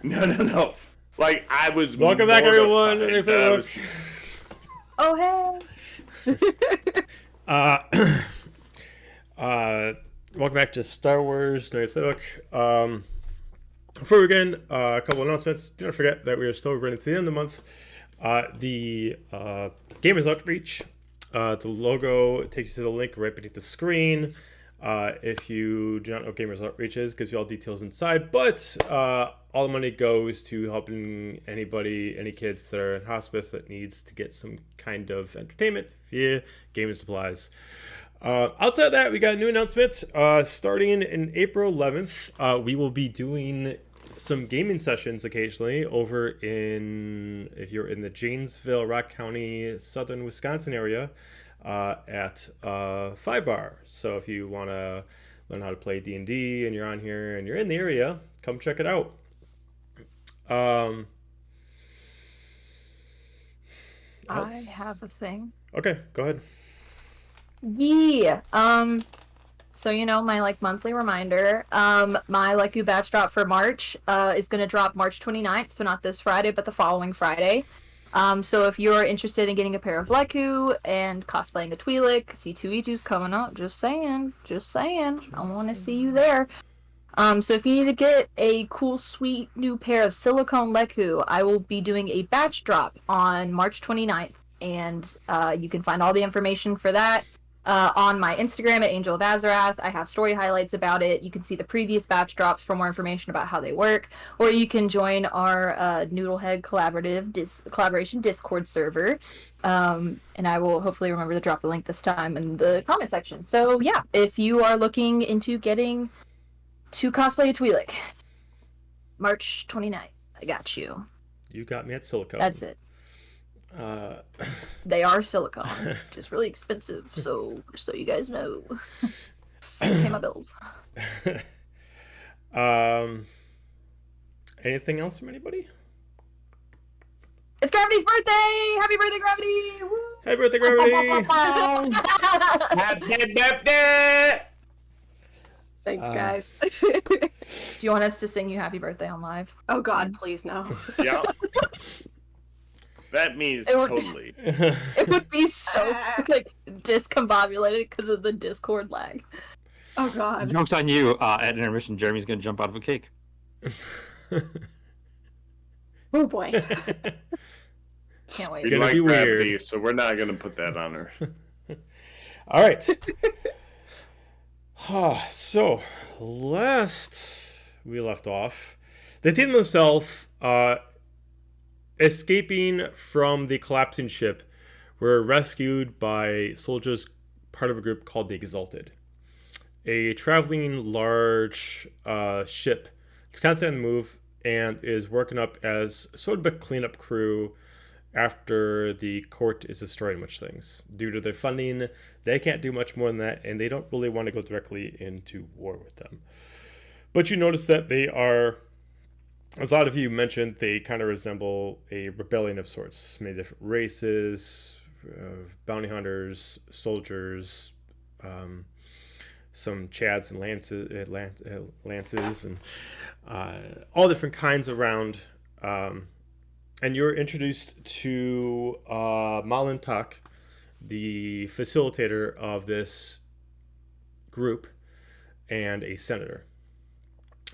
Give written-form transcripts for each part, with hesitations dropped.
No. Like, I was Welcome back, everyone. mortified. Oh, hey. Uh, welcome back to Star Wars Nerd Playbook. Before we begin, a couple announcements. Do not forget that we are still running to the end of the month. The Gamers Outreach, the logo takes you to the link right beneath the screen. If you do not know what Gamers Outreach is, gives you all details inside, but all the money goes to helping any kids that are in hospice that needs to get some kind of entertainment via gaming supplies. Outside of that, we got a new announcement. Starting in April 11th, we will be doing some gaming sessions occasionally over if you're in the Janesville, Rock County, southern Wisconsin area, at Five Bar. So if you want to learn how to play D&D and you're on here and you're in the area, come check it out. I have a thing. Okay, go ahead. Yeah. So my monthly reminder. My Leku batch drop for March is gonna drop March 29th, so not this Friday, but the following Friday. So if you're interested in getting a pair of Leku and cosplaying a Twi'lek, C2E2's coming up. Just saying. I want to see you there. So if you need to get a cool, sweet new pair of silicone Leku, I will be doing a batch drop on March 29th, and you can find all the information for that on my Instagram at Angel of Azarath. I have story highlights about it. You can see the previous batch drops for more information about how they work, or you can join our Noodlehead collaboration Discord server, and I will hopefully remember to drop the link this time in the comment section. So yeah, if you are looking into getting to cosplay a Twi'lek, March 29th, I got you. You got me at silicone. That's it. They are silicone, which is really expensive, so you guys know. Pay my bills. Anything else from anybody? It's Gravity's birthday! Happy birthday, Gravity! Woo! Happy birthday, Gravity! Happy birthday! Thanks, guys. Do you want us to sing you happy birthday on live? Oh God, please no. Yeah. That means totally. It would be so discombobulated because of the Discord lag. Oh God. Joke's on you. At intermission, Jeremy's gonna jump out of a cake. Oh boy. Can't wait. We gonna like be Gravity, weird. so we're not gonna put that on her. All right. So, last we left off, the team themselves, escaping from the collapsing ship, were rescued by soldiers, part of a group called the Exalted, a traveling large ship. It's constantly on the move and is working up as sort of a cleanup crew after the court is destroying much things. Due to their funding, they can't do much more than that, and they don't really want to go directly into war with them. But you notice that they are, as a lot of you mentioned, they kind of resemble a rebellion of sorts. Many different races, bounty hunters, soldiers, some chads and lances, and all different kinds around. And you're introduced to Malin Tak, the facilitator of this group, and a senator.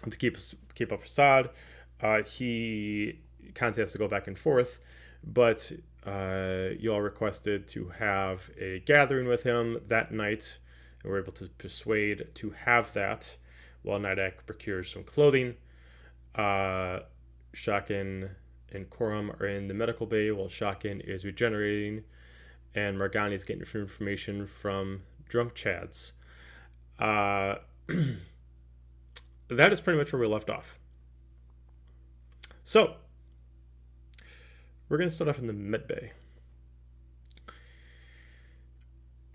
And to keep up facade, he constantly has to go back and forth, but you all requested to have a gathering with him that night, and were able to persuade to have that while Nidak procures some clothing. Shakin and Koram are in the medical bay while Shakin is regenerating, and Margani is getting information from drunk chads. That is pretty much where we left off. So, we're going to start off in the med bay.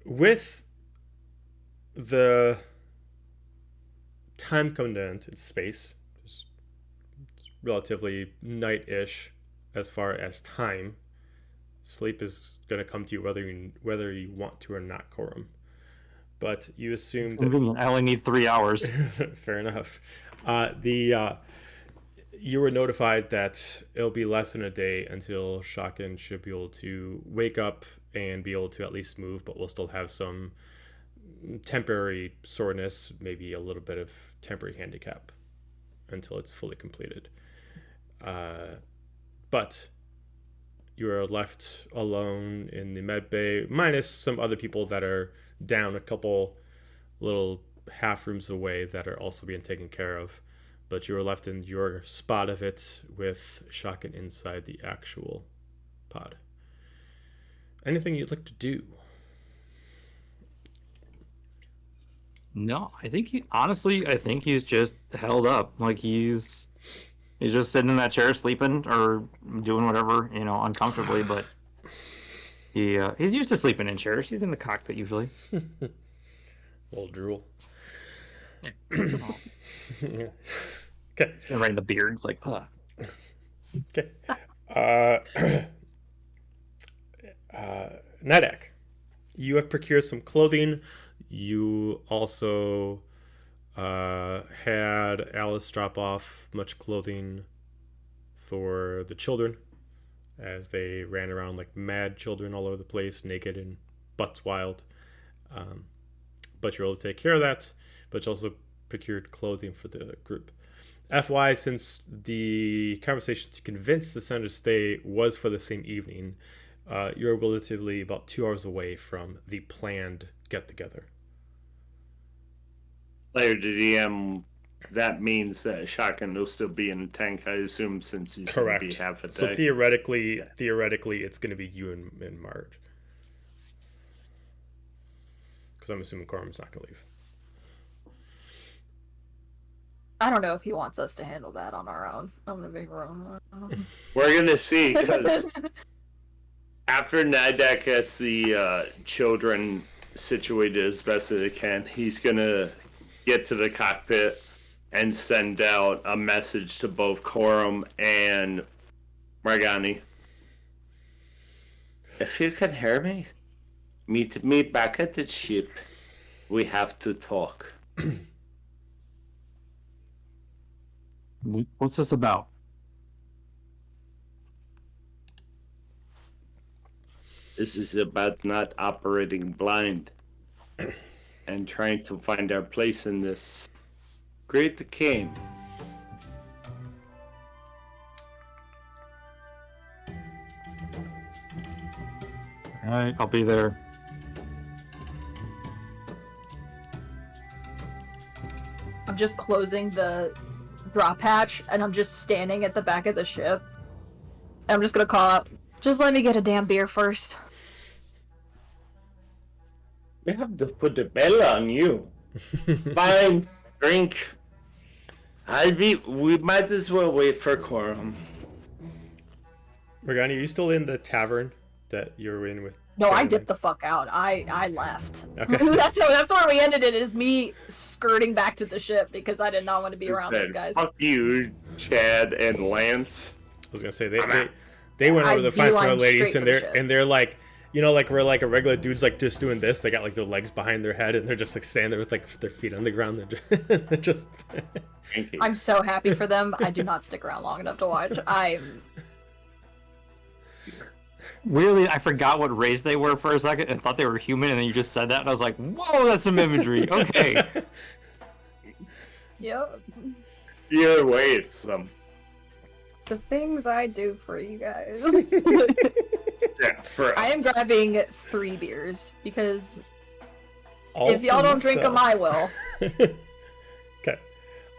With the time coming down to space, it's relatively night-ish as far as time. Sleep is going to come to you whether you want to or not, Corum. But you assume I only need 3 hours. Fair enough. you were notified that it'll be less than a day until Shotgun should be able to wake up and be able to at least move, but we'll still have some temporary soreness, maybe a little bit of temporary handicap until it's fully completed. But you are left alone in the med bay, minus some other people that are down a couple little half rooms away that are also being taken care of. But you are left in your spot of it with Shotgun inside the actual pod. Anything you'd like to do? No, I think he's just held up. Like he's just sitting in that chair sleeping or doing whatever, uncomfortably, but he's used to sleeping in chairs. He's in the cockpit usually. Little drool. Yeah. Okay. It's right in the beard. It's like, Okay. Nadak, you have procured some clothing. You also had Alice drop off much clothing for the children as they ran around like mad children all over the place, naked and butts wild. But you're able to take care of that, but you also procured clothing for the group. FY, since the conversation to convince the center to stay was for the same evening, you're relatively about 2 hours away from the planned get-together. Player to DM, that means that Shotgun will still be in the tank, I assume, since he's going to be half a day. So theoretically, it's going to be you and Marge. Because I'm assuming Corum's not going to leave. I don't know if he wants us to handle that on our own. I'm the big room. We're going to see, because after Nadak gets the children situated as best as they can, he's going to get to the cockpit and send out a message to both Corum and Margani. If you can hear me, meet me back at the ship. We have to talk. what's this about? This is about not operating blind and trying to find our place in this great game. All right, I'll be there. I'm just closing the drop hatch, and I'm just standing at the back of the ship. And I'm just gonna call out, just let me get a damn beer first. We have to put the bell on you. Fine, drink. We might as well wait for Corum. Morgana, are you still in the tavern that you were in with? No, I Gentlemen? dipped the fuck out. I left. Okay. that's where we ended it, is me skirting back to the ship because I did not want to be around those guys. Fuck you, Chad and Lance. I was gonna say they went over to find some other ladies, and they're like, like we're like a regular dude's like just doing this. They got like their legs behind their head, and they're just like standing there with like their feet on the ground. They're just. I'm so happy for them. I do not stick around long enough to watch. Really, I forgot what race they were for a second and thought they were human, and then you just said that, and I was like, whoa, that's some imagery. Okay. Yep. Either way, it's some. The things I do for you guys. Yeah, for I am us. grabbing 3 beers because All if y'all for don't drink them, myself. I will. Okay.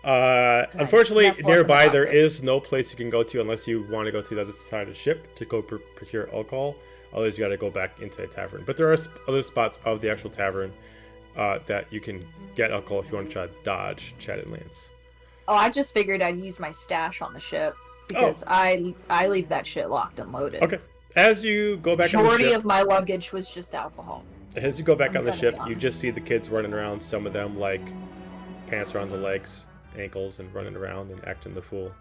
I Unfortunately, mess up in the nearby there cockpit. is no place you can go to unless you want to go to the other side of the ship to go procure alcohol. Otherwise, you got to go back into the tavern. But there are other spots of the actual tavern that you can get alcohol if you want to try to dodge Chad and Lance. Oh, I just figured I'd use my stash on the ship because I leave that shit locked and loaded. Okay. As you go back on the Majority ship, of my luggage was just alcohol. as you go back I'm on the gonna ship, be you honest. just see the kids running around. Some of them like pants around the legs, ankles, and running around and acting the fool.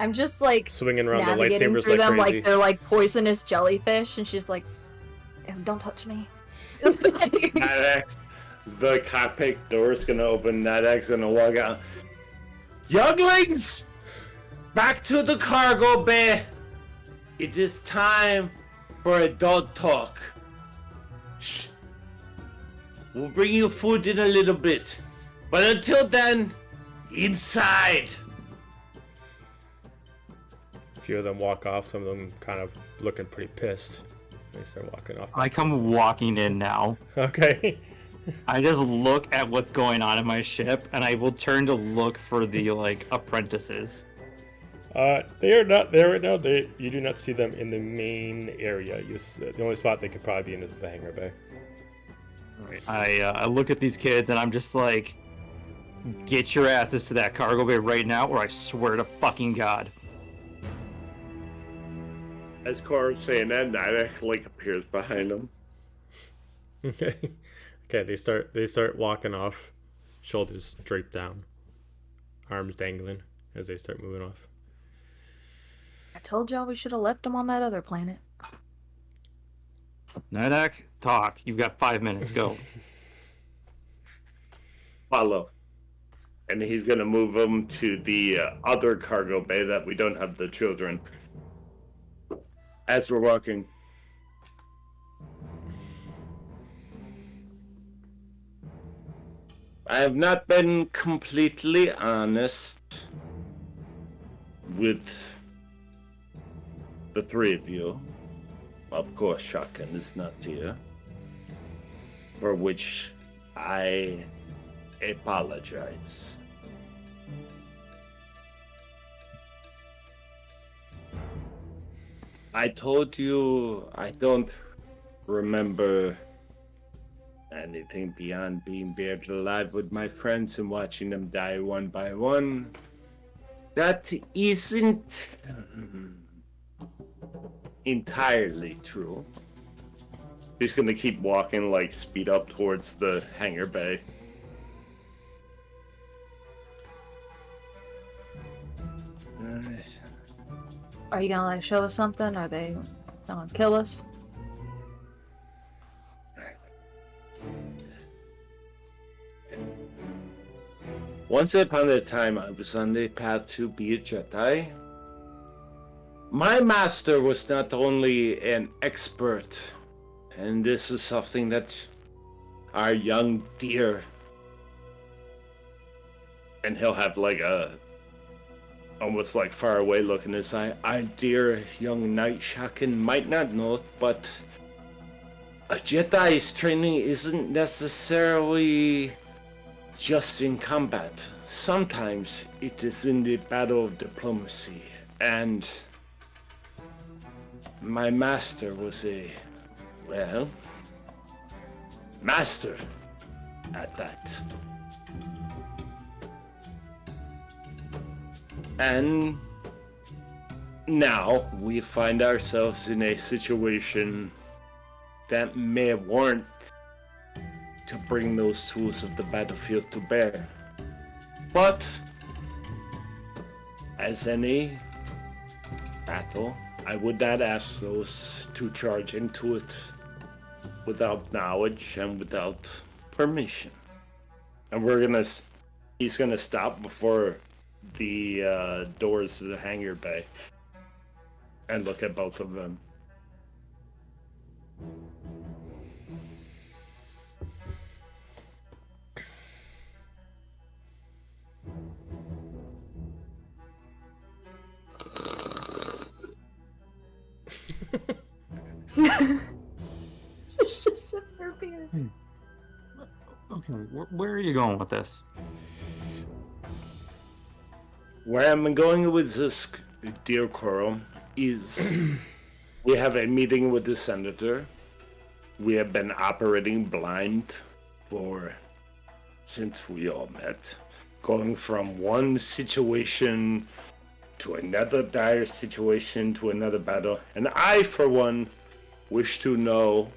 I'm just like Swinging around the navigating lightsabers through like them crazy. like they're like poisonous jellyfish, and she's like, "Ew, don't touch me." The cockpit door is gonna open. Nidak's gonna walk out. Younglings, back to the cargo bay. It is time for adult talk. Shh. We'll bring you food in a little bit, but until then, inside. A few of them walk off. Some of them kind of looking pretty pissed. They start walking off. I come walking in now. Okay. I just look at what's going on in my ship, and I will turn to look for the apprentices. They are not there right now. You do not see them in the main area. The only spot they could probably be in is the hangar bay. I look at these kids, and I'm just like, get your asses to that cargo bay right now, or I swear to fucking God. As Cora's saying that, Nidak like appears behind him. Okay. Okay. They start walking off, shoulders draped down, arms dangling as they start moving off. I told y'all we should have left him on that other planet. Nidak, talk. You've got 5 minutes. Go. Follow. And he's gonna move them to the other cargo bay that we don't have the children. As we're walking. I have not been completely honest with the three of you. Of course, Shotgun is not here. For which I apologize. I told you I don't remember anything beyond being buried alive with my friends and watching them die one by one. That isn't entirely true. He's gonna keep walking, like speed up towards the hangar bay. Are you gonna like show us something? Are they gonna kill us? Once upon a time, I was on the path to be a Jedi. My master was not only an expert, and this is something that our young dear, and he'll have like a almost like far away look in his eye. Our dear young knight Shakin might not know it, but a Jedi's training isn't necessarily just in combat. Sometimes it is in the battle of diplomacy, and my master was master at that. And now we find ourselves in a situation that may warrant to bring those tools of the battlefield to bear. But as any battle, I would not ask those to charge into it without knowledge and without permission. And he's gonna stop before the doors to the hangar bay and look at both of them. It's just sip their beer. Okay, where are you going with this? Where I'm going with this, dear Coral, is we have a meeting with the senator. We have been operating blind since we all met, going from one situation to another dire situation to another battle, and I, for one, wish to know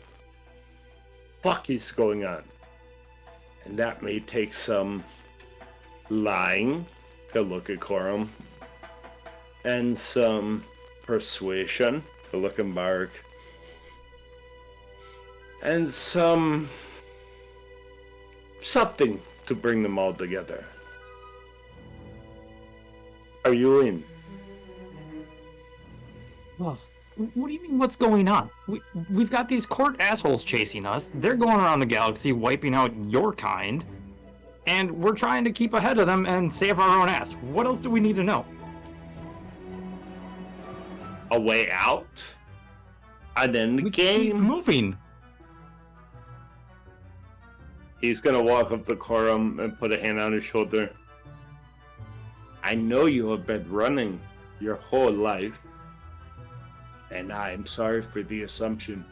what is going on. And that may take some lying to look at Corum, and some persuasion to look at Mark, and some something to bring them all together. Are you in? Ugh. What do you mean, what's going on? We've got these court assholes chasing us. They're going around the galaxy wiping out your kind. And we're trying to keep ahead of them and save our own ass. What else do we need to know? A way out? An end Keep game? moving. He's gonna walk up to Corum and put a hand on his shoulder. I know you have been running your whole life, and I'm sorry for the assumption.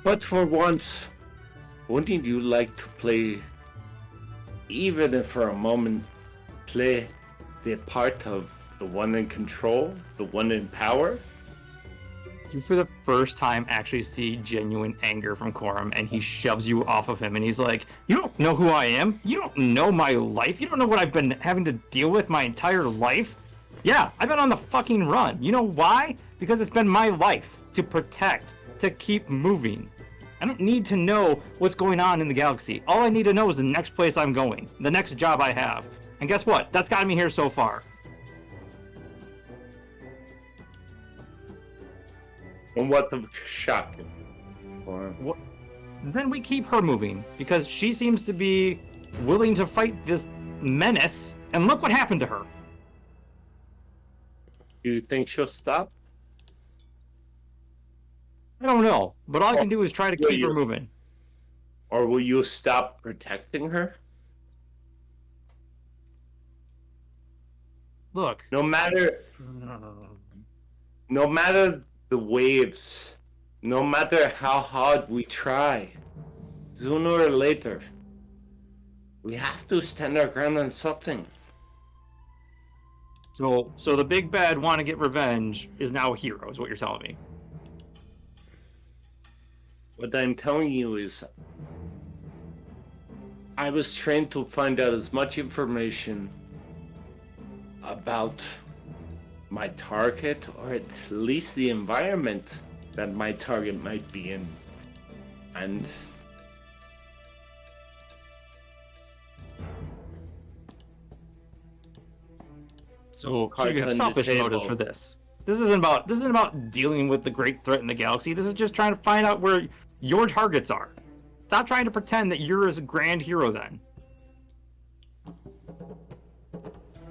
But for once, wouldn't you like to play, even if for a moment, play the part of the one in control, the one in power? You, for the first time, actually see genuine anger from Corum, and he shoves you off of him, and he's like, you don't know who I am? You don't know my life? You don't know what I've been having to deal with my entire life? Yeah, I've been on the fucking run. You know why? Because it's been my life to protect, to keep moving. I don't need to know what's going on in the galaxy. All I need to know is the next place I'm going, the next job I have. And guess what? That's gotten me here so far. And what the shocking? What? Then we keep her moving, because she seems to be willing to fight this menace, and look what happened to her. Do you think she'll stop? I don't know, but all I can do is try to keep her moving. Or will you stop protecting her? Look. No matter the waves, no matter how hard we try, sooner or later, we have to stand our ground on something. So the big bad want to get revenge is now a hero, is what you're telling me. What I'm telling you is, I was trained to find out as much information about my target, or at least the environment that my target might be in. And So Cards you have on the selfish motives table. for this. This isn't about dealing with the great threat in the galaxy. This is just trying to find out where your targets are. Stop trying to pretend that you're a grand hero then.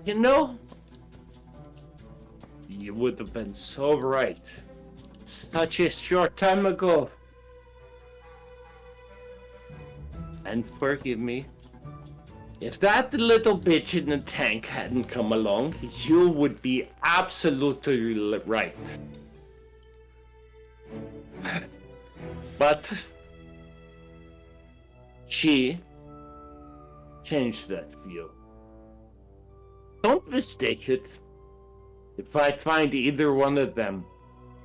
you know, you would have been so right. Such a short time ago. And forgive me, if that little bitch in the tank hadn't come along, you would be absolutely right. But she changed that view. Don't mistake it. If I find either one of them,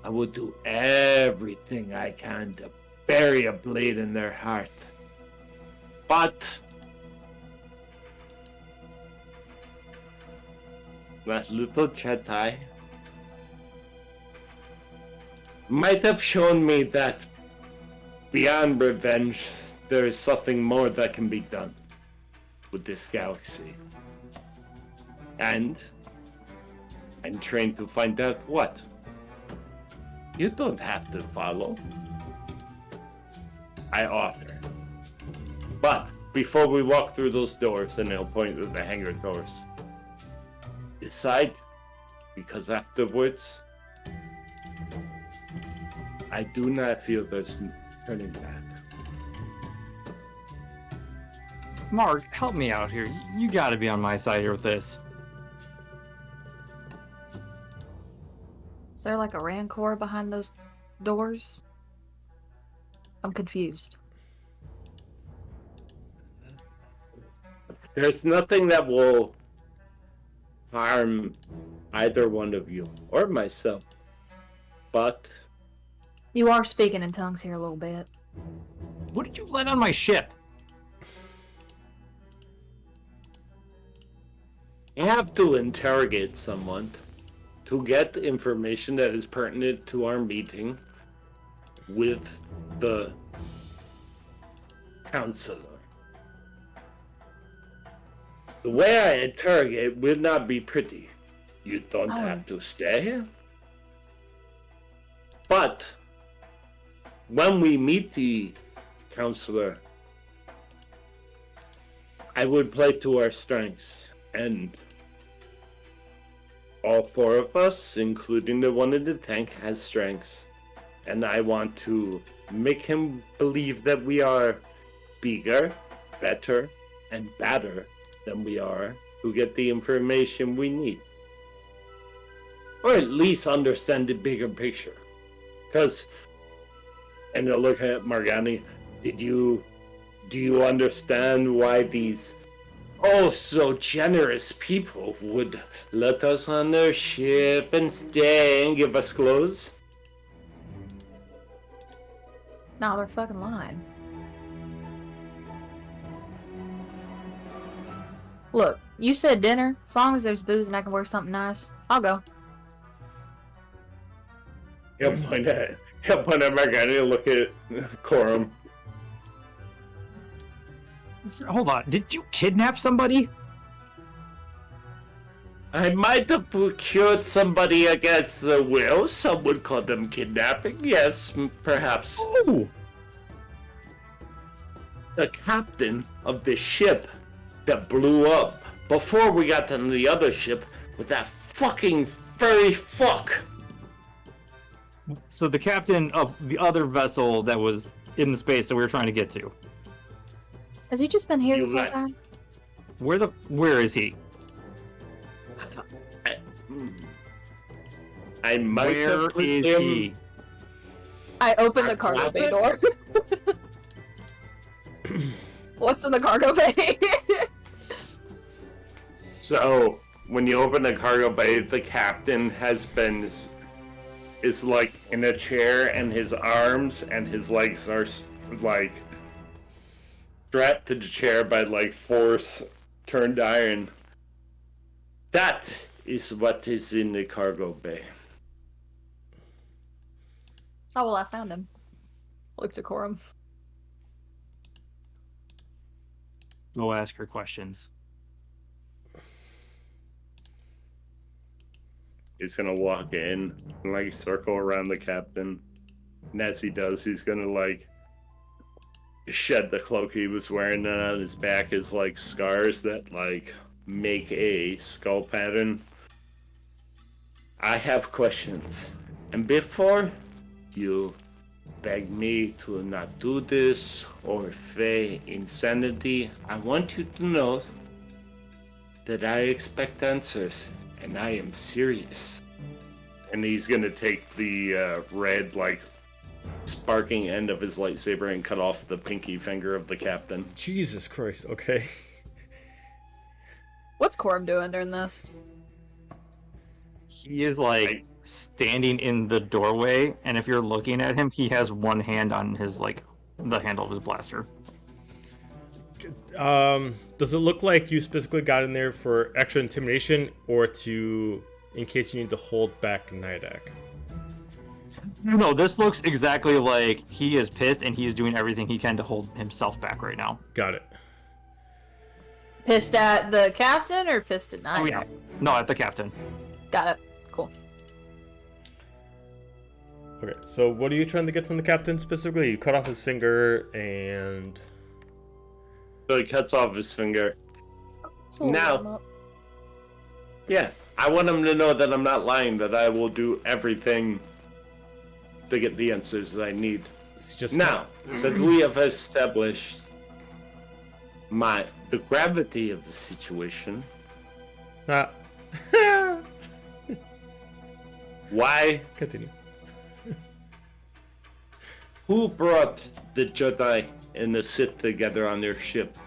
I will do everything I can to bury a blade in their heart. But that little Jedi might have shown me that beyond revenge, there is something more that can be done with this galaxy. And I'm trained to find out what. You don't have to follow. I offer. But before we walk through those doors, and he'll point to the hangar doors, decide, because afterwards, I do not feel there's turning back. Mark, help me out here. You gotta be on my side here with this. Is there like a rancor behind those doors? I'm confused. There's nothing that will harm either one of you or myself. But You are speaking in tongues here a little bit. What did you let on my ship? you have to interrogate someone to get information that is pertinent to our meeting with the counselor. The way I interrogate will not be pretty. You don't Oh. have to stay. But when we meet the counselor, I would play to our strengths, and all four of us, including the one in the tank, has strengths. And I want to make him believe that we are bigger, better, and badder than we are to get the information we need. Or at least understand the bigger picture. Because, and they'll look at Margani, do you understand why these so generous people would let us on their ship and stay and give us clothes? No, they're fucking lying. Look, you said dinner. As long as there's booze and I can wear something nice, I'll go. He'll point at Margani and look at Corum. Hold on, did you kidnap somebody? I might have procured somebody against their will. Some would call them kidnapping. Yes, perhaps. Oh! The captain of the ship that blew up before we got on the other ship with that fucking furry fuck. So the captain of the other vessel that was in the space that we were trying to get to. Has he just been here You this whole left. time? Where is he? I might Where have put is him. he? I opened the cargo bay door. What's in the cargo bay? So when you open the cargo bay, the captain is like in a chair, and his arms and his legs are like strapped to the chair by like force turned iron. That is what is in the cargo bay. Oh, well, I found him. Look to Corum. Go ask her questions. He's gonna walk in and like circle around the captain. And as he does, he's gonna like shed the cloak he was wearing, and on his back is like scars that like make a skull pattern. I have questions. And before you beg me to not do this or feign insanity, I want you to know that I expect answers, and I am serious. And he's gonna take the red, like, sparking end of his lightsaber and cut off the pinky finger of the captain. Jesus Christ, okay. What's Corum doing during this? He is like standing in the doorway, and if you're looking at him, he has one hand on his like the handle of his blaster. Does it look like you specifically got in there for extra intimidation, or in case you need to hold back Nidak? No, this looks exactly like he is pissed and he is doing everything he can to hold himself back right now. Got it. Pissed at the captain or pissed at Night? Oh yeah, no, at the captain. Got it. Cool. Okay, so what are you trying to get from the captain specifically? You cut off his finger and... So he cuts off his finger. So Now- Yeah, I want him to know that I'm not lying, that I will do everything to get the answers that I need. It's just... Now that we have established the gravity of the situation, why, Continue. who brought the Jedi and the Sith together on their ship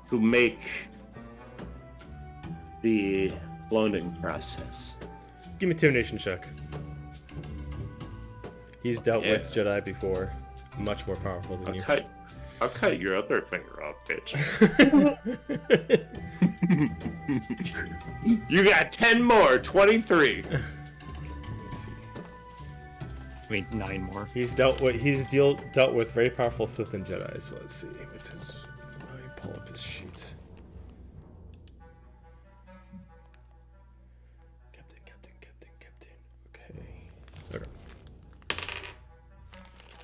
to make the cloning process? Give me a intimidation check. He's dealt Yeah. with Jedi before. Much more powerful than you. I'll cut your other finger off, bitch. You got 10 more, 23. I mean, 9 more. He's dealt with very powerful Sith and Jedi. So let's see. Let me pull up his sheet.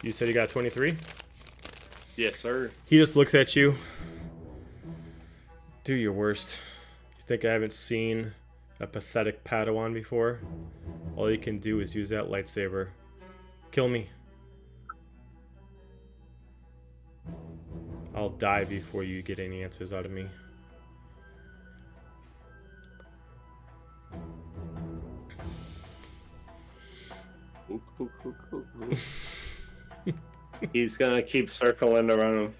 You said you got 23? Yes, sir. He just looks at you. Do your worst. You think I haven't seen a pathetic Padawan before? All you can do is use that lightsaber. Kill me. I'll die before you get any answers out of me. He's gonna keep circling around him.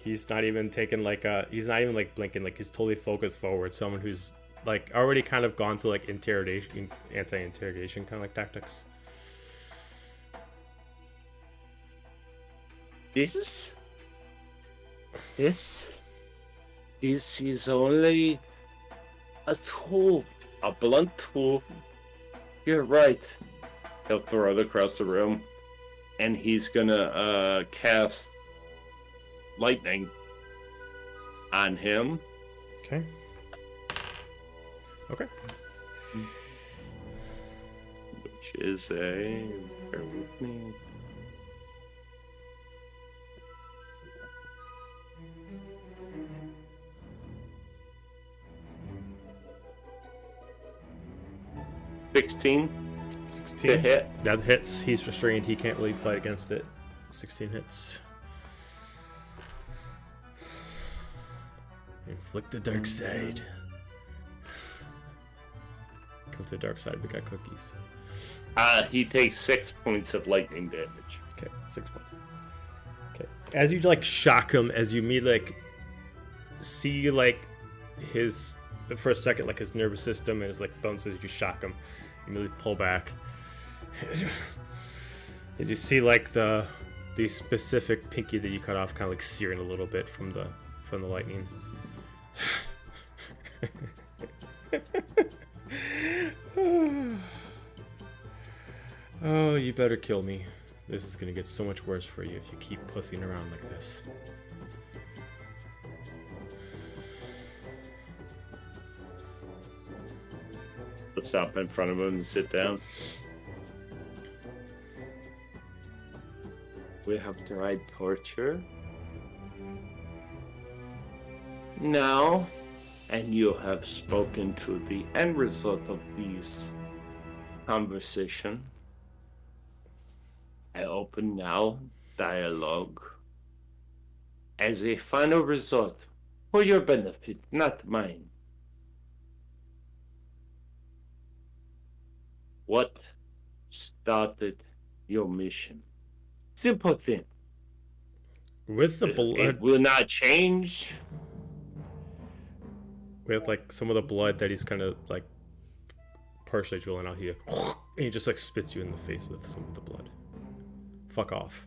He's not even taking like he's not even like blinking, like he's totally focused forward. Someone who's like already kind of gone through like interrogation, anti-interrogation kind of like tactics. This is only a tool, a blunt tool. You're right. He'll throw it across the room, and he's gonna cast lightning on him. Okay. Okay. Which is a... Bear with me. $16 16. to hit. That hits. He's restrained. He can't really fight against it. 16 hits. Inflict the dark side. Come to the dark side. We got cookies. He takes 6 points of lightning damage. Okay, 6 points. Okay. As you like shock him, as you meet like see like his for a second like his nervous system and his like bones as you shock him, you immediately pull back. As you see like the specific pinky that you cut off kind of like searing a little bit from the lightning. Oh, you better kill me. This is gonna get so much worse for you if you keep pussing around like this. Let's stop in front of him and sit down. We have tried torture. Now, and you have spoken to the end result of these conversation. I open now dialogue as a final result for your benefit, not mine. What started your mission? Simple thing. With the It blood, will not change. with like some of the blood that he's kind of like partially drooling out here, and he just like spits you in the face with some of the blood. Fuck off.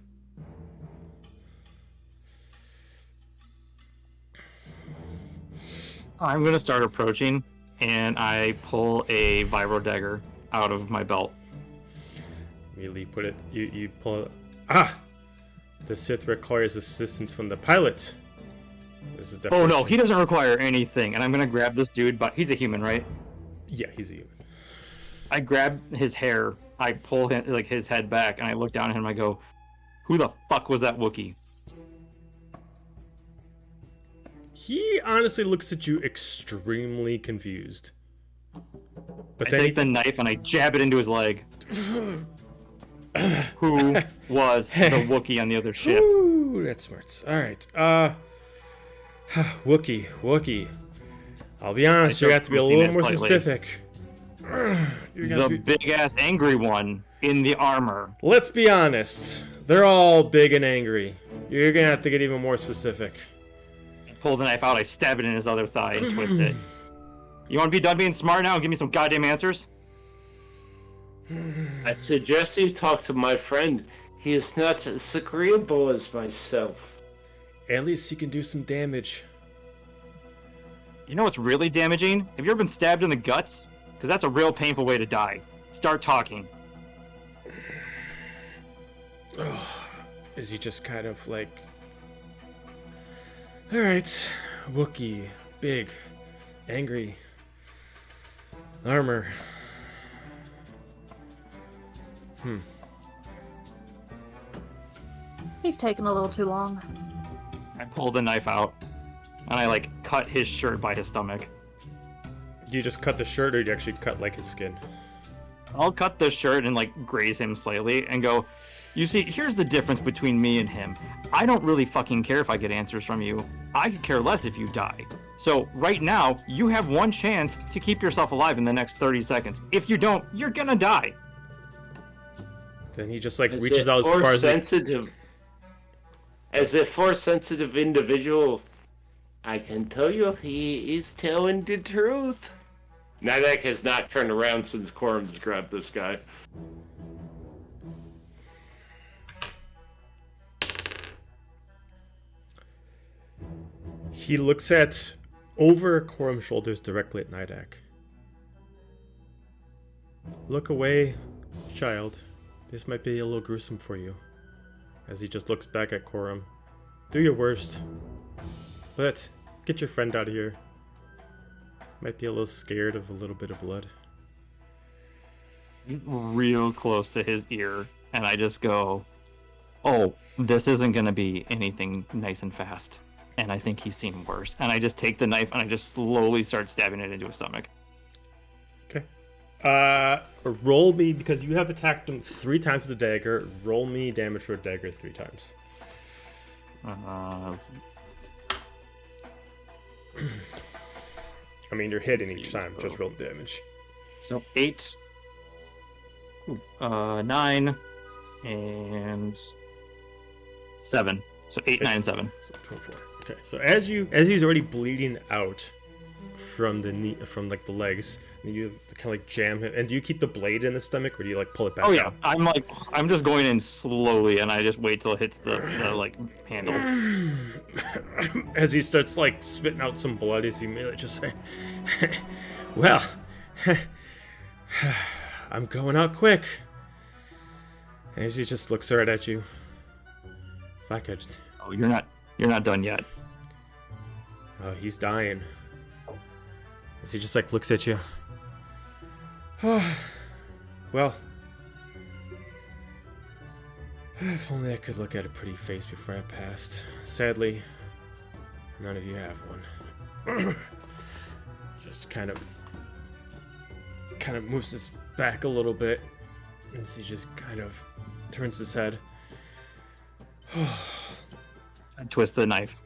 I'm gonna start approaching, and I pull a vibro dagger out of my belt. Immediately put it. You pull it. Ah! The Sith requires assistance from the pilot. This is Oh definitely. no, he doesn't require anything. And I'm gonna grab this dude, but he's a human, right? Yeah, he's a human. I grab his hair, I pull him, like his head back, and I look down at him. I go, "Who the fuck was that Wookiee?" He honestly looks at you extremely confused. But I then take the knife and I jab it into his leg. Who was the Wookiee on the other ship? Ooh, that's smart. All right. Wookiee. I'll be honest. You I have to be a toasting little it more slightly. specific. You're gonna The be... big ass angry one in the armor. Let's be honest. They're all big and angry. You're gonna have to get even more specific. I pull the knife out, I stab it in his other thigh and twist it. You want to be done being smart now and give me some goddamn answers? I suggest you talk to my friend. He is not as agreeable as myself. At least he can do some damage. You know what's really damaging? Have you ever been stabbed in the guts? Because that's a real painful way to die. Start talking. Is he just kind of like... Alright. Wookiee. Big. Angry. Armor. He's taking a little too long. I pull the knife out, and I like cut his shirt by his stomach. Do you just cut the shirt, or do you actually cut like his skin? I'll cut the shirt and like graze him slightly and go, you see, here's the difference between me and him. I don't really fucking care if I get answers from you. I could care less if you die. So right now, you have one chance to keep yourself alive in the next 30 seconds. If you don't, you're gonna die. Then he just like reaches out as far as sensitive. As a force-sensitive individual, I can tell you he is telling the truth. Nidek has not turned around since Quorum's grabbed this guy. He looks at over Quorum's shoulders directly at Nidek. Look away, child. This might be a little gruesome for you. As he just looks back at Quorum. Do your worst. But get your friend out of here. Might be a little scared of a little bit of blood. Real close to his ear, and I just go, oh, this isn't gonna be anything nice and fast. And I think he's seen worse. And I just take the knife and I just slowly start stabbing it into his stomach. Okay. Roll me, because you have attacked him 3 times with the dagger. Roll me damage for a dagger 3 times. Let's see. I mean, you're hitting each time. Just roll damage. So 8, 9, and 7. So 8, 9, and 7. So 24. Okay. So as he's already bleeding out from the knee, from like the legs, and you kind of like jam him. And do you keep the blade in the stomach, or do you like pull it back? Oh yeah, out? I'm just going in slowly, and I just wait till it hits the like handle. As he starts like spitting out some blood, as he may just say, "Well, I'm going out quick." And as he just looks right at you, if I could. Oh, you're not done yet. Oh, he's dying. As he just like looks at you. Well, if only I could look at a pretty face before I passed. Sadly, none of you have one. Just kind of moves his back a little bit, and he just kind of turns his head. I twist the knife.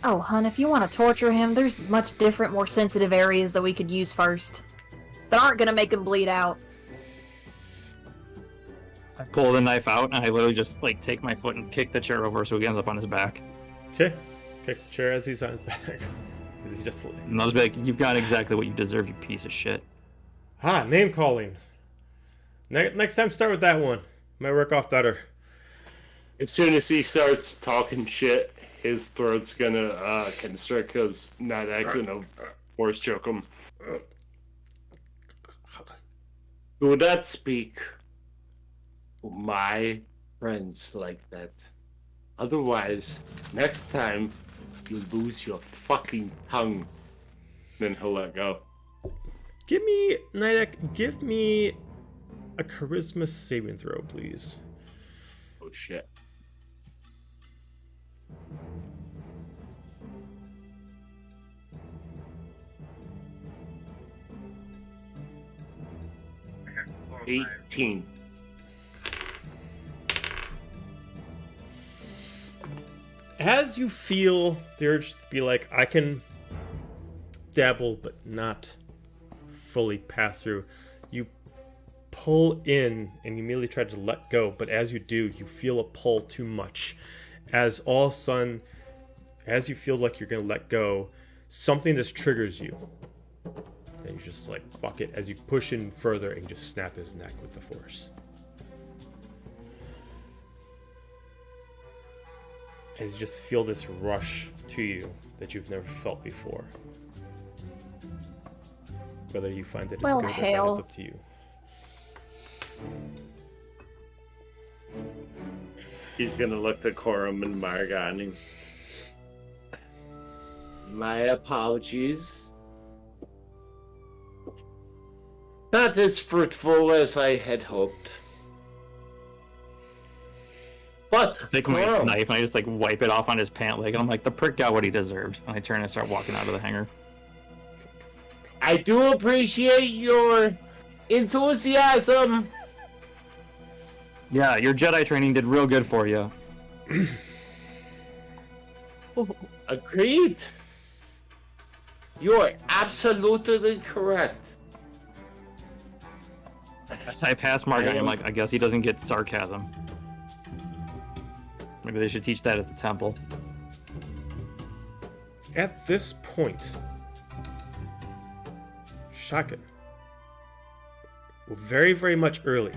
Oh, hun, if you want to torture him, there's much different, more sensitive areas that we could use first. That aren't gonna make him bleed out. I pull the knife out, and I literally just like take my foot and kick the chair over so he ends up on his back. Okay. Kick the chair as he's on his back. Is he just And I was like, "You've got exactly what you deserve, you piece of shit." name calling. Next time, start with that one. Might work off better. As soon as he starts talking shit, his throat's gonna constrict because Nidek's gonna force choke him. Do not speak to my friends like that. Otherwise, next time, you lose your fucking tongue. Then he'll let go. Give me, Nidek, give me a charisma saving throw, please. Oh shit. Okay. 18. As you feel the urge to be like, I can dabble but not fully pass through, you pull in and you immediately try to let go, but as you do, you feel a pull too much. As all of a sudden, as you feel like you're going to let go, something just triggers you. And you just like buck it as you push in further and just snap his neck with the force. As you just feel this rush to you that you've never felt before. Whether you find it as Well, good or bad hell. is up to you. He's gonna look at Corum and Margon. My apologies. Not as fruitful as I had hoped. But I take my knife and I just like wipe it off on his pant leg, and I'm like, the prick got what he deserved. And I turn and start walking out of the hangar. I do appreciate your enthusiasm. Yeah, your Jedi training did real good for you. Agreed. You're absolutely correct. As I pass Mark, I'm like, I guess he doesn't get sarcasm. Maybe they should teach that at the temple. At this point, Shotgun, very, very much early,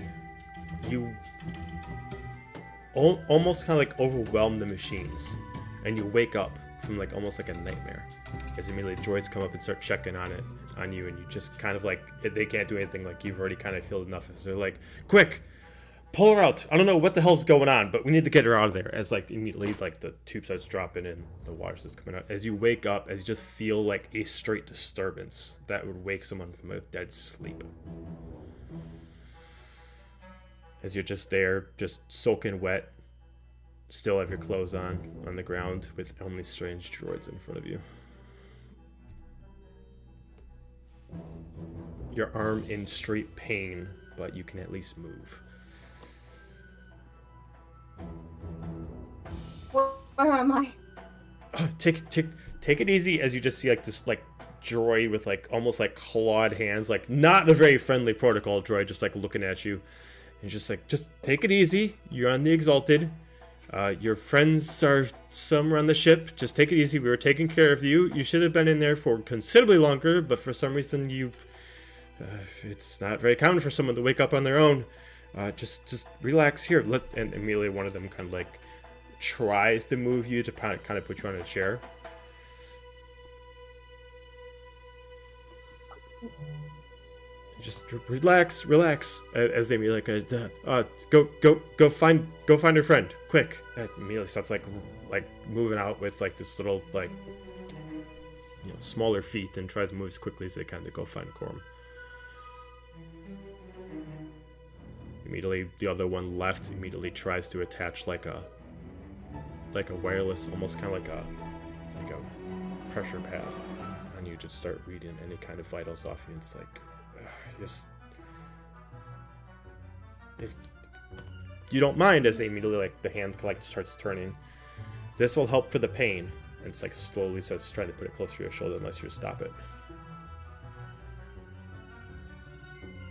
you almost kind of like overwhelm the machines, and you wake up from like almost like a nightmare as immediately droids come up and start checking on you, and you just kind of like, they can't do anything, like you've already kind of healed enough, so they're like, quick, pull her out. I don't know what the hell's going on, but we need to get her out of there. As like immediately like the tube starts dropping and the water starts coming out, as you wake up, as you just feel like a straight disturbance that would wake someone from a dead sleep, as you're just there, just soaking wet, still have your clothes on the ground with only strange droids in front of you. Your arm in straight pain, but you can at least move. Where am I? Take it easy, as you just see like this like droid with like almost like clawed hands, like not a very friendly protocol droid, just like looking at you, and just like, just take it easy. You're on the Exalted. Your friends are somewhere on the ship. Just take it easy. We were taking care of you. You should have been in there for considerably longer, but for some reason you, it's not very common for someone to wake up on their own. Just relax here. And immediately one of them kind of like tries to move you to kind of put you on a chair. Just relax, as they immediately like, go find your friend, quick. Immediately starts like moving out with like this little like, smaller feet, and tries to move as quickly as they can to go find Corum. Immediately, the other one left immediately tries to attach like a wireless, almost kind of like a pressure pad on you, just start reading any kind of vitals off you. It's like, just, if you don't mind, as they immediately like the hand like starts turning, this will help for the pain. And it's like slowly starts trying to put it closer to your shoulder unless you stop it.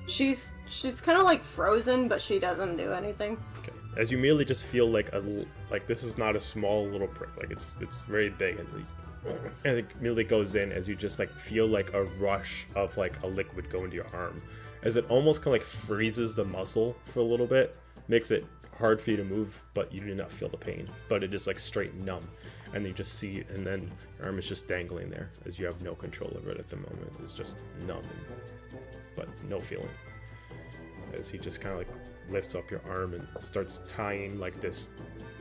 She's kind of like frozen, but she doesn't do anything. Okay. As you immediately just feel like this is not a small little prick, like it's very big, and it immediately goes in as you just like feel like a rush of like a liquid go into your arm, as it almost kind of like freezes the muscle for a little bit, makes it hard for you to move, but you do not feel the pain, but it is like straight numb, and you just see, and then your arm is just dangling there as you have no control over it at the moment. It's just numb, but no feeling. As he just kind of like lifts up your arm and starts tying like this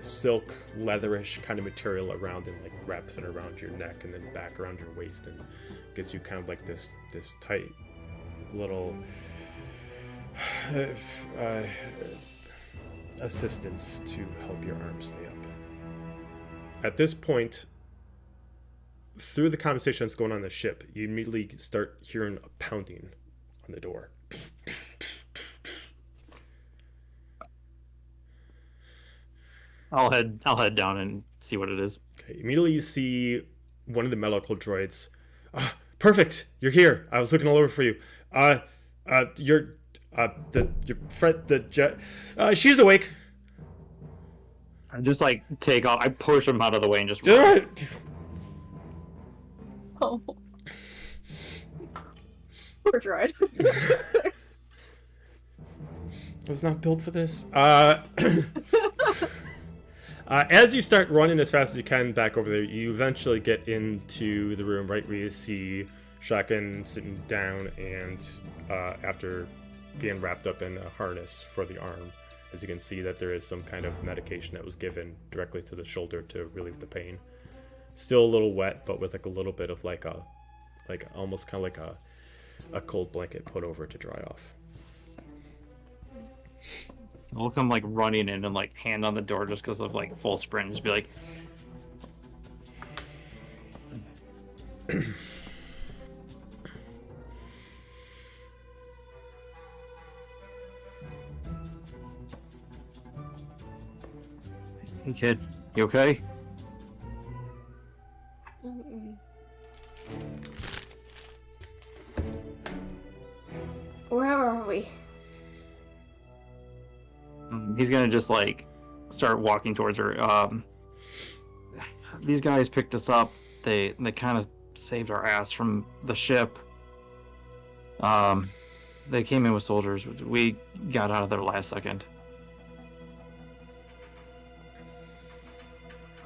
silk leatherish kind of material around, and like wraps it around your neck and then back around your waist, and gives you kind of like this tight little assistance to help your arm stay up. At this point, through the conversation that's going on the ship, you immediately start hearing a pounding on the door. I'll head down and see what it is. Okay, immediately you see one of the medical droids. Perfect, you're here. I was looking all over for you. Your friend, the jet. She's awake. I just like take off. I push him out of the way and just run. Oh. Poor droid. I was not built for this. As you start running as fast as you can back over there, you eventually get into the room right where you see Shotgun sitting down, and after being wrapped up in a harness for the arm, as you can see that there is some kind of medication that was given directly to the shoulder to relieve the pain. still a little wet, but with like a little bit of like almost kind of like a cold blanket put over it to dry off. I'll come like running in and like hand on the door just because of like full sprint. Just be like, "Hey kid, you okay?" Mm-mm. Where are we? He's gonna just like start walking towards her. These guys picked us up. They kind of saved our ass from the ship. They came in with soldiers. We got out of there last second.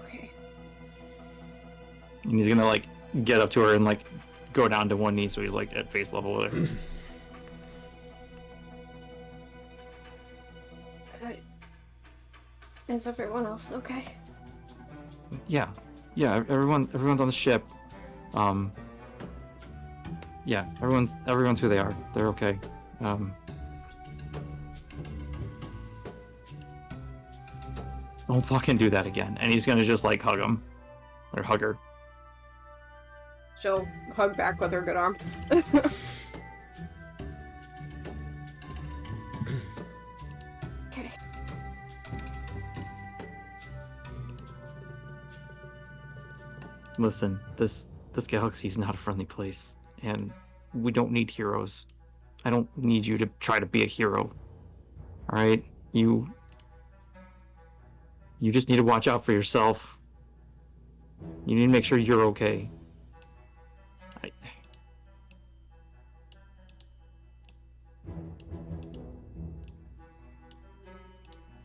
Okay. And he's gonna like get up to her and like go down to one knee so he's like at face level with her. Is everyone else okay? Yeah, everyone's on the ship. Yeah, everyone's who they are. They're okay. Don't fucking do that again. And he's gonna just like hug him or hug her. She'll hug back with her good arm. Okay. Listen, this galaxy's not a friendly place, and we don't need heroes. I don't need you to try to be a hero. All right, you just need to watch out for yourself. You need to make sure you're okay. I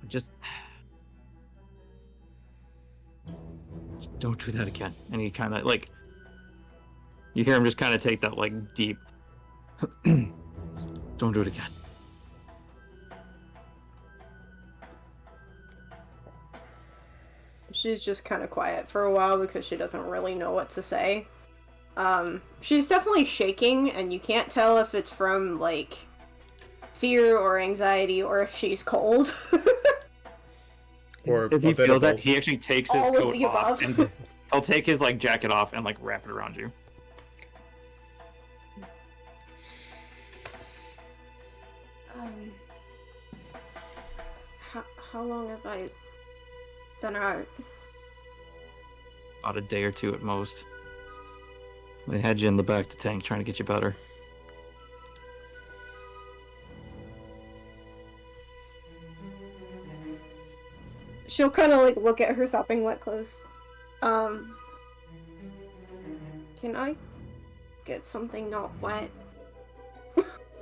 just don't do that again. And he kind of like, you hear him just kind of take that like deep. Don't do it again. She's just kind of quiet for a while because she doesn't really know what to say. She's definitely shaking, and you can't tell if it's from, like, fear or anxiety or if she's cold. Or If he a bit feels of that, both. he actually takes his All of coat the off above. and he'll take his like jacket off and like wrap it around you. How long have I been out? About a day or two at most. They had you in the back of the tank trying to get you better. She'll kind of like look at her sopping wet clothes. Can I get something not wet?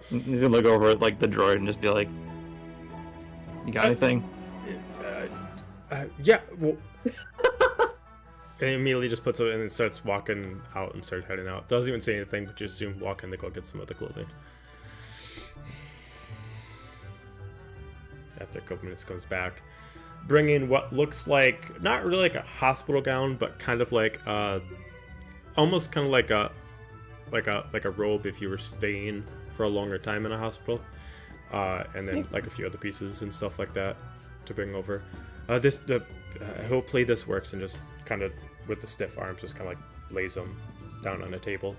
He's gonna look over at like the droid and just be like, "You got anything?" Yeah, well... And immediately just puts it in and starts walking out and starts heading out. Doesn't even say anything, but just assume walk in to go get some other clothing. After a couple minutes comes back, bringing what looks like, not really like a hospital gown, but kind of like almost kind of like a robe if you were staying for a longer time in a hospital, and then like a few other pieces and stuff like that to bring over. Hopefully this works, and just kind of with the stiff arms just kind of like lays them down on a table,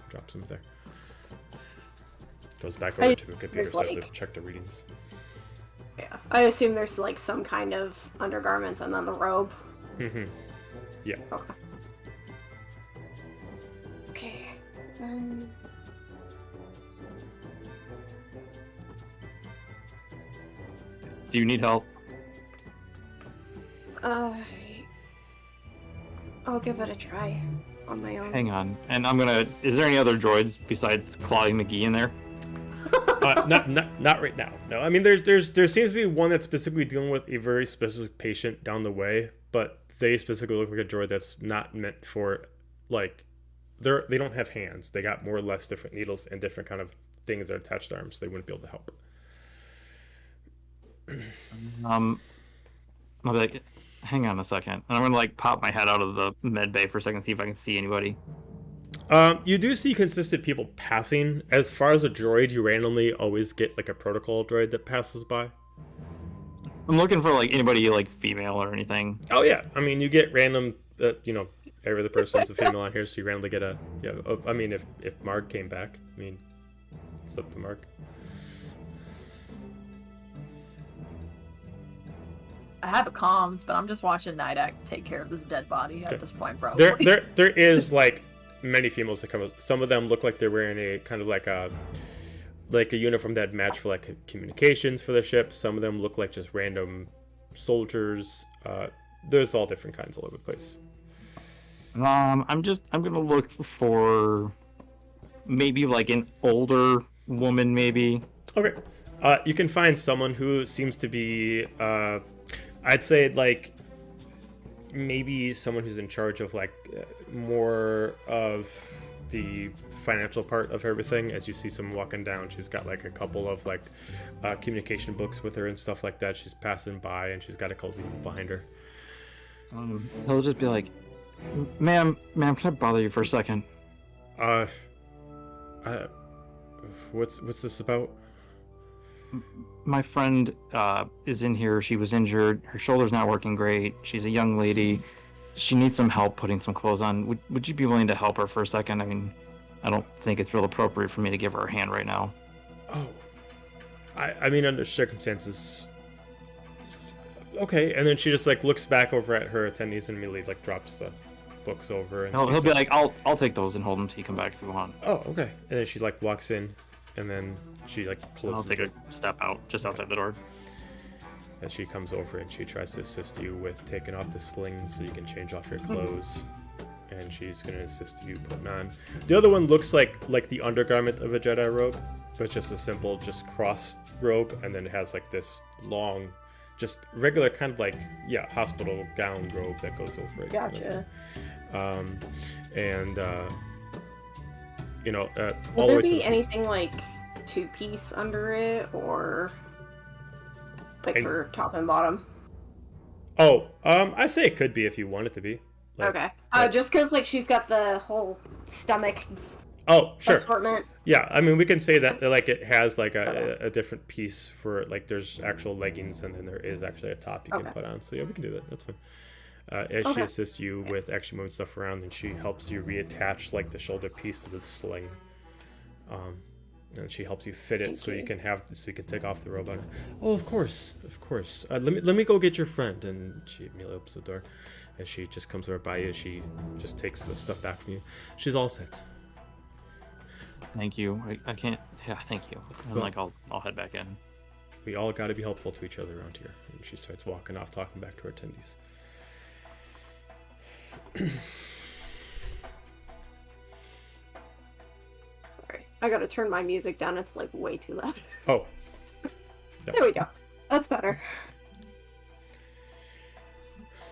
drops them there, goes back over to the computer so to check the readings. Yeah, I assume there's like some kind of undergarments and then the robe. Mm-hmm. Yeah. Okay. Okay. Do you need help? I'll give it a try on my own. Hang on. And I'm gonna. Is there any other droids besides Claudia McGee in there? Not right now. No, I mean there seems to be one that's specifically dealing with a very specific patient down the way, but they specifically look like a droid that's not meant for like they don't have hands. They got more or less different needles and different kind of things that are attached to arms. So they wouldn't be able to help. I'll be like, hang on a second. And I'm gonna like pop my head out of the med bay for a second, see if I can see anybody. You do see consistent people passing. As far as a droid, you randomly always get like a protocol droid that passes by. I'm looking for like anybody like female or anything. Oh yeah, I mean you get random, every other person's a female on here, so you randomly get a I mean if Mark came back, I mean it's up to Mark. I have a comms, but I'm just watching Nidak take care of this dead body at this point, bro. There is like many females that come. Some of them look like they're wearing a kind of like a uniform that match for like communications for the ship. Some of them look like just random soldiers. There's all different kinds all over the place. I'm gonna look for maybe like an older woman, maybe. Okay. You can find someone who seems to be, I'd say like maybe someone who's in charge of like more of the financial part of everything. As you see someone walking down, she's got like a couple of like communication books with her and stuff like that. She's passing by and she's got a couple people behind her. He'll just be like, ma'am, can I bother you for a second? What's this about? My friend is in here. She was injured. Her shoulder's not working great. She's a young lady. She needs some help putting some clothes on. Would you be willing to help her for a second? I mean, I don't think it's real appropriate for me to give her a hand right now. Oh. I mean, under circumstances... Okay, and then she just like looks back over at her attendees and immediately like drops the books over. And he'll be like, I'll take those and hold them so you come back if you want. Oh, okay. And then she like walks in, and then she like closes. I'll take a step out just outside the door. And she comes over and she tries to assist you with taking off the sling so you can change off your clothes. And she's gonna assist you putting on. The other one looks like the undergarment of a Jedi robe, but just a simple cross robe, and then it has like this long, just regular kind of like hospital gown robe that goes over it. Gotcha. Will there be anything like two-piece under it, or like for top and bottom? Oh, I say it could be if you want it to be. Like, okay. Just because like she's got the whole stomach. Oh, sure. Assortment. Yeah, I mean we can say that like it has like a different piece for like there's actual leggings and then there is actually a top you can put on. So yeah, we can do that. That's fine. As she assists you with actually moving stuff around, and she helps you reattach like the shoulder piece to the sling. And she helps you fit it so you can take off the robe on it. Oh, of course. Let me go get your friend. And she immediately opens the door. As she just comes over by you, she just takes the stuff back from you. She's all set. Thank you. I can't. Yeah, thank you. And like I'll head back in. We all got to be helpful to each other around here. And she starts walking off, talking back to her attendees. Sorry, I gotta turn my music down. It's like way too loud. Oh. Yeah. There we go. That's better.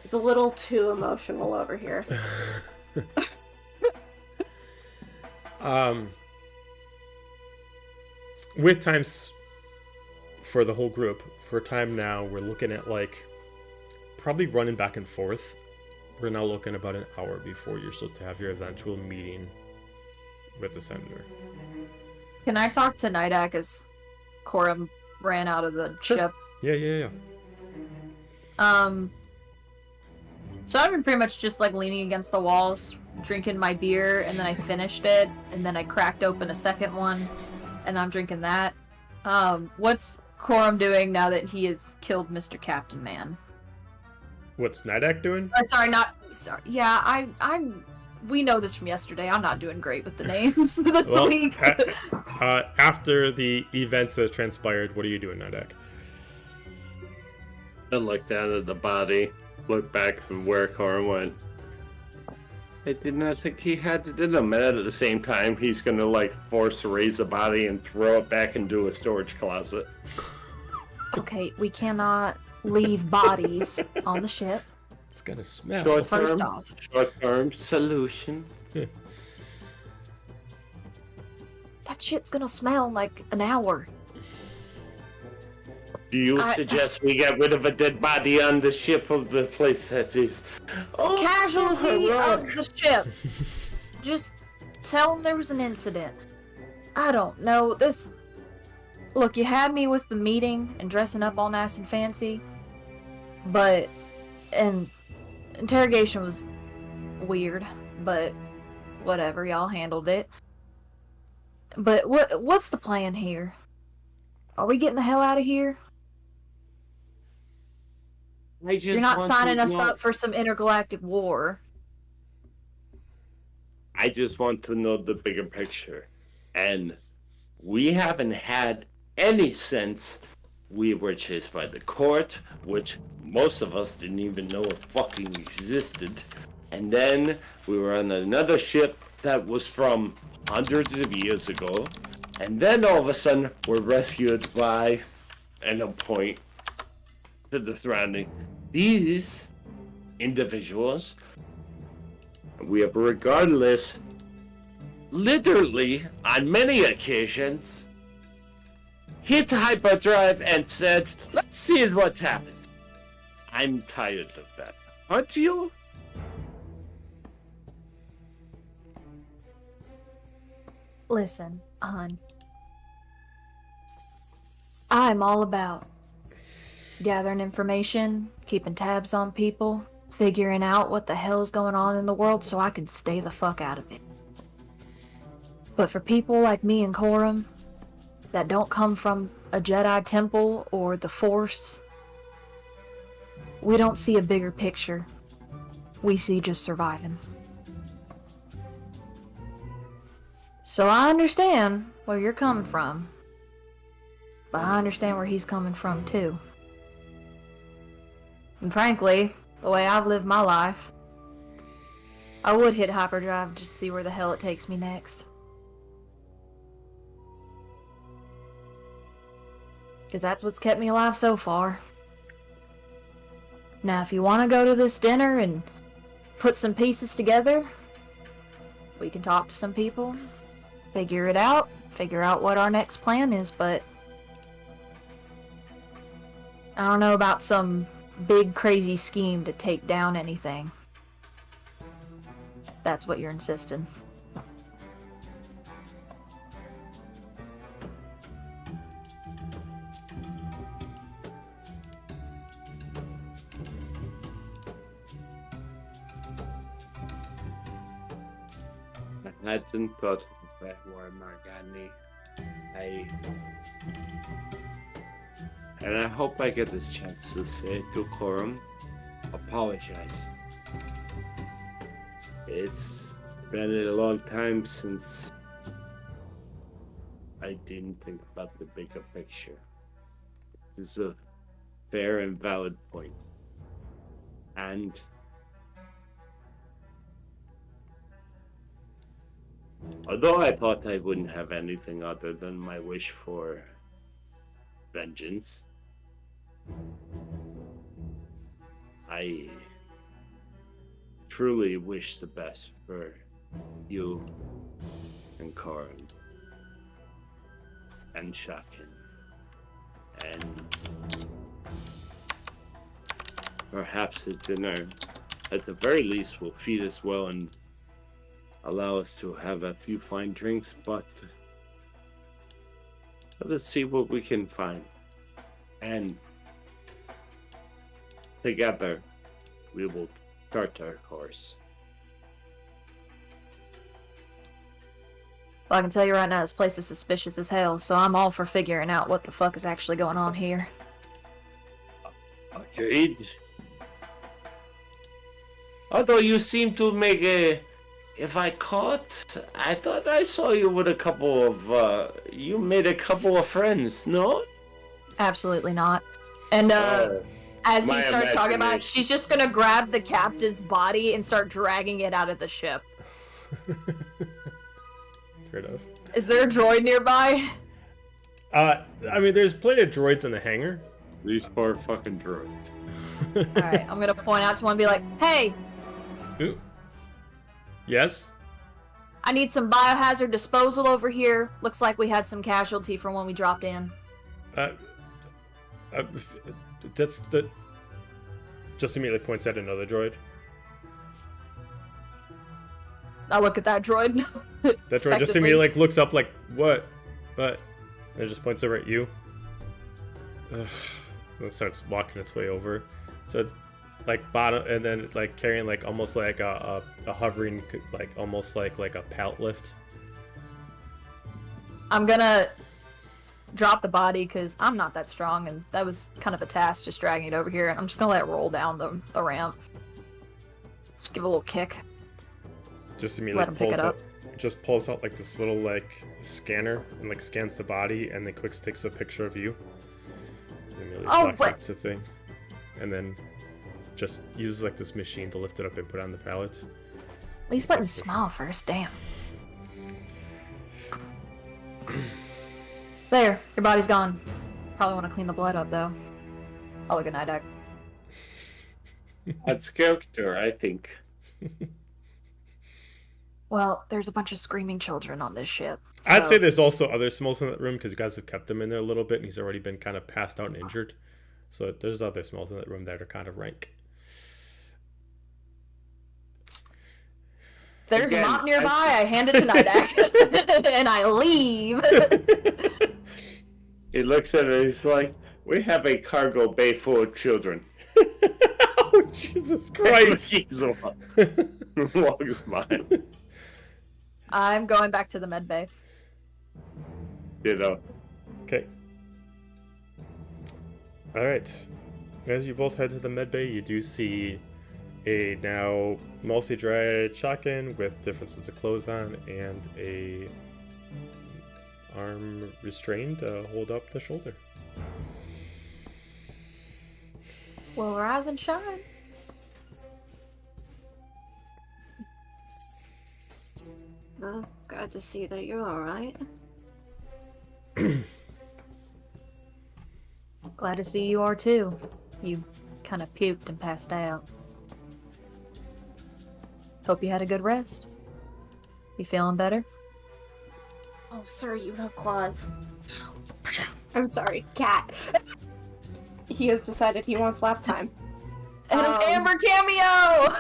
It's a little too emotional over here. With times for the whole group, for a time now, we're looking at like probably running back and forth. We're now looking about an hour before you're supposed to have your eventual meeting with the senator. Can I talk to Nidak as Corum ran out of the ship? Yeah. So I've been pretty much just like leaning against the walls, drinking my beer, and then I finished it, and then I cracked open a second one, and I'm drinking that. What's Corum doing now that he has killed Mr. Captain Man? What's Nidak doing? Sorry. Yeah, I'm. We know this from yesterday. I'm not doing great with the names this week. After the events that transpired, what are you doing, Nidak? I look down at the body, look back from where Corin went. I did not think he had it in him, and at the same time, he's gonna like force to raise the body and throw it back into a storage closet. Okay, we cannot leave bodies on the ship. It's gonna smell. Short-term solution. That shit's gonna smell in like an hour. Do you suggest we get rid of a dead body on the ship of the place that is? Oh, Casualty rock. of the ship. Just tell them there was an incident. I don't know. This. Look, you had me with the meeting and dressing up all nice and fancy, but and interrogation was weird, but whatever, y'all handled it. But what's the plan here? Are we getting the hell out of here? You're not signing us up for some intergalactic war. I just want to know the bigger picture. And we haven't had any since we were chased by the court, which most of us didn't even know it fucking existed. And then we were on another ship that was from hundreds of years ago. And then all of a sudden we're rescued by an appoint to the surrounding. These individuals, we have regardless, literally on many occasions, hit hyperdrive and said, let's see what happens. I'm tired of that. Aren't you? Listen, hon. I'm all about gathering information, keeping tabs on people, figuring out what the hell's going on in the world so I can stay the fuck out of it. But for people like me and Corum, that don't come from a Jedi temple or the Force, we don't see a bigger picture. We see just surviving. So I understand where you're coming from, but I understand where he's coming from too. And frankly, the way I've lived my life, I would hit hyperdrive just to see where the hell it takes me next. Because that's what's kept me alive so far. Now, if you want to go to this dinner and put some pieces together, we can talk to some people, figure it out, figure out what our next plan is, but I don't know about some big crazy scheme to take down anything. That's what you're insisting. I hadn't thought of that war, Margani. And I hope I get this chance to say to Corum, apologize. It's been a long time since I didn't think about the bigger picture. It's a fair and valid point. And although I thought I wouldn't have anything other than my wish for vengeance, I truly wish the best for you and Karin and Shakin, and perhaps a dinner at the very least will feed us well and allow us to have a few fine drinks, but let us see what we can find. And together, we will chart our course. Well, I can tell you right now, this place is suspicious as hell, so I'm all for figuring out what the fuck is actually going on here. Agreed. Although you seem to make a... If I thought I saw you with a couple of, you made a couple of friends, no? Absolutely not. And, as he my starts talking about it, imagination. she's just gonna grab the captain's body and start dragging it out of the ship. Fair enough. Is there a droid nearby? I mean, there's plenty of droids in the hangar. These poor fucking droids. Alright, I'm gonna point out to one and be like, hey, Ooh. Yes? I need some biohazard disposal over here. Looks like we had some casualty from when we dropped in. That's the. Just immediately points at another droid. I look at that droid. That droid just immediately like looks up like what, and it just points over at you. Ugh. And it starts walking its way over. So it's like bottom, and then like carrying like almost like a hovering, like almost like a pallet lift. I'm gonna drop the body because I'm not that strong, and that was kind of a task just dragging it over here. I'm just gonna let it roll down the ramp. Just give it a little kick. Just immediately Let him pick it up. Just pulls out like this little like scanner and like scans the body, and then quick takes a picture of you. And immediately flags up the thing, and then just uses like this machine to lift it up and put it on the pallet. At least let me smile first. Damn. There, your body's gone. Probably want to clean the blood up though. I'll look at Nidak. That's character, I think. Well, there's a bunch of screaming children on this ship. I'd so- say there's also other smells in that room because you guys have kept them in there a little bit, and he's already been kind of passed out and injured. So there's other smells in that room that are kind of rank. There's Again, a mop nearby. I hand it to Nidak, and I leave. He looks at it, he's like, we have a cargo bay full of children. Oh, Jesus Christ! He's walks by. I'm going back to the med bay. You know. Okay. Alright. As you both head to the med bay, you do see a now mostly dried shotgun with different sets of clothes on and a arm restrained to hold up the shoulder. Well, rise and shine. Oh, glad to see that you're alright. Glad to see you are too. You kind of puked and passed out. Hope you had a good rest. You feeling better? Oh, sir, you have claws. I'm sorry, cat. He has decided he wants lap time. And an Amber cameo!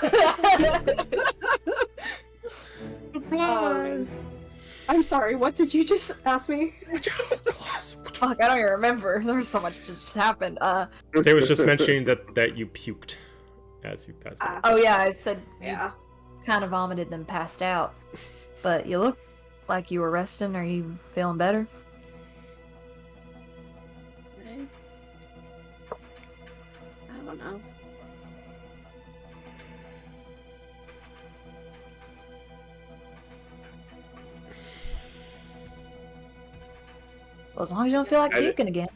I'm sorry, what did you just ask me? Fuck, I don't even remember. There was so much just happened. They was just mentioning that you puked as you passed out. Oh yeah, I said Yeah. kind of vomited then passed out. But you look like you were resting. Are you feeling better? I don't know. Well, as long as you don't feel like I- puking again.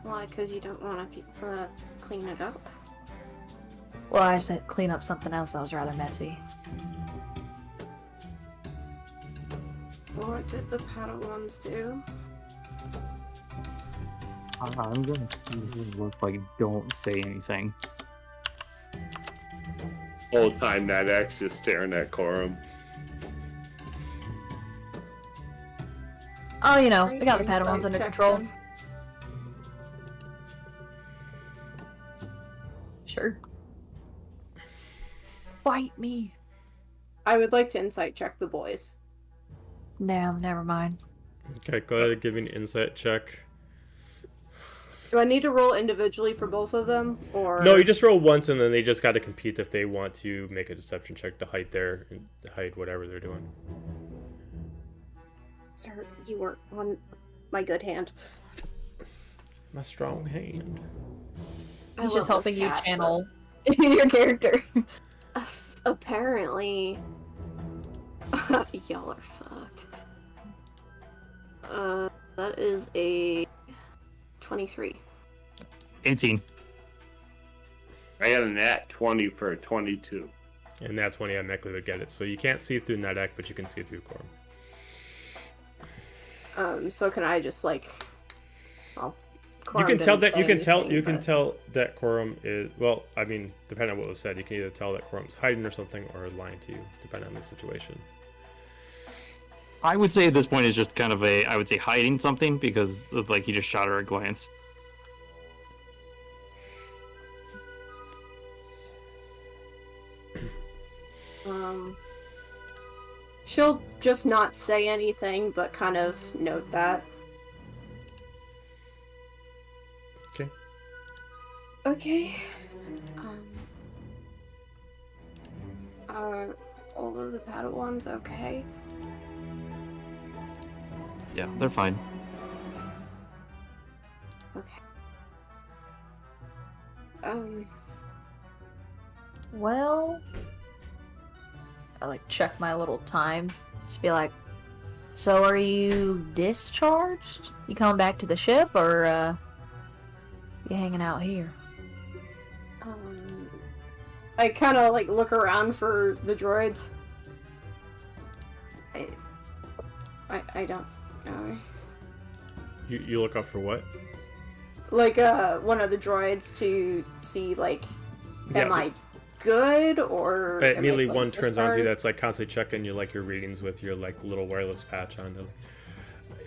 Why? Because you don't want to clean it up? Well, I just had to clean up something else that was rather messy. What did the Padawans do? I'm gonna look like don't say anything. Whole time that X just staring at Corum. Oh, you know, we got the Insight Padawans under check control. them. Sure. Fight me. I would like to insight check the boys. Damn, never mind. Okay, go ahead and give me an insight check. Do I need to roll individually for both of them, or No, you just roll once, and then they just got to compete if they want to make a deception check to hide whatever they're doing. Sir, you were on my good hand. My strong hand. I He's love just helping this you cat, channel your character. but, apparently, y'all are fucked. That is a 23. 18. I got a nat 20 for a 22. And that's when I likely would get it. So you can't see through Nidak, but you can see through Corum. So can I just like? Well, You Corum can tell didn't that you say can tell anything, you can but- tell that Corum is well. I mean, depending on what was said, you can either tell that Corum's hiding or something, or lying to you, depending on the situation. I would say at this point is just kind of I would say hiding something because of, like, he just shot her a glance. She'll just not say anything, but kind of note that. Okay. Okay. Are all of the Padawans okay? Yeah, they're fine. Okay. Well, I like check my little time. Just be like, so are you discharged? You coming back to the ship, or you hanging out here? I kind of like look around for the droids. I don't know. You look up for what? Like one of the droids to see like, Yeah, am I good or? am I, immediately like, one turns on to you discharged? that's like constantly checking your like your readings with your like little wireless patch on them.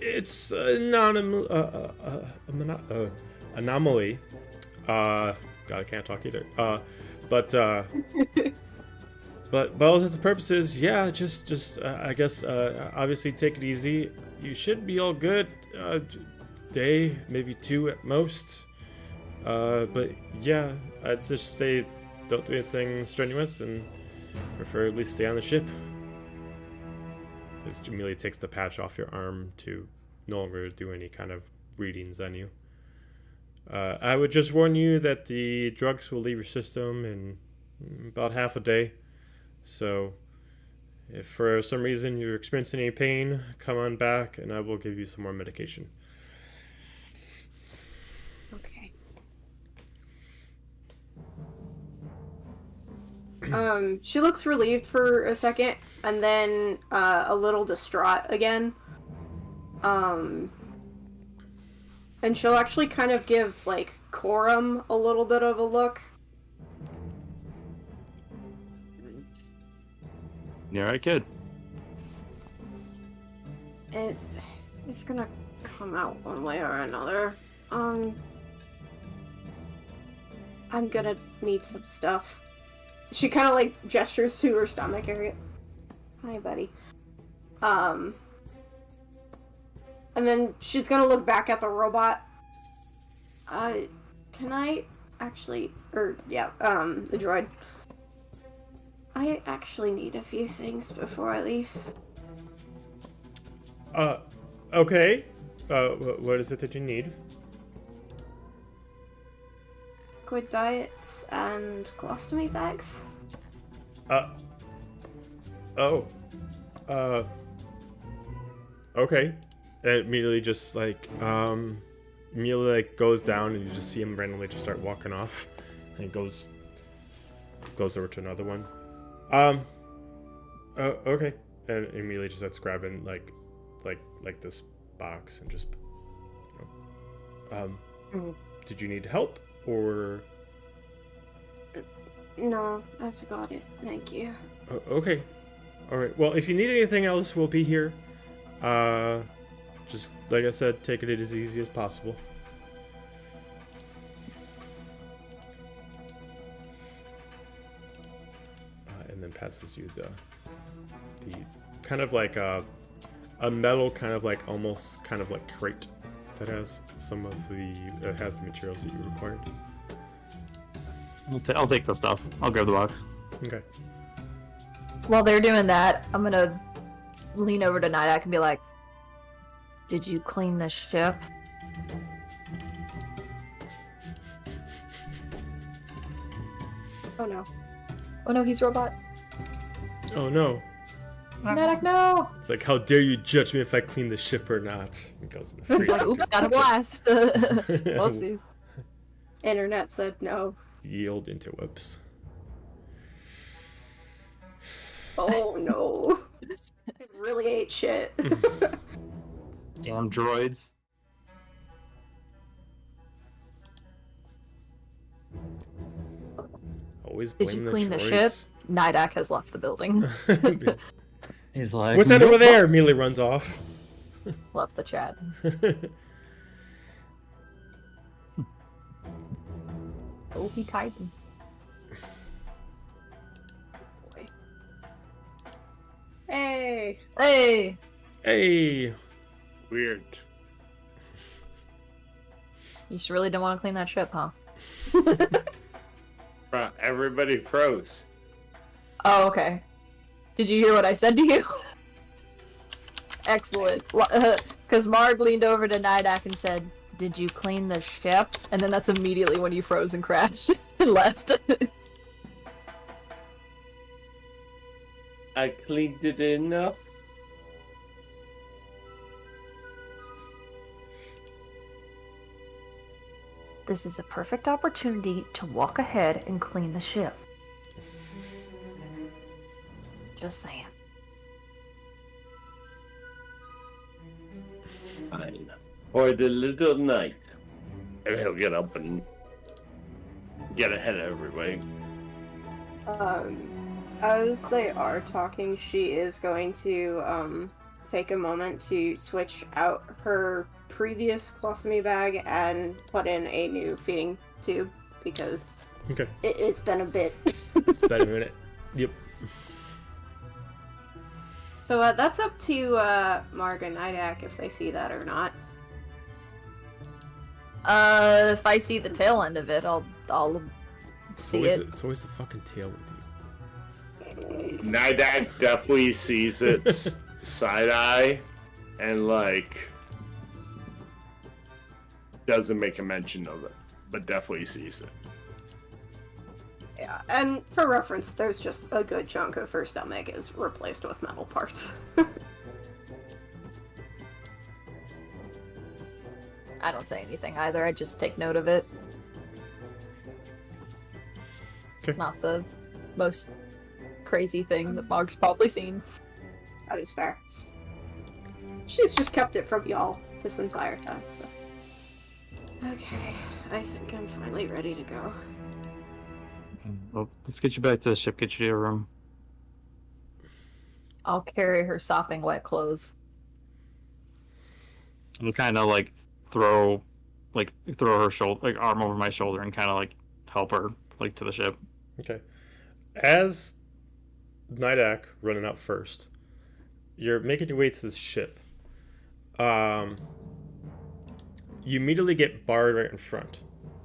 It's anomaly. God, I can't talk either. But by all intents and purposes, yeah, just I guess obviously take it easy. You should be all good. Day, maybe 2 at most. But yeah, I'd just say don't do anything strenuous and preferably stay on the ship. As Jamelia takes the patch off your arm to no longer do any kind of readings on you. I would just warn you that the drugs will leave your system in about half a day. So, if for some reason you're experiencing any pain, come on back and I will give you some more medication. Okay. She looks relieved for a second, and then a little distraught again. And she'll actually kind of give like Corum a little bit of a look. You alright, kid? It's gonna come out one way or another. I'm gonna need some stuff. She kind of like gestures to her stomach area. Hi, buddy. And then she's gonna look back at the robot. Can I actually, the droid. I actually need a few things before I leave. Okay. What is it that you need? Liquid diets and colostomy bags. Okay. And immediately just like, immediately like goes down and you just see him randomly just start walking off. And he goes over to another one. Okay. And immediately just starts grabbing like this box and just, did you need help or? No, I've got it. Thank you. Okay. All right. Well, if you need anything else, we'll be here. Just like I said, take it as easy as possible. And then passes you the kind of like a metal kind of like almost kind of like crate that has some of that has the materials that you required. I'll take the stuff. I'll grab the box. Okay. While they're doing that, I'm gonna lean over to Nidak and be like, "Did you clean the ship?" Oh no. Oh no, he's robot. Oh no. Nidak, no! It's like, how dare you judge me if I clean the ship or not? It goes in the He's like, freezer. oops, got a blast. Whoopsies. Internet said no. Yield interwebs. Oh no. It really ate shit. Damn droids. Always Did blame you the clean the droids. ship? Nidak has left the building. He's like, What's that "Nope." over there? Immediately runs off. Love the chat. Oh, he typing. Boy. Hey. Hey! Hey. Weird. You just really don't want to clean that ship, huh? Bruh, everybody froze. Oh, okay. Did you hear what I said to you? Excellent. Because Marg leaned over to Nidak and said, "Did you clean the ship?" And then that's immediately when you froze and crashed and left. I cleaned it enough. This is a perfect opportunity to walk ahead and clean the ship. Just saying. Fine. For the little knight. And he'll get up and get ahead of everybody. As they are talking, she is going to take a moment to switch out her previous colostomy bag and put in a new feeding tube because Okay. it's been a bit. It's about a minute. Yep. So that's up to Marg and Nidak if they see that or not. If I see the tail end of it, I'll see it. It's always the fucking tail with you. Nidak definitely sees its side eye and like doesn't make a mention of it, but definitely sees it. Yeah, and for reference, there's just a good chunk of her stomach is replaced with metal parts. I don't say anything either, I just take note of it. Okay. It's not the most crazy thing that Marg's probably seen. That is fair. She's just kept it from y'all this entire time, so. Okay, I think I'm finally ready to go. Well, let's get you back to the ship. Get you to your room. I'll carry her sopping wet clothes. And kind of like throw her shoulder, like arm over my shoulder, and kind of like help her like to the ship. Okay. As Nidak running up first, you're making your way to the ship. You immediately get barred right in front.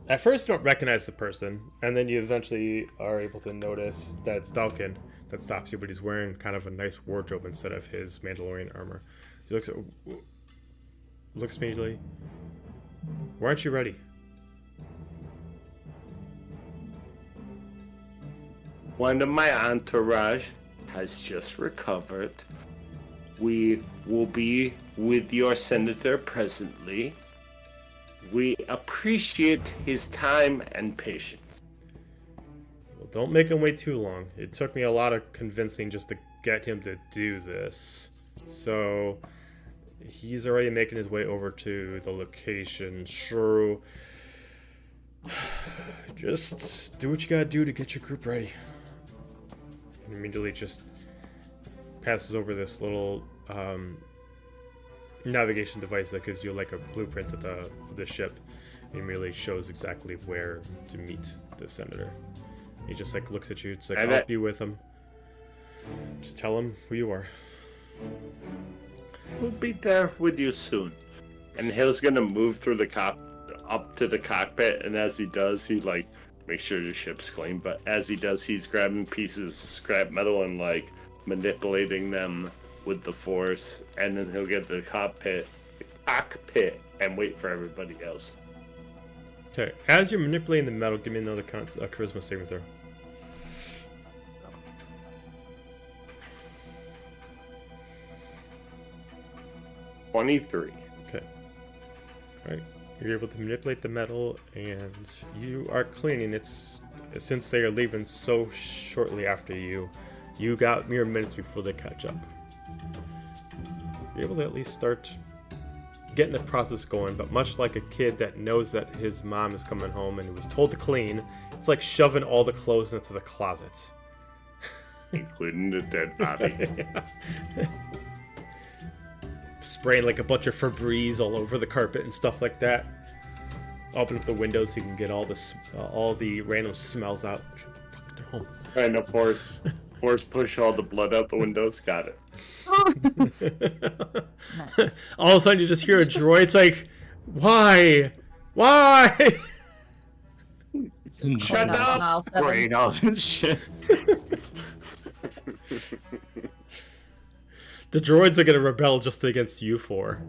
At first, you don't recognize the person, and then you eventually are able to notice that it's Dalkin that stops you, but he's wearing kind of a nice wardrobe instead of his Mandalorian armor. He looks immediately. Why aren't you ready? One of my entourage has just recovered. We will be with your senator presently. We appreciate his time and patience. Well, don't make him wait too long. It took me a lot of convincing just to get him to do this. So, he's already making his way over to the location. Sure. Just do what you gotta do to get your group ready. And immediately just passes over this little navigation device that gives you like a blueprint of the ship. It immediately shows exactly where to meet the senator. He just like looks at you. It's like, I'll be with him. Just tell him who you are. We'll be there with you soon. And Hill's gonna move through the up to the cockpit, and as he does, he like makes sure the ship's clean. But as he does, he's grabbing pieces of scrap metal and like manipulating them with the force, and then he'll get the cockpit, and wait for everybody else. Okay, as you're manipulating the metal, give me another charisma saving throw. $23. Okay. Alright. You're able to manipulate the metal, and you are cleaning. It's since they are leaving so shortly after you got mere minutes before they catch up. You're able to at least start getting the process going, but much like a kid that knows that his mom is coming home and was told to clean, it's like shoving all the clothes into the closet. including the dead body. Spraying like a bunch of Febreze all over the carpet and stuff like that. Open up the windows so you can get all the random smells out. Fuck, they're home. Trying to force push all the blood out the windows. Got it. Nice. All of a sudden you just hear a droid. It's like, why? Shut No, up! Miles 7. Brain out and shit. The droids are gonna rebel just against you four.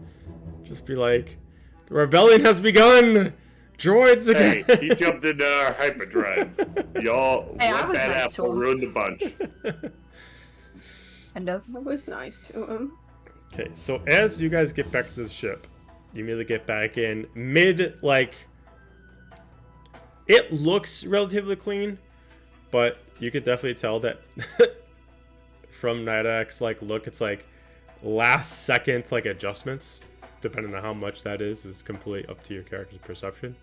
Just be like, the rebellion has begun. Droids Hey, again. he jumped into our hyperdrive. Y'all Hey, I let was that nice to apple him. ruin the bunch. Kind of. I was nice to him. Okay, so as you guys get back to the ship, you immediately get back in mid, like, it looks relatively clean, but you could definitely tell that from Nidak's like look, it's like last second like adjustments, depending on how much that is completely up to your character's perception.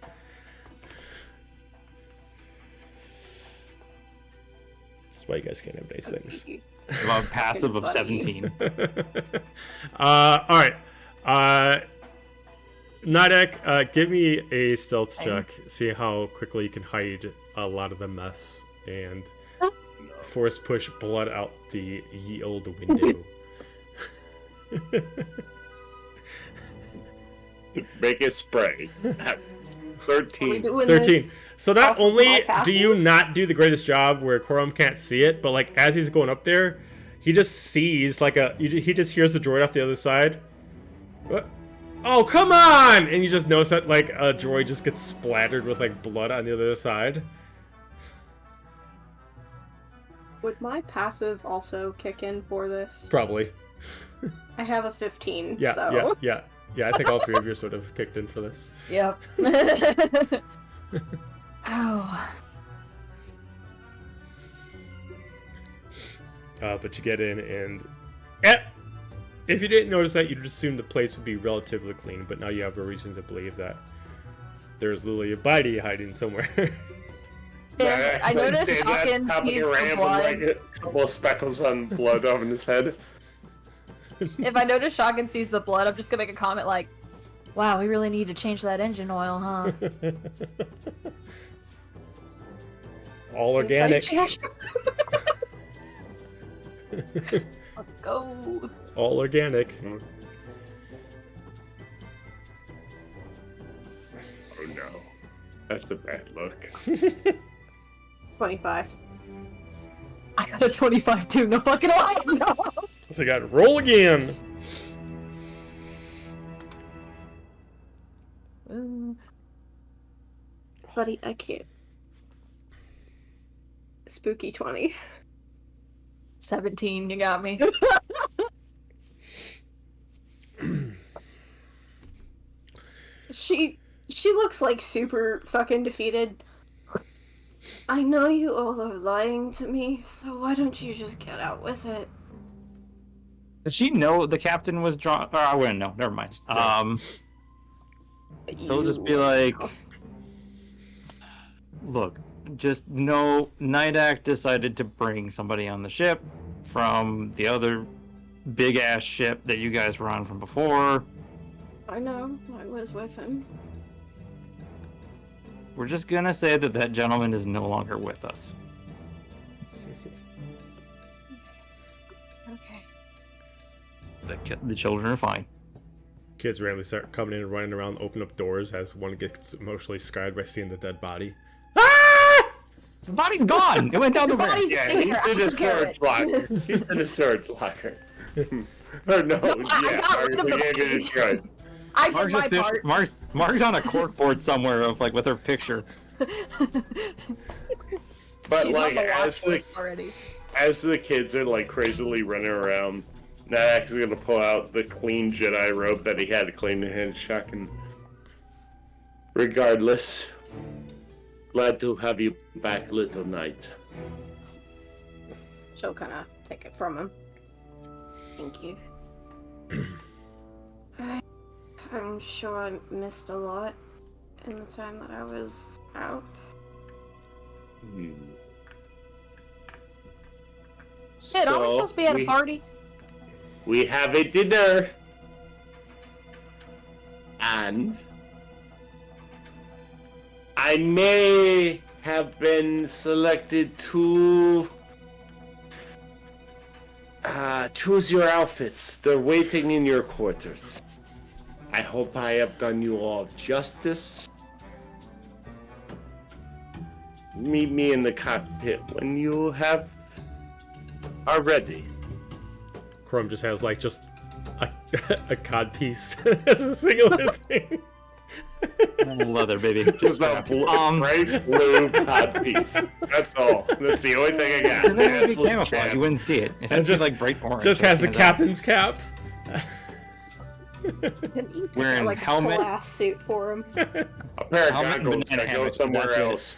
That's why you guys can't have nice things. About passive of Buddy. 17. All right. Nidek, give me a stealth check. See how quickly you can hide a lot of the mess and force push blood out the ye old window. Make it spray. 13. 13. So not off of only my do passive? you not do the greatest job where Corum can't see it, but like as he's going up there, he just sees like he just hears the droid off the other side. What? Oh, come on! And you just notice that like a droid just gets splattered with like blood on the other side. Would my passive also kick in for this? Probably. I have a 15, Yeah, so... yeah. I think all three of you sort of kicked in for this. Yep. Oh. But you get in and... if you didn't notice that, you'd assume the place would be relatively clean, but now you have a reason to believe that there's literally a body hiding somewhere. And I noticed Shawkins sees the blood. Like a couple of speckles on blood over his head. If I notice Shawkins sees the blood, I'm just gonna make a comment like, wow, we really need to change that engine oil, huh? All organic. Insight check. Let's go. All organic. Oh no. That's a bad look. 25. I got a 25 too, no fucking lie. No. So you got roll again. Buddy, I can't. Spooky 20. 17, you got me. She looks like super fucking defeated. I know you all are lying to me, so why don't you just get out with it? Does she know the captain was drawn? I wouldn't know. Never mind. They'll just be like, look, just know Nidak decided to bring somebody on the ship from the other big ass ship that you guys were on from before. I know, I was with him. We're just gonna say that that gentleman is no longer with us. Okay. The children are fine. Kids randomly start coming in and running around, open up doors as one gets emotionally scarred by seeing the dead body. Ah! The body's gone. It went down the The ramp. body's Yeah, in he's here. I in a took care of storage it. locker. He's in a storage locker. Or no, yeah, got rid of the we gave it body. a try. I did Mark's, my part. Mark's on a corkboard somewhere of like with her picture. But She's like on the watch as the list already. as the kids are like crazily running around, Nadak's gonna pull out the clean Jedi robe that he had to clean in his shotgun. Regardless, glad to have you back, little knight. She'll kind of take it from him. Thank you. I'm sure I missed a lot in the time that I was out. Shit, aren't we supposed to be at a party? We have a dinner. And I may have been selected to choose your outfits. They're waiting in your quarters. I hope I have done you all justice. Meet me in the cockpit when you are ready. Chrome just has like just a cod piece as a singular thing. Leather, baby. Just Just a bright blue cod piece. That's all. That's the only thing I got. It would be Assless camouflage. champ. You wouldn't see it. It has just- to be like bright orange. Just so it has the stands out. captain's cap. Wearing like helmet. a glass suit for him. A pair of Helmet and goggles banana that go hammock, somewhere that's it. else.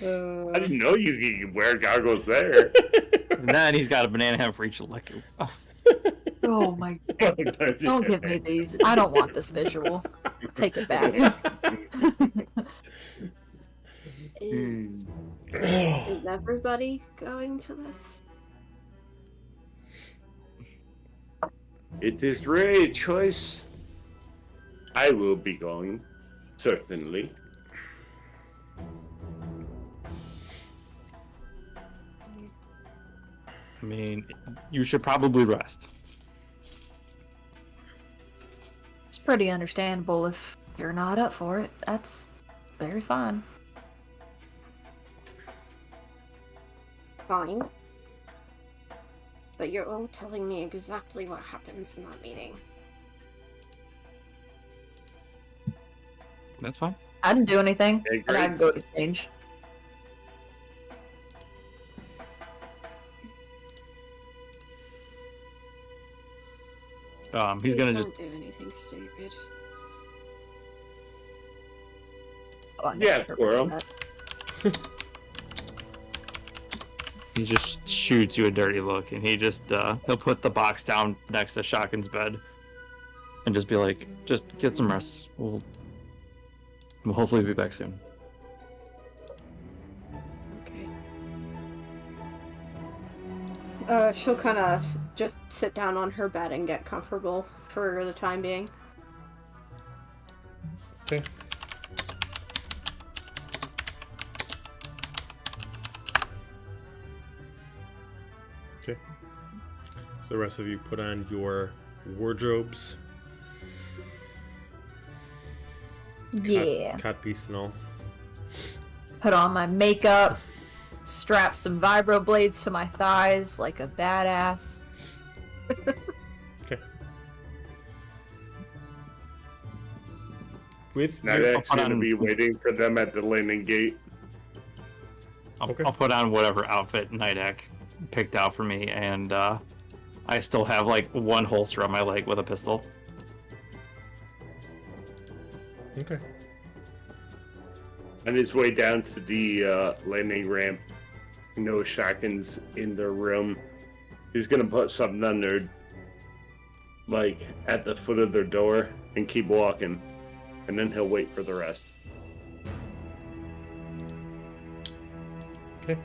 I didn't know you could wear goggles there. And then he's got a banana hammock for each leg. Oh, Oh my! Don't give me these. I don't want this visual. Take it back. Is everybody going to this? It is Ray's choice. I will be going, certainly. I mean, you should probably rest. It's pretty understandable if you're not up for it. That's very fine. Fine. But you're all telling me exactly what happens in that meeting. That's fine. I didn't do anything, Okay, and I great. can go to change. He's gonna just don't do anything stupid. Oh, I Yeah, missed Squirrel. that. he just shoots you a dirty look, and he just he'll put the box down next to Shotgun's bed, and just be like, "Just get some rest. We'll hopefully be back soon." Okay. She'll kind of just sit down on her bed and get comfortable for the time being. Okay. Okay. So the rest of you put on your wardrobes. Yeah. Cut piece and all. Put on my makeup. Strap some vibro blades to my thighs like a badass. Okay. With Not your- actually going to be waiting for them at the landing gate. Okay. I'll put on whatever outfit Nightack picked out for me, and I still have like one holster on my leg with a pistol. Okay. On his way down to the landing ramp, no shotguns in their room. He's gonna put something on their, like, at the foot of their door and keep walking, and then he'll wait for the rest. Okay.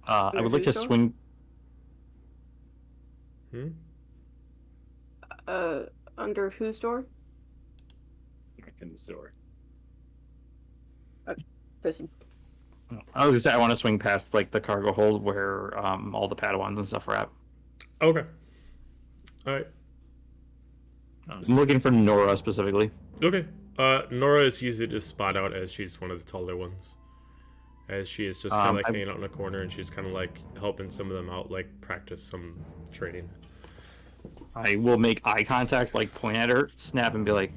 I would like to Who's swing. Hmm? Under whose door? Shotgun's door. Prison. I was gonna say I want to swing past like the cargo hold where all the Padawans and stuff are at. Okay. All right. I'm looking for Nora specifically. Okay. Nora is easy to spot out as she's one of the taller ones. As she is just kind of like hanging out in a corner, and she's kind of like helping some of them out, like practice some training. I will make eye contact, like point at her, snap, and be like,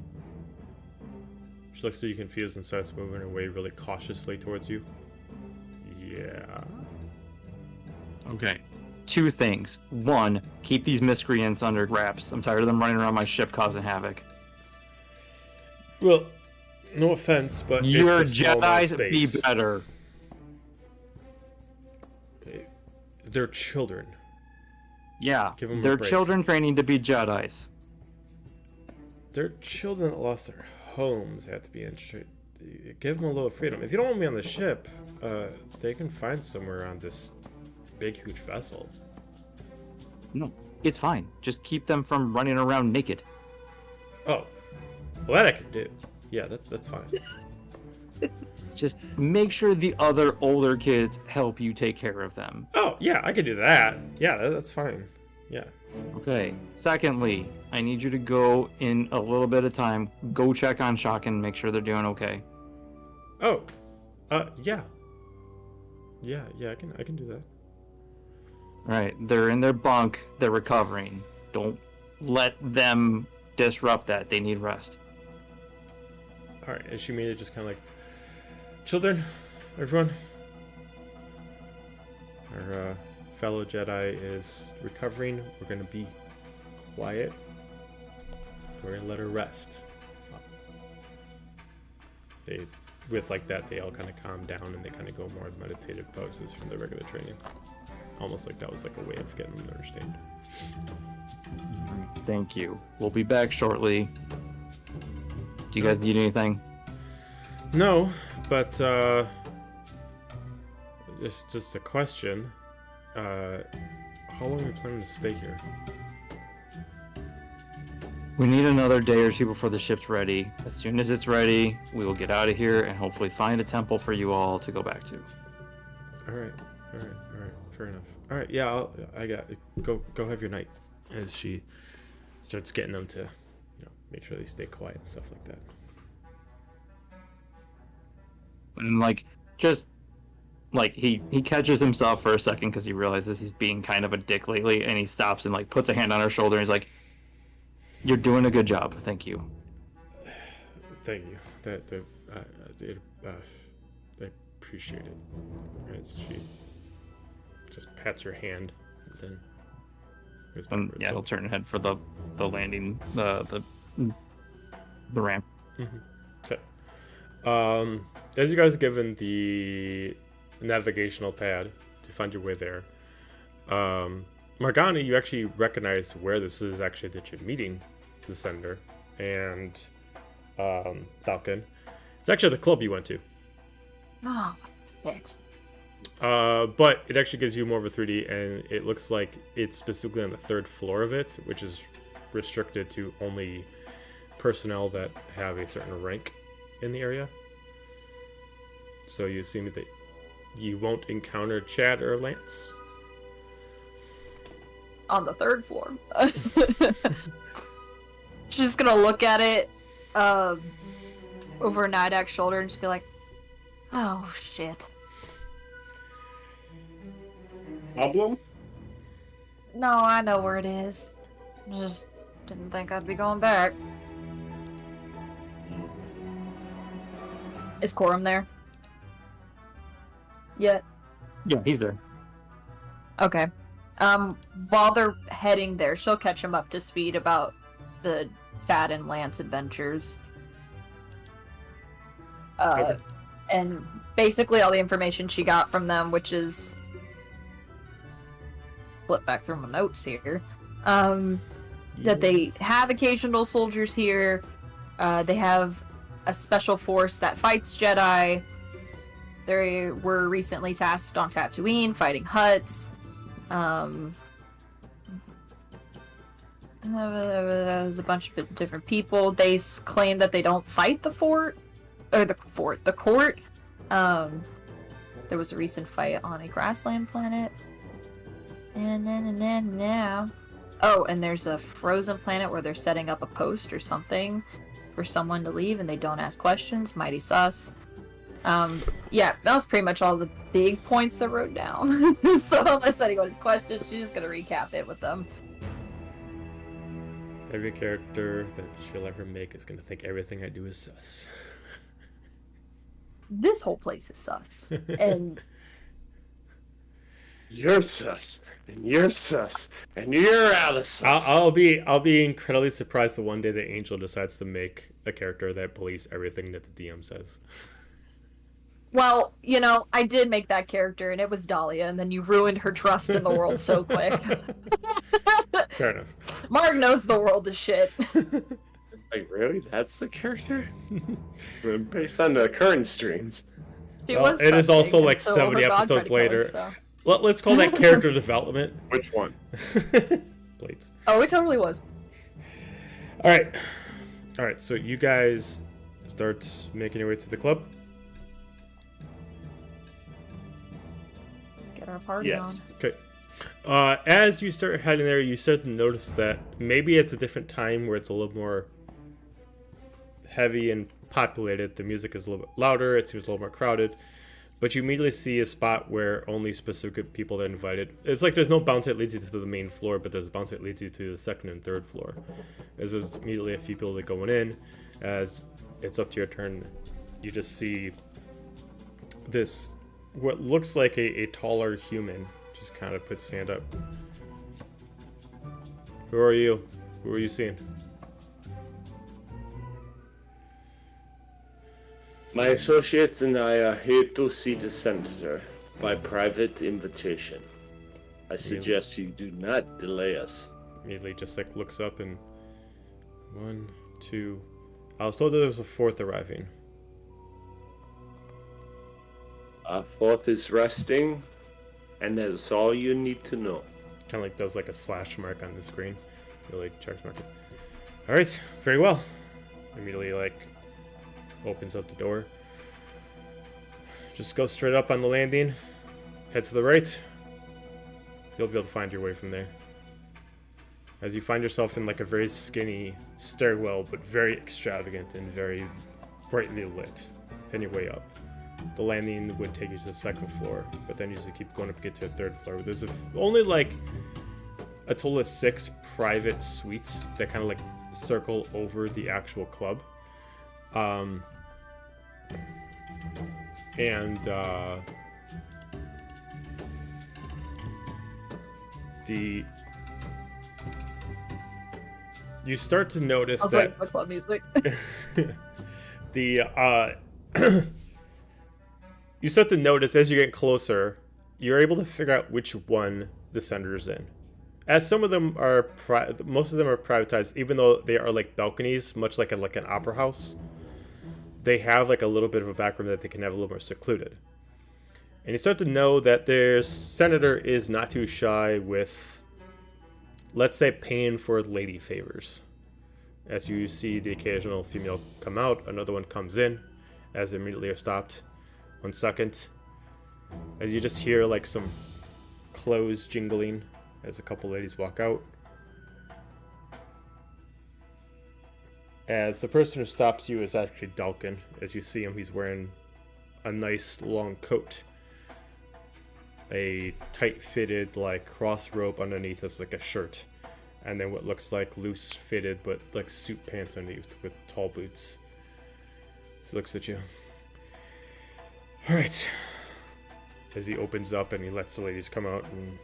She looks at you confused and starts moving her way really cautiously towards you. Yeah. "Okay, two things. One, keep these miscreants under wraps. I'm tired of them running around my ship causing havoc. Well, no offense, but Your it's a small amount of Jedi's be space. better." Okay. They're children. Yeah, Give 'em a they're break. children training to be Jedi's. They're children that lost their homes. They have to be give them a little freedom. If you don't want me on the ship, they can find somewhere on this big, huge vessel. No, it's fine. Just keep them from running around naked. Oh, well, that I can do. Yeah, that's fine. Just make sure the other older kids help you take care of them. Oh, yeah, I can do that. Yeah, that's fine. Yeah. Okay. Secondly, I need you to go in a little bit of time. Go check on Shock and make sure they're doing okay. Oh, yeah. Yeah, I can do that. All right. They're in their bunk. They're recovering. Don't let them disrupt that. They need rest. All right, and she made it just kind of like, children, everyone. Our fellow Jedi is recovering. We're gonna be quiet. We're gonna let her rest. They, with like that, they all kind of calm down and they kind of go more meditative poses from their regular training. Almost like that was like a way of getting them to understand. Thank you. We'll be back shortly. Do you guys need anything? No, but just a question. How long are we planning to stay here? We need another day or two before the ship's ready. As soon as it's ready, we will get out of here and hopefully find a temple for you all to go back to. All right. Fair enough. All right, yeah, I got it. Go have your night. As she starts getting them to, make sure they stay quiet and stuff like that. And he catches himself for a second because he realizes he's being kind of a dick lately, and he stops and puts a hand on her shoulder and he's like, "You're doing a good job. Thank you." Thank you. I appreciate it. As she just pats her hand, and then goes back. And he'll turn and head for the landing, the ramp. Mm-hmm. Okay. As you guys are given the navigational pad to find your way there, Morgana, you actually recognize where this is actually that you're meeting the senator, and Falcon. It's actually the club you went to. Oh, shit. But it actually gives you more of a 3D, and it looks like it's specifically on the 3rd floor of it, which is restricted to only personnel that have a certain rank in the area. So you assume that you won't encounter Chad or Lance. On the 3rd floor. She's just gonna look at it over Nidak's shoulder and just be like, "Oh shit." Problem? No, I know where it is. Just didn't think I'd be going back. Is Corum there? Yet? Yeah, he's there. Okay. While they're heading there, she'll catch him up to speed about the Chad and Lance adventures. Okay. And basically all the information she got from them, which is... flip back through my notes here. That they have occasional soldiers here. They have a special force that fights Jedi. They were recently tasked on Tatooine fighting Hutts. There's a bunch of different people. They claim that they don't fight the court. There was a recent fight on a grassland planet. And now... Oh, and there's a frozen planet where they're setting up a post or something for someone to leave and they don't ask questions. Mighty sus. Yeah, that was pretty much all the big points I wrote down. So unless anyone has questions, she's just gonna recap it with them. Every character that she'll ever make is gonna think everything I do is sus. This whole place is sus. And You're sus, and you're sus, and you're out of sus. I'll be incredibly surprised the one day that Angel decides to make a character that believes everything that the DM says. well, I did make that character and it was Dahlia, and then you ruined her trust in the world so quick. Fair enough. Marg knows the world is shit. Like, really? That's the character? Based on the current streams. She Well, was it is trusting also like until 70 her god tried episodes to kill her, later. so. Let's call that character development. Which one? Blades. Oh, it totally was. All right. So you guys start making your way to the club. Get our party Yes. Okay. As you start heading there, you start to notice that maybe it's a different time where it's a little more heavy and populated. The music is a little bit louder. It seems a little more crowded. But you immediately see a spot where only specific people are invited. It's like there's no bounce that leads you to the main floor, but there's a bounce that leads you to the second and third floor. As there's immediately a few people that going in. As it's up to your turn, you just see this, what looks like a taller human, just kind of puts his hand up. Who are you? Who are you seeing? My associates and I are here to see the senator by private invitation. I suggest you do not delay us. Immediately just like looks up and 1, 2. I was told that there was a fourth arriving. Our fourth is resting, and that's all you need to know. Kind of like does like a slash mark on the screen. Really check mark it. All right, very well. Immediately like opens up the door. Just go straight up on the landing. Head to the right. You'll be able to find your way from there. As you find yourself in like a very skinny stairwell, but very extravagant and very brightly lit. Then your way up. The landing would take you to the second floor, but then you just keep going up to get to a third floor. There's only like a total of 6 private suites that kind of like circle over the actual club. You start to notice I was that like, the club music. you start to notice as you get closer, you're able to figure out which one the senator's in. As some of them are, most of them are privatized, even though they are like balconies, much like an opera house. They have like a little bit of a backroom that they can have a little more secluded. And you start to know that their senator is not too shy with, let's say, paying for lady favors. As you see the occasional female come out, another one comes in, as immediately are stopped. 1 second. As you just hear like some clothes jingling as a couple ladies walk out. As the person who stops you is actually Dalkin. As you see him, he's wearing a nice long coat. A tight-fitted like cross robe underneath is like a shirt. And then what looks like loose fitted but like suit pants underneath with tall boots. He looks at you. Alright. As he opens up and he lets the ladies come out and...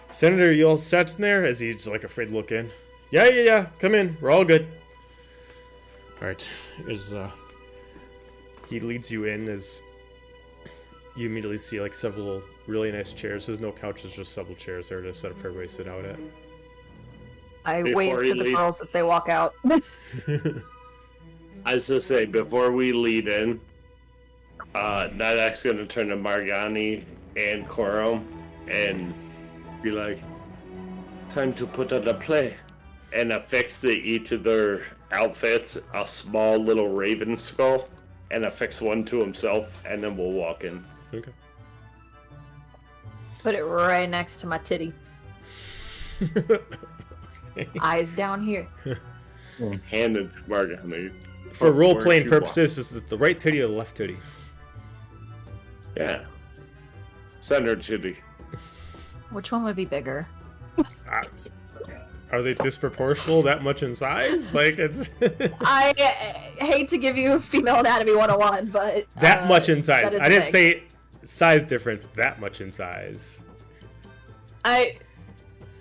Senator, you all set in there? As he's like afraid to look in. Yeah. Come in. We're all good. Alright. He leads you in as you immediately see like several really nice chairs. There's no couches, just several chairs there to set up for everybody to sit out at. I Before wave you to the leave- girls as they walk out. I was gonna say, before we lead in, Nidak's gonna turn to Margani and Corum and be like, time to put on a play. And affix to each of their outfits a small little raven skull, and affix one to himself, and then we'll walk in. Okay. Put it right next to my titty. Eyes down here. Hand it to Margani. For role Where playing she purposes, is it the right titty or the left titty? Yeah. Center titty. Which one would be bigger? Are they disproportional that much in size? Like it's I hate to give you female anatomy 101, but that much in that size. is I didn't big. say size difference. That much in size.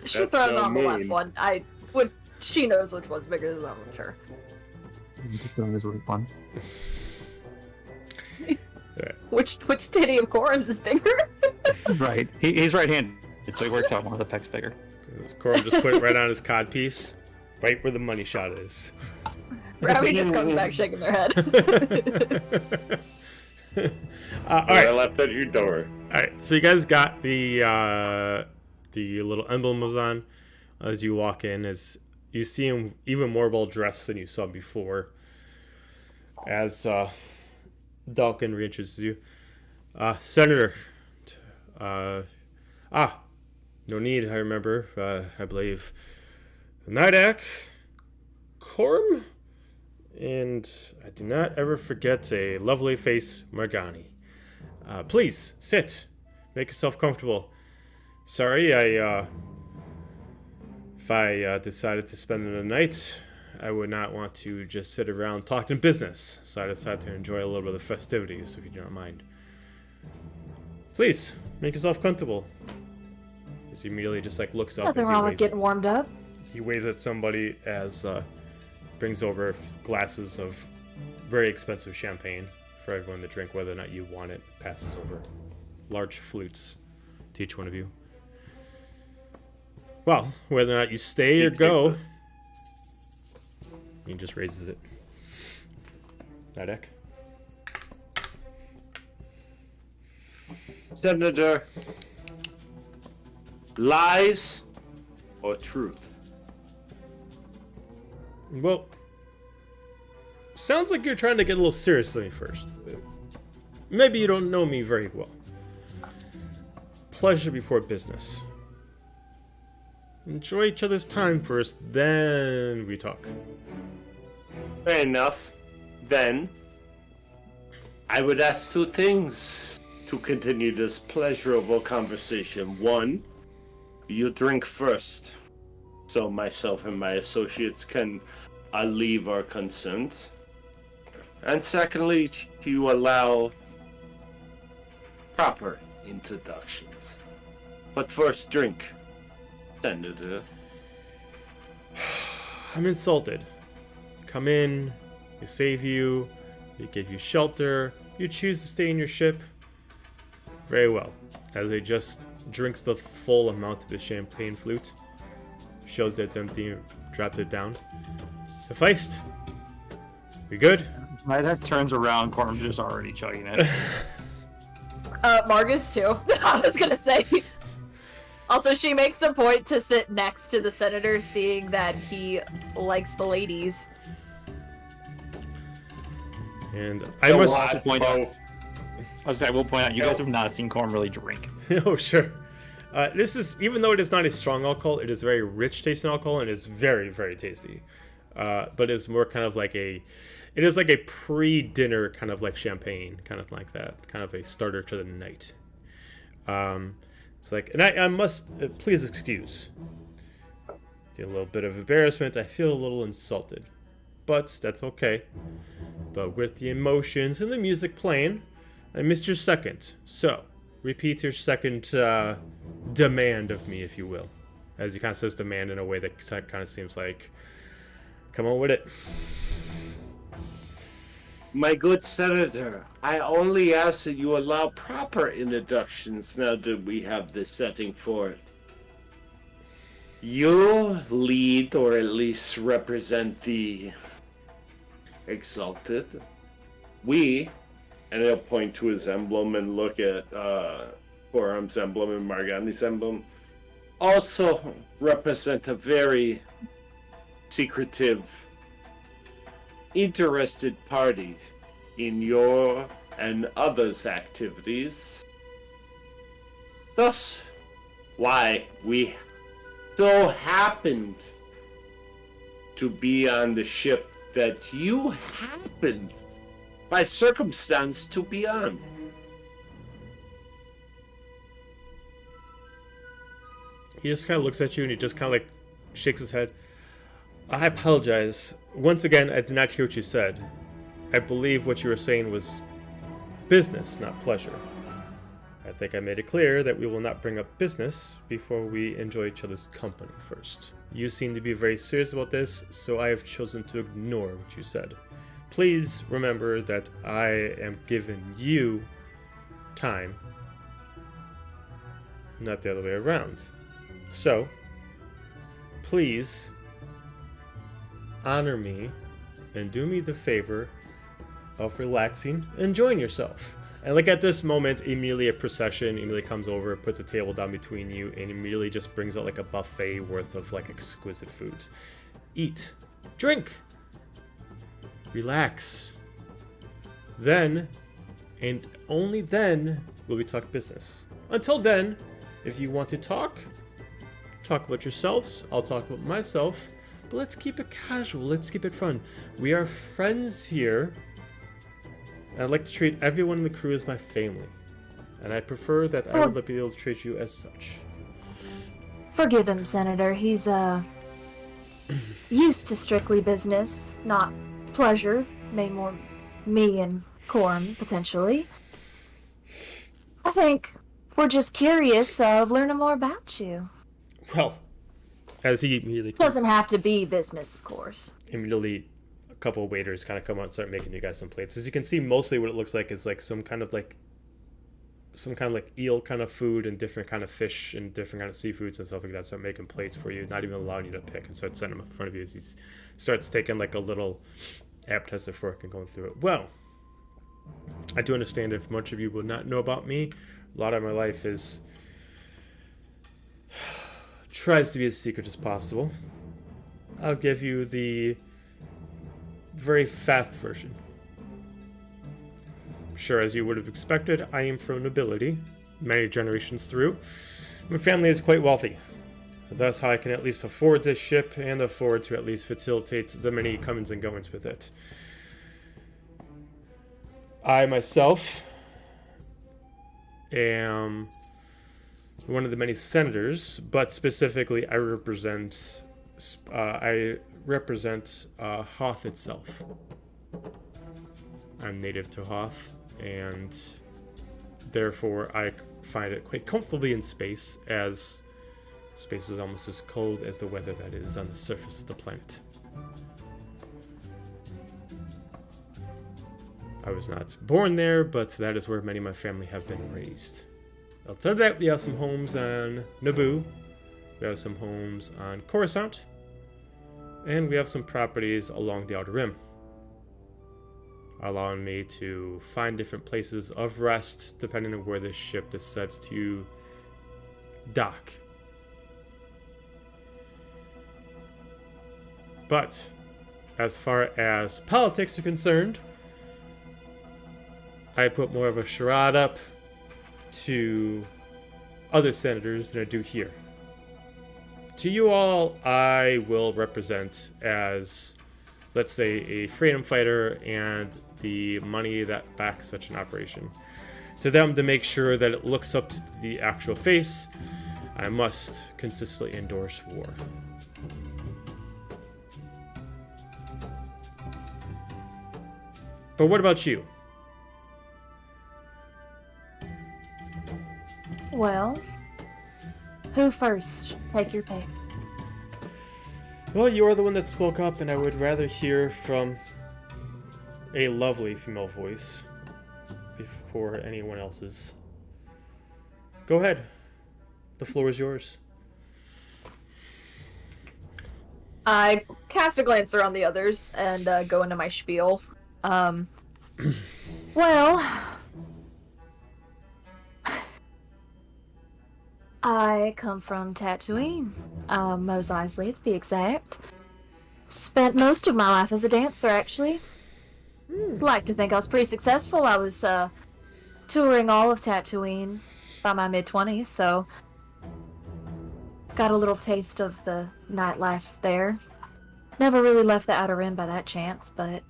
She That's throws so on the left mean. one. She knows which one's bigger than I'm sure. It's on his weak one. Which titty of Corum's is bigger? Right. He's right-handed, so he works out one of the pecs bigger. Corum just put it right on his cod piece. right where the money shot is. Gravity just comes back shaking their head. All I right, left at your door. all right. So you guys got the little emblems on as you walk in. As you see him even more well dressed than you saw before. As Dalkin reintroduces you, Senator. No need. I remember. I believe Nidak, Corm, and I do not ever forget a lovely face, Margani. Please sit. Make yourself comfortable. Sorry, if I decided to spend the night, I would not want to just sit around talking business. So I decided to enjoy a little bit of the festivities, if you do not mind. Please, make yourself comfortable. He immediately just like looks up. Nothing as he wrong with waves. getting warmed up. He waves at somebody as brings over glasses of very expensive champagne for everyone to drink, whether or not you want it. Passes over large flutes to each one of you. Well, whether or not you stay or go, he just raises it. Nadek. Senator, lies or truth? Well, sounds like you're trying to get a little serious with me first. Maybe you don't know me very well. Pleasure before business. Enjoy each other's time first, then we talk. Fair enough. Then, I would ask two things to continue this pleasurable conversation. One, you drink first, so myself and my associates can alleviate our concerns. And secondly, you allow proper introductions. But first, drink, Senator. I'm insulted. Come in, we save you, we give you shelter, you choose to stay in your ship. Very well. As he just drinks the full amount of his champagne flute, shows that it's empty, drops it down. Sufficed? We good? Nidak turns around, Corm's just already chugging it. Margus too. I was gonna say. Also, she makes a point to sit next to the senator, seeing that he likes the ladies. And I must point out. I will point out, you guys have not seen Corm really drink. Oh, sure. This is, even though it is not a strong alcohol, it is very rich tasting alcohol and is very, very tasty. But it's more kind of like it is like a pre-dinner kind of like champagne, kind of like that, kind of a starter to the night. It's like, and I must, please excuse. A little bit of embarrassment. I feel a little insulted, but that's okay. But with the emotions and the music playing, I missed your second. So, repeat your second demand of me, if you will. As he kind of says demand in a way that kind of seems like, come on with it. My good senator, I only ask that you allow proper introductions now that we have this setting for it. You lead, or at least represent, the Exalted. We, and he'll point to his emblem and look at Forearm's emblem and Margani's emblem, also represent a very secretive, interested party in your and others' activities. Thus, why we so happened to be on the ship that you happened, by circumstance, to be on. He just kind of looks at you and he just kind of like shakes his head. I apologize. Once again, I did not hear what you said. I believe what you were saying was business, not pleasure. I think I made it clear that we will not bring up business before we enjoy each other's company first. You seem to be very serious about this, so I have chosen to ignore what you said. Please remember that I am giving you time, not the other way around. So, please honor me and do me the favor of relaxing, enjoying yourself. And like at this moment, immediately a procession immediately comes over, puts a table down between you, and immediately just brings out like a buffet worth of like exquisite foods. Eat, drink, relax. Then, and only then, will we talk business. Until then, if you want to talk about yourselves, I'll talk about myself, but let's keep it casual, let's keep it fun. We are friends here. And I'd like to treat everyone in the crew as my family. And I prefer that I will be able to treat you as such. Forgive him, Senator. He's, used to strictly business, not pleasure. Maybe more me and Corum, potentially. I think we're just curious of learning more about you. Well, as he immediately... Doesn't have to be business, of course. Immediately... couple of waiters kind of come out and start making you guys some plates. As you can see, mostly what it looks like is like some kind of like eel kind of food and different kind of fish and different kind of seafoods and stuff like that. Start making plates for you, not even allowing you to pick, and start setting them up in front of you as he starts taking like a little appetizer fork and going through it. Well, I do understand if much of you will not know about me. A lot of my life is tries to be as secret as possible. I'll give you the very fast version. Sure, as you would have expected, I am from nobility, many generations through. My family is quite wealthy. That's how I can at least afford this ship and afford to at least facilitate the many comings and goings with it. I myself am one of the many senators, but specifically I represent Hoth itself. I'm native to Hoth, and therefore I find it quite comfortably in space, as space is almost as cold as the weather that is on the surface of the planet. I was not born there, but that is where many of my family have been raised. Outside of that, we have some homes on Naboo, we have some homes on Coruscant, and we have some properties along the Outer Rim, allowing me to find different places of rest depending on where this ship decides to dock. But as far as politics are concerned, I put more of a charade up to other senators than I do here. To you all, I will represent as, let's say, a freedom fighter and the money that backs such an operation. To them, to make sure that it looks up to the actual face, I must consistently endorse war. But what about you? Well, who first? Take your pick. Well, you are the one that spoke up, and I would rather hear from a lovely female voice before anyone else's. Go ahead. The floor is yours. I cast a glance around the others and go into my spiel. Well, I come from Tatooine, Mos Eisley to be exact. Spent most of my life as a dancer, actually. Like to think I was pretty successful. I was touring all of Tatooine by my mid-20s, so got a little taste of the nightlife there. Never really left the Outer Rim by that chance, but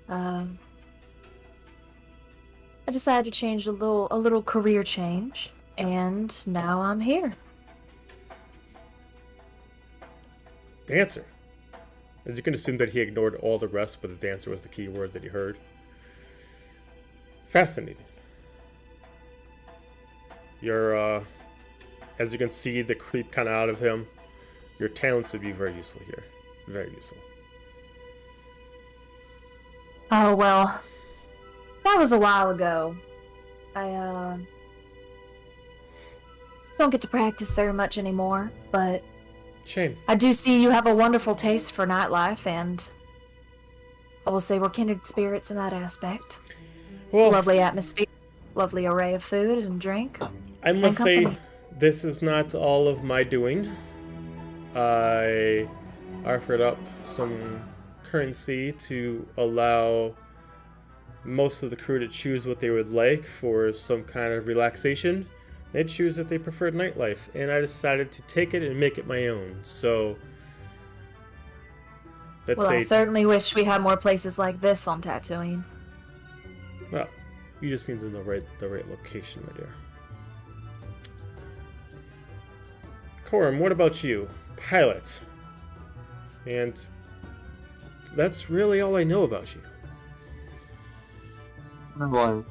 I decided to change a little career change, and now I'm here. Dancer. As you can assume that he ignored all the rest, but the dancer was the key word that he heard. Fascinating. Your, as you can see the creep kind of out of him, your talents would be very useful here. Very useful. Oh, well, that was a while ago. I, don't get to practice very much anymore, but Shame. I do see you have a wonderful taste for nightlife, and I will say we're kindred spirits in that aspect. It's a Well, lovely atmosphere, lovely array of food and drink. I must say, company. this is not all of my doing. I offered up some currency to allow most of the crew to choose what they would like for some kind of relaxation. They'd choose if they preferred nightlife, and I decided to take it and make it my own. So, let's Well, I say, certainly wish we had more places like this on Tatooine. well, you just need to know the right location, my dear. Corum, what about you? Pilot. And that's really all I know about you. Well,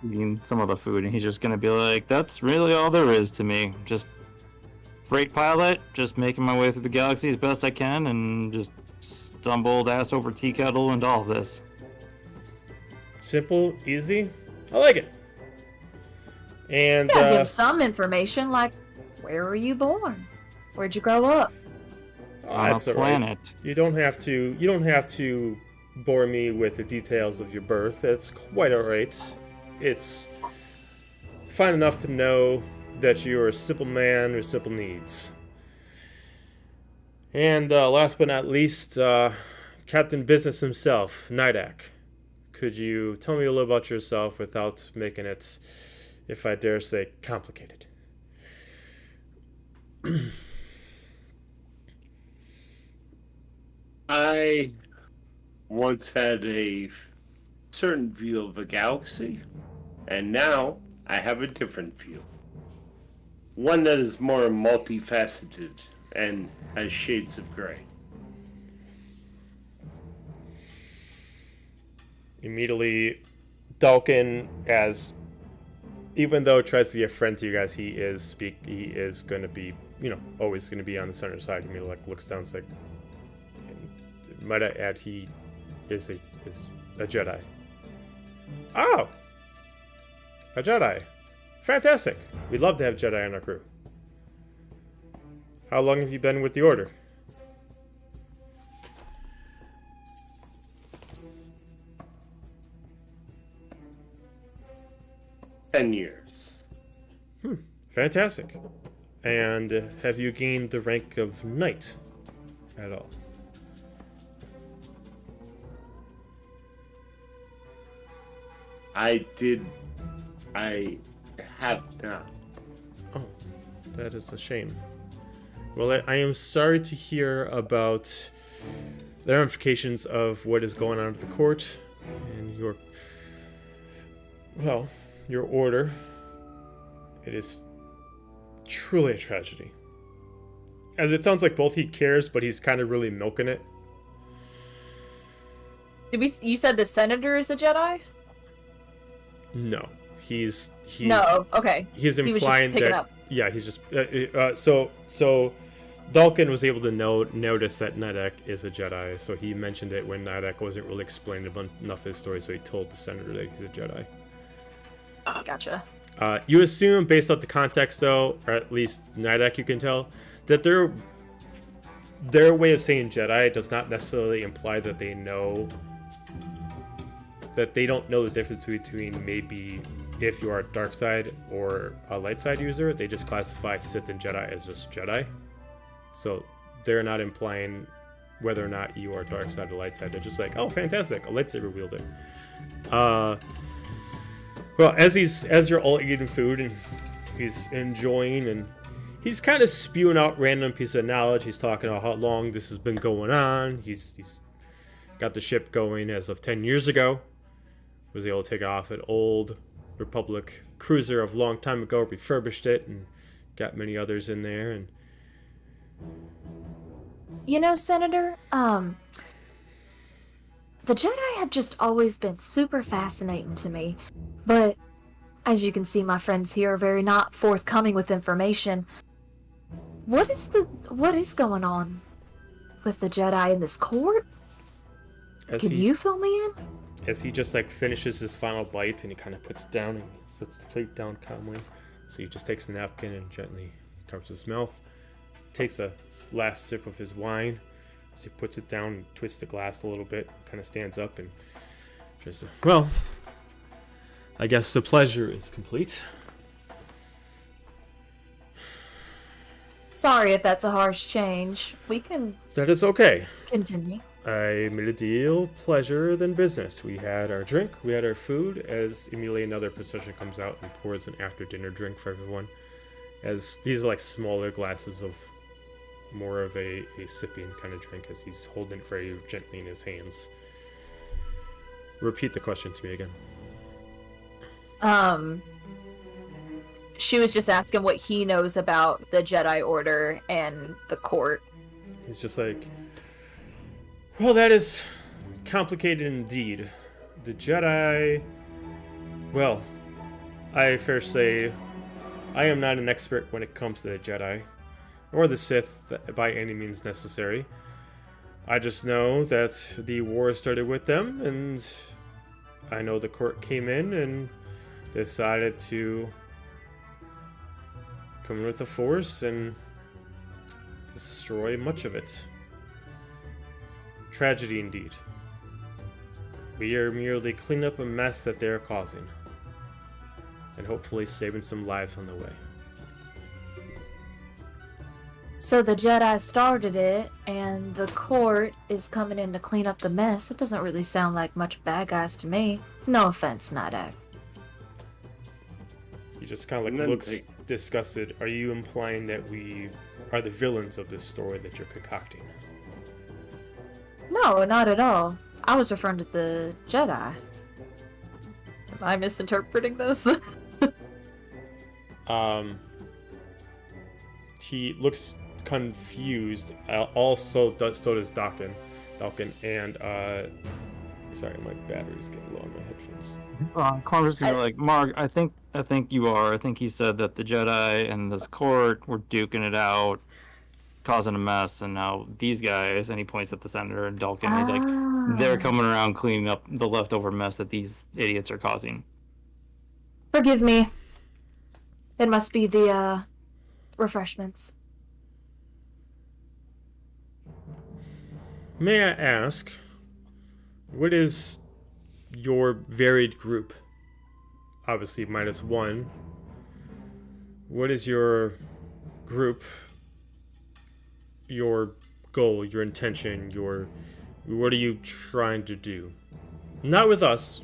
eating some of the food, and he's just gonna be like, "That's really all there is to me. Just freight pilot, just making my way through the galaxy as best I can, and just stumbled ass over tea kettle and all of this." Simple, easy. I like it. And Yeah, give some information, like where were you born? Where'd you grow up? On a that's all right. planet. You don't have to bore me with the details of your birth. It's quite alright. It's fine enough to know that you're a simple man with simple needs. And last but not least, Captain Business himself, Nidak. Could you tell me a little about yourself without making it, if I dare say, complicated? I once had a certain view of a galaxy, and now I have a different view. One that is more multifaceted and has shades of gray. Immediately, Dalkin, as even though tries to be a friend to you guys, he is going to be, always going to be on the center side. He looks down, and like, and might I add, he is a Jedi. Oh, a Jedi, fantastic! We'd love to have Jedi on our crew. How long have you been with the Order? $10. Fantastic. And have you gained the rank of knight at all? I have not. Oh, that is a shame. Well, I am sorry to hear about the ramifications of what is going on at the court and your order. It is truly a tragedy. As it sounds like both he cares, but he's kind of really milking it. You said the senator is a Jedi? No, he's No, okay. He's He was just implying picking that. up. Yeah, he's just so Dalkin was able to notice that Nidak is a Jedi, so he mentioned it when Nidak wasn't really explaining enough of his story, so he told the senator that he's a Jedi. Gotcha. You assume, based off the context, though, or at least Nidak, you can tell that their way of saying Jedi does not necessarily imply that they don't know the difference between maybe if you are a dark side or a light side user. They just classify Sith and Jedi as just Jedi. So they're not implying whether or not you are dark side or light side. They're just like, oh, fantastic, a lightsaber wielder. Well, as you're all eating food and he's enjoying, and he's kind of spewing out random pieces of knowledge. He's talking about how long this has been going on. He's got the ship going as of 10 years ago. Was able to take it off an old Republic cruiser of a long time ago, refurbished it, and got many others in there. And Senator, the Jedi have just always been super fascinating to me, but as you can see, my friends here are very not forthcoming with information. What is going on with the Jedi in this court? Could you fill me in? As he just finishes his final bite and he kind of puts it down and sets the plate down calmly, so he just takes a napkin and gently covers his mouth. takes a last sip of his wine. As he puts it down and twists the glass a little bit, kind of stands up and just, well, I guess the pleasure is complete. Sorry if that's a harsh change. We can That is okay. continue. I made a deal, pleasure than business. We had our drink, we had our food, as immediately another procession comes out and pours an after-dinner drink for everyone. As these are like smaller glasses of more of a sipping kind of drink, as he's holding it very gently in his hands. Repeat the question to me again. She was just asking what he knows about the Jedi Order and the court. He's just like, well, that is complicated indeed. The Jedi, well, I first say, I am not an expert when it comes to the Jedi, or the Sith by any means necessary. I just know that the war started with them, and I know the court came in and decided to come in with the Force and destroy much of it. Tragedy indeed. We are merely cleaning up a mess that they are causing, and hopefully saving some lives on the way. So the Jedi started it, and the court is coming in to clean up the mess. It doesn't really sound like much bad guys to me. No offense, Nidak. He just kind of like And then, looks like- disgusted. Are you implying that we are the villains of this story that you're concocting? No, not at all. I was referring to the Jedi. Am I misinterpreting this? He looks confused. So does Dalkin, and sorry, my battery's getting low on my headphones. Connor's gonna be like, Mark, I think you are. I think he said that the Jedi and this court were duking it out, causing a mess, and now these guys, and he points at the senator and Dalkin, he's like, they're coming around cleaning up the leftover mess that these idiots are causing. Forgive me. It must be the, refreshments. May I ask, what is your varied group? Obviously, -1. What is your group, your goal, your intention, what are you trying to do? Not with us.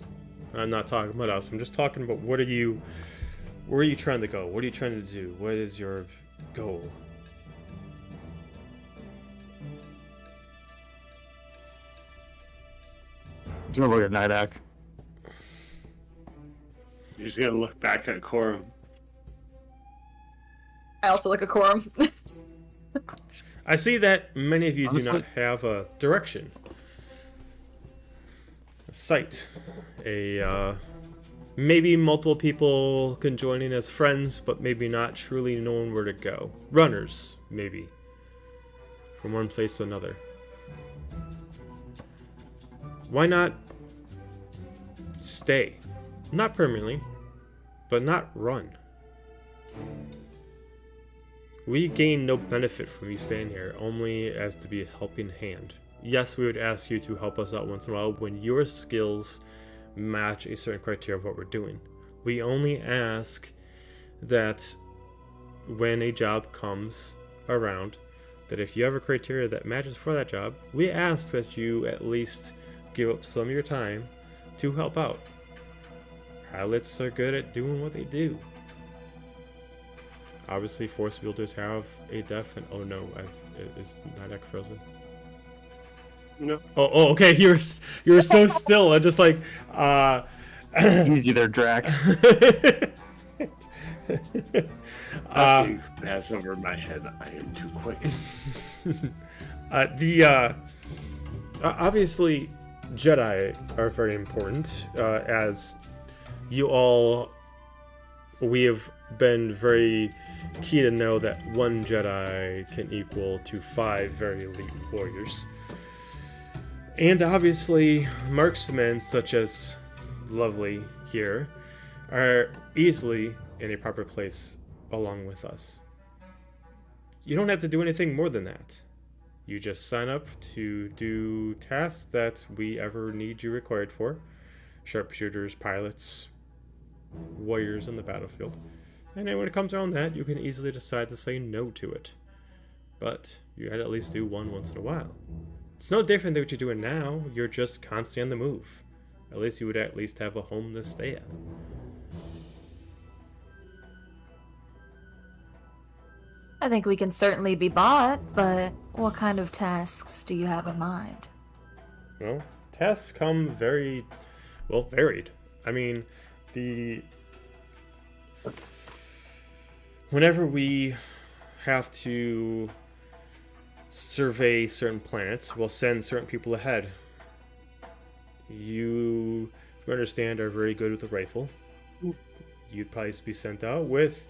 I'm not talking about us. I'm just talking about where are you trying to go? What are you trying to do? What is your goal? He's gonna look at Nidak. He's gonna look back at Corum. I also look at Quorum. I see that many of you Honestly- do not have a direction, a sight, maybe multiple people can join in as friends, but maybe not truly knowing where to go. Runners, maybe, from one place to another. Why not stay? Not permanently, but not run. We gain no benefit from you staying here, only as to be a helping hand. Yes, we would ask you to help us out once in a while when your skills match a certain criteria of what we're doing. We only ask that when a job comes around, that if you have a criteria that matches for that job, we ask that you at least give up some of your time to help out. Pilots are good at doing what they do. Obviously, force wielders have a death, and oh no, is Nidak frozen? No. Oh, okay. You're so still. I just like, Easy there, Drax. Nothing pass over my head. I am too quick. Obviously, Jedi are very important. As you all, we have been very key to know that one Jedi can equal to 5 very elite warriors. And obviously, marksmen such as Lovely here are easily in a proper place along with us. you don't have to do anything more than that. You just sign up to do tasks that we ever need you required for. Sharpshooters, pilots, warriors on the battlefield. And then when it comes around that, you can easily decide to say no to it. But you gotta at least do one once in a while. It's no different than what you're doing now. You're just constantly on the move. At least you would at least have a home to stay at. I think we can certainly be bought, but what kind of tasks do you have in mind? Well, tasks come very, varied. I mean, whenever we have to survey certain planets, we'll send certain people ahead. You, if you understand, are very good with the rifle. You'd probably be sent out with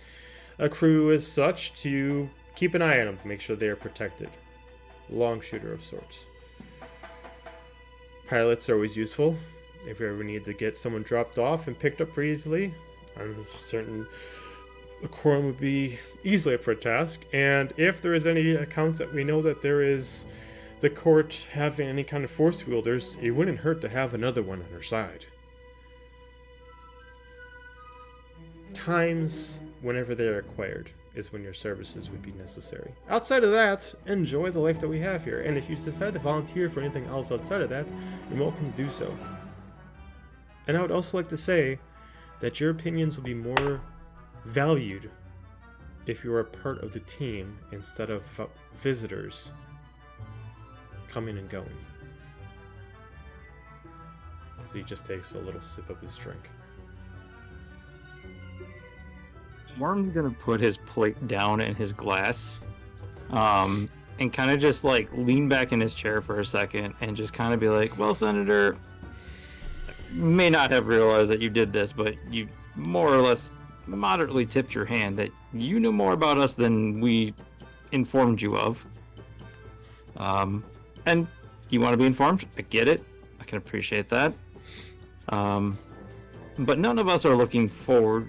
a crew as such to keep an eye on them to make sure they are protected. Long shooter of sorts. Pilots are always useful. If you ever need to get someone dropped off and picked up pretty easily, I'm certain the quorum would be easily up for a task. And if there is any accounts that we know that there is the court having any kind of force wielders, it wouldn't hurt to have another one on our side. Times whenever they are acquired is when your services would be necessary. Outside of that, enjoy the life that we have here. And if you decide to volunteer for anything else outside of that, you're welcome to do so. And I would also like to say that your opinions will be more valued if you are a part of the team instead of visitors coming and going. So he just takes a little sip of his drink. Worm's gonna put his plate down in his glass, and kind of just like lean back in his chair for a second and just kind of be like, well, Senator, may not have realized that you did this, but you more or less moderately tipped your hand that you knew more about us than we informed you of. And you want to be informed? I get it. I can appreciate that. But none of us are looking for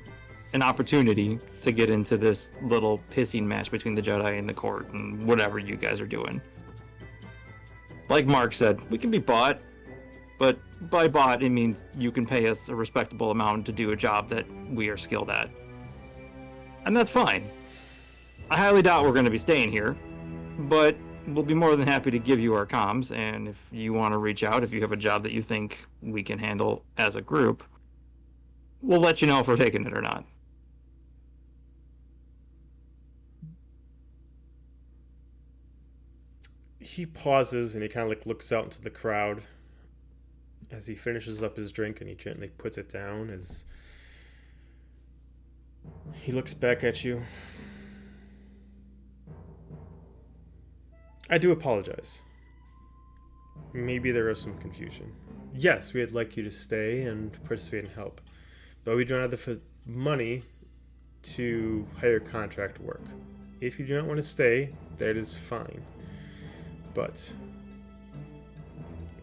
an opportunity to get into this little pissing match between the Jedi and the court and whatever you guys are doing. Like Mark said, we can be bought, but by bought it means you can pay us a respectable amount to do a job that we are skilled at. And that's fine. I highly doubt we're going to be staying here, but we'll be more than happy to give you our comms, and if you want to reach out, if you have a job that you think we can handle as a group, we'll let you know if we're taking it or not. He pauses and he kind of like looks out into the crowd as he finishes up his drink, and he gently puts it down as he looks back at you. I do apologize. Maybe there was some confusion. Yes, we'd like you to stay and participate and help, but we don't have the money to hire contract work. If you do not want to stay, that is fine. But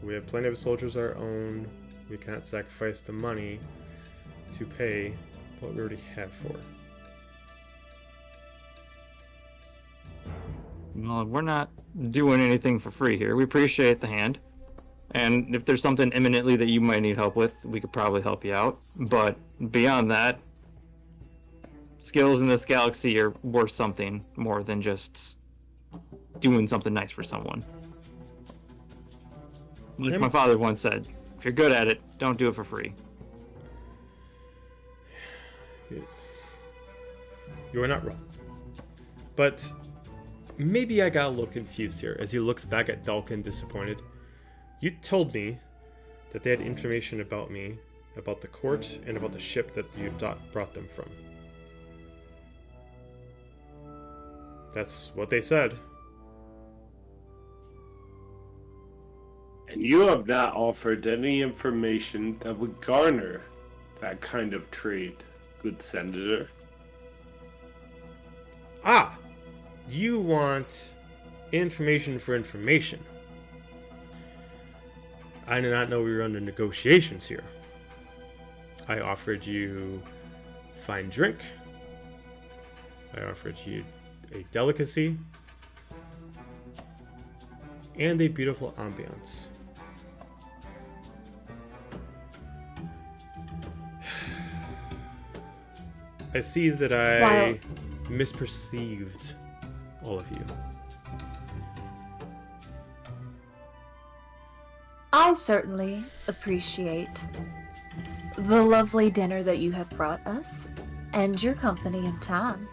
we have plenty of soldiers of our own. We cannot sacrifice the money to pay what we already have for. Well, we're not doing anything for free here. We appreciate the hand. And if there's something imminently that you might need help with, we could probably help you out. But beyond that, skills in this galaxy are worth something more than just doing something nice for someone. Like my father once said, if you're good at it, don't do it for free. You are not wrong. But maybe I got a little confused here as he looks back at Dalkin disappointed. You told me that they had information about me, about the court, and about the ship that you brought them from. That's what they said. And you have not offered any information that would garner that kind of trade, good Senator. Ah! You want information for information. I did not know we were under negotiations here. I offered you fine drink. I offered you a delicacy. and a beautiful ambiance. I see that I misperceived all of you. I certainly appreciate the lovely dinner that you have brought us and your company and time.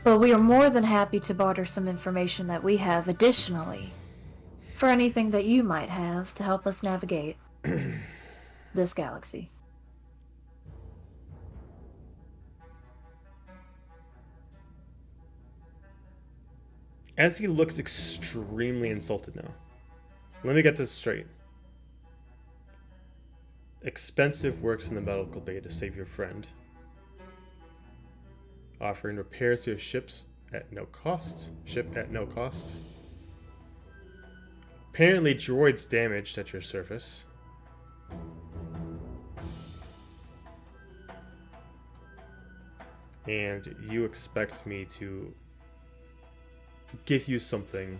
But we are more than happy to barter some information that we have additionally for anything that you might have to help us navigate this galaxy. As he looks extremely insulted now. Let me get this straight. Expensive works in the medical bay to save your friend. Offering repairs to your ships at no cost. Ship at no cost. Apparently droids damaged at your surface. And you expect me to give you something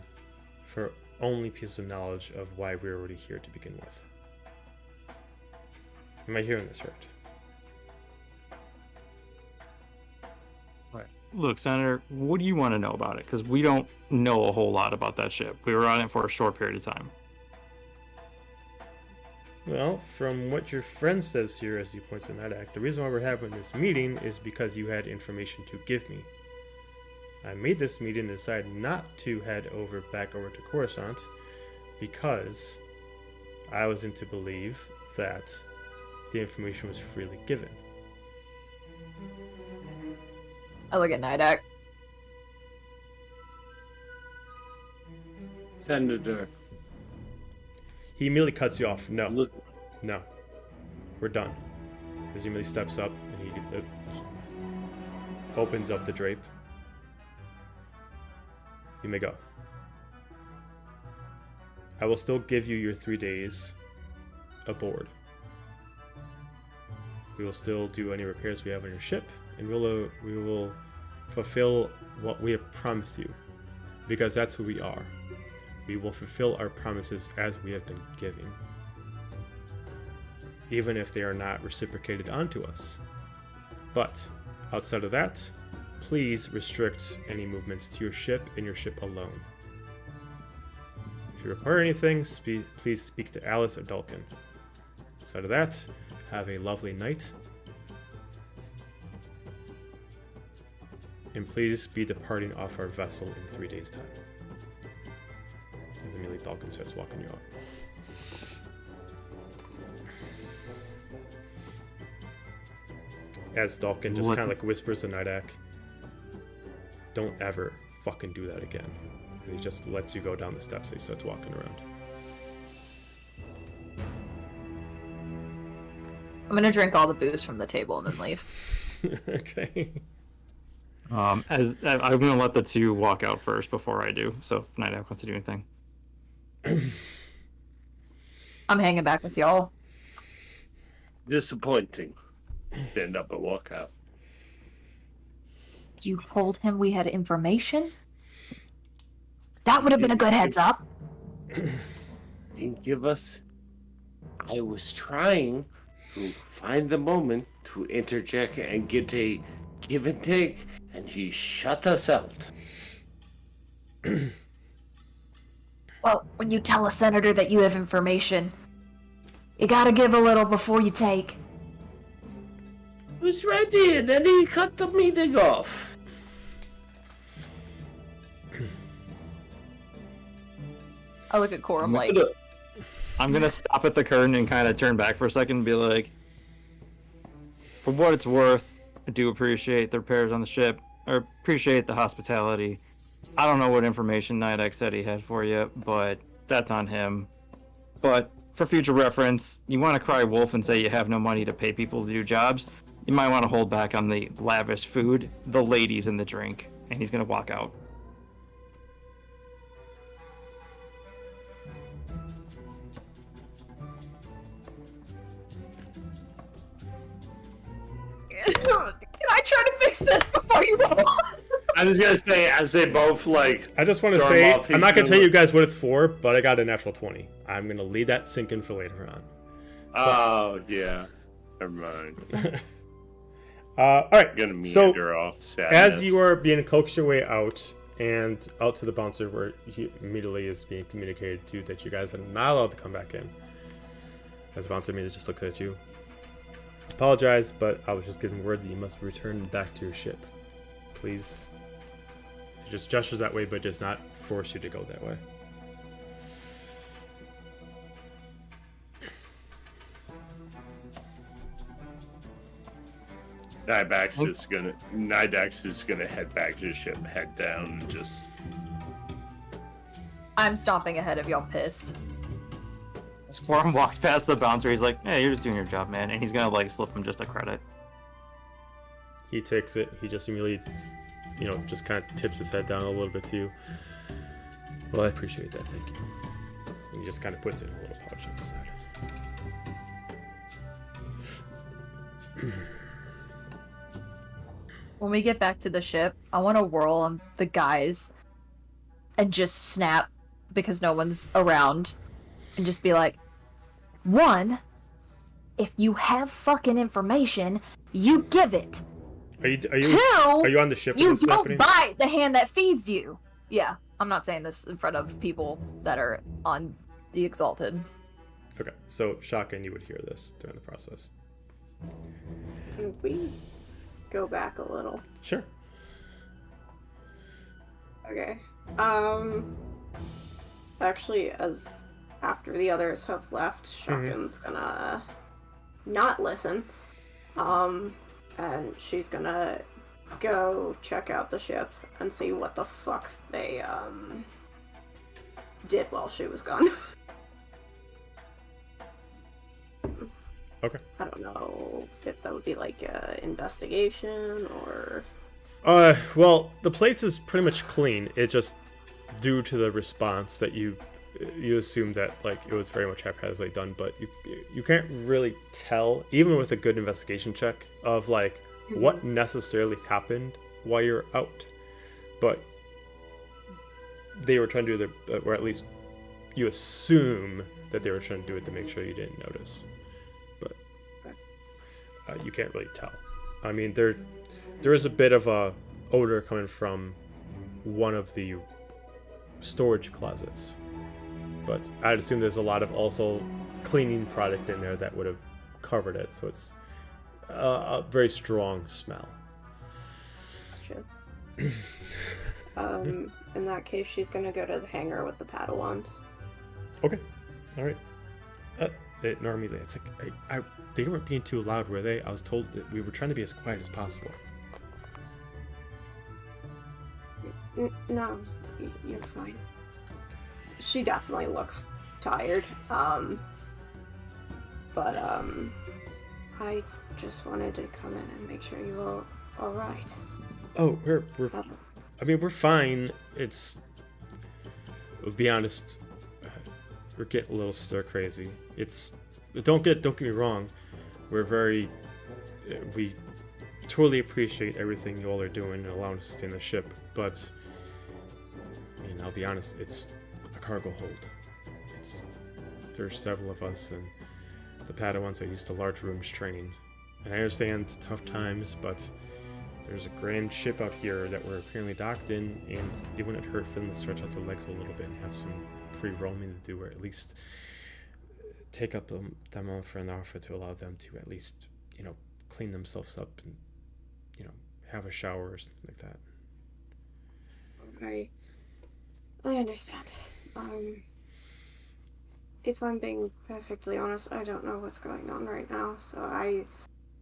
for only piece of knowledge of why we're already here to begin with. Am I hearing this right? Look, Senator, what do you want to know about it? Because we don't know a whole lot about that ship. We were on it for a short period of time. Well, from what your friend says here as he points in that act, the reason why we're having this meeting is because you had information to give me. I made this meeting and decided not to head back over to Coruscant because I was to believe that the information was freely given. I look at Nidak. Senator, He immediately cuts you off. No, look, no, we're done. Because he immediately steps up and he opens up the drape. You may go. I will still give you your 3 days aboard. We will still do any repairs we have on your ship, and we will fulfill what we have promised you, because that's who we are. We will fulfill our promises as we have been giving, even if they are not reciprocated onto us. But outside of that, please restrict any movements to your ship and your ship alone. If you require anything, please speak to Alice or Dulcan. Outside of that, have a lovely night. And please be departing off our vessel in 3 days' time. As immediately Dulcan starts walking you out. As Dulcan just kind of like whispers to Nidak, don't ever fucking do that again. And he just lets you go down the steps and he starts walking around. I'm gonna drink all the booze from the table and then leave. Okay. As I'm gonna let the two walk out first before I do. So if Nidak wants to do anything, I'm hanging back with y'all. disappointing. Stand up and walk out. You told him we had information? That would have been a good heads up. Didn't give us. I was trying to find the moment to interject and get a give and take, and he shut us out. Well, when you tell a senator that you have information, you gotta give a little before you take. He was ready, and then he cut the meeting off. I look at Corum like, I'm gonna stop at the curtain and kind of turn back for a second and be like, for what it's worth, I do appreciate the repairs on the ship. I appreciate the hospitality. I don't know what information Nidak said he had for you, but that's on him. But for future reference, you want to cry wolf and say you have no money to pay people to do jobs, you might want to hold back on the lavish food, the ladies, and the drink. And he's gonna walk out. can I try to fix this before you roll? I was gonna say, as they both like. I just want to Throw 'em say, off, I'm not he's gonna tell gonna you guys what it's for, but I got a natural 20. I'm gonna leave that sinking for later on. Oh yeah, never mind. All right. I'm gonna So meander off. Sadness. as you are being coaxed your way out and out to the bouncer, where he immediately is being communicated to that you guys are not allowed to come back in. As the bouncer immediately just looks at you. Apologize, but I was just given word that you must return back to your ship. Please. So he just gestures that way, but does not force you to go that way. Nydax is gonna head back to the ship, head down, and just. I'm stomping ahead of y'all, pissed. As Quorum walks past the bouncer, he's like, "Hey, you're just doing your job, man," and he's gonna like slip him just a credit. He takes it. He just immediately, just kind of tips his head down a little bit to you. Well, I appreciate that. Thank you. And he just kind of puts it in a little pouch on the side. When we get back to the ship, I want to whirl on the guys and just snap because no one's around and just be like, one, if you have fucking information, you give it. Are you Two, on the ship? you with us, don't Stephanie? bite the hand that feeds you. Yeah, I'm not saying this in front of people that are on the Exalted. Okay, so shotgun, you would hear this during the process. Can we go back a little? Sure. Okay. Actually, as after the others have left, Shotgun's gonna not listen. And she's gonna go check out the ship and see what the fuck they did while she was gone. Okay. I don't know if that would be like a investigation or. Well, the place is pretty much clean. It just due to the response that you assume that like it was very much haphazardly done, but you can't really tell, even with a good investigation check, of like what necessarily happened while you're out. But they were trying to do or at least you assume that they were trying to do it to make sure you didn't notice. But you can't really tell. I mean, there is a bit of a odor coming from one of the storage closets, but I'd assume there's a lot of also cleaning product in there that would have covered it, so it's a very strong smell. Gotcha. In that case, she's gonna go to the hangar with the Padawans. Okay, all right. Normally, it's like they weren't being too loud, were they? I was told that we were trying to be as quiet as possible. No, you're fine. She definitely looks tired. But I just wanted to come in and make sure you were all right. Oh, we're fine. I'll be honest, we're getting a little stir crazy. Don't get me wrong. We totally appreciate everything you all are doing and allowing us to stay in the ship, but I mean, I'll be honest, it's a cargo hold. There's several of us, and the Padawans are used to large rooms training. And I understand tough times, but there's a grand ship out here that we're currently docked in, and it wouldn't hurt for them to stretch out their legs a little bit and have some free roaming to do, or at least take up them offer and offer to allow them to at least, clean themselves up and, have a shower or something like that. I understand. If I'm being perfectly honest, I don't know what's going on right now, so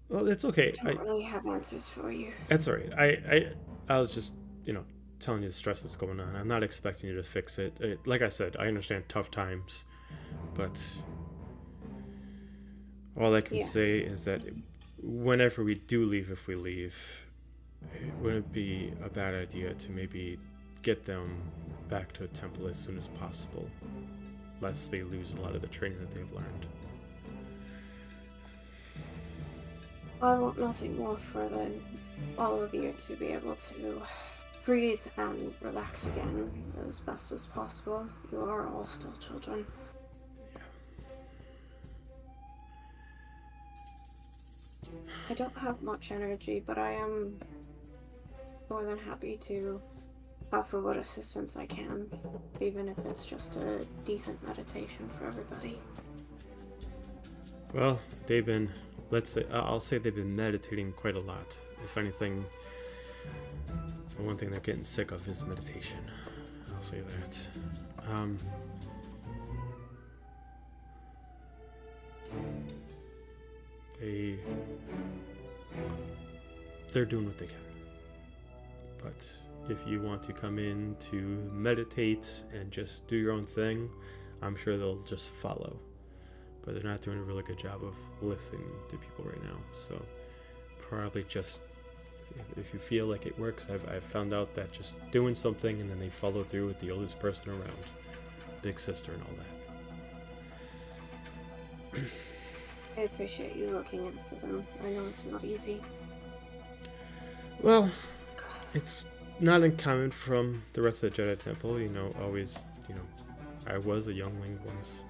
Well, it's okay. don't really have answers for you. That's all right. I was just, telling you the stress that's going on. I'm not expecting you to fix it. Like I said, I understand tough times, but all I can say is that whenever we do leave, if we leave, it wouldn't be a bad idea to maybe get them back to the temple as soon as possible, lest they lose a lot of the training that they've learned. I want nothing more for than all of you to be able to breathe and relax again as best as possible. You are all still children. I don't have much energy, but I am more than happy to offer what assistance I can, even if it's just a decent meditation for everybody. Well, they've been, I'll say they've been meditating quite a lot. If anything, the one thing they're getting sick of is meditation. I'll say that. They're doing what they can. But if you want to come in to meditate and just do your own thing, I'm sure they'll just follow. But they're not doing a really good job of listening to people right now. So probably just, if you feel like it works, I've found out that just doing something and then they follow through with the oldest person around, big sister and all that. I appreciate you looking after them. I know it's not easy. Well, it's not uncommon from the rest of the Jedi Temple, always, I was a youngling once.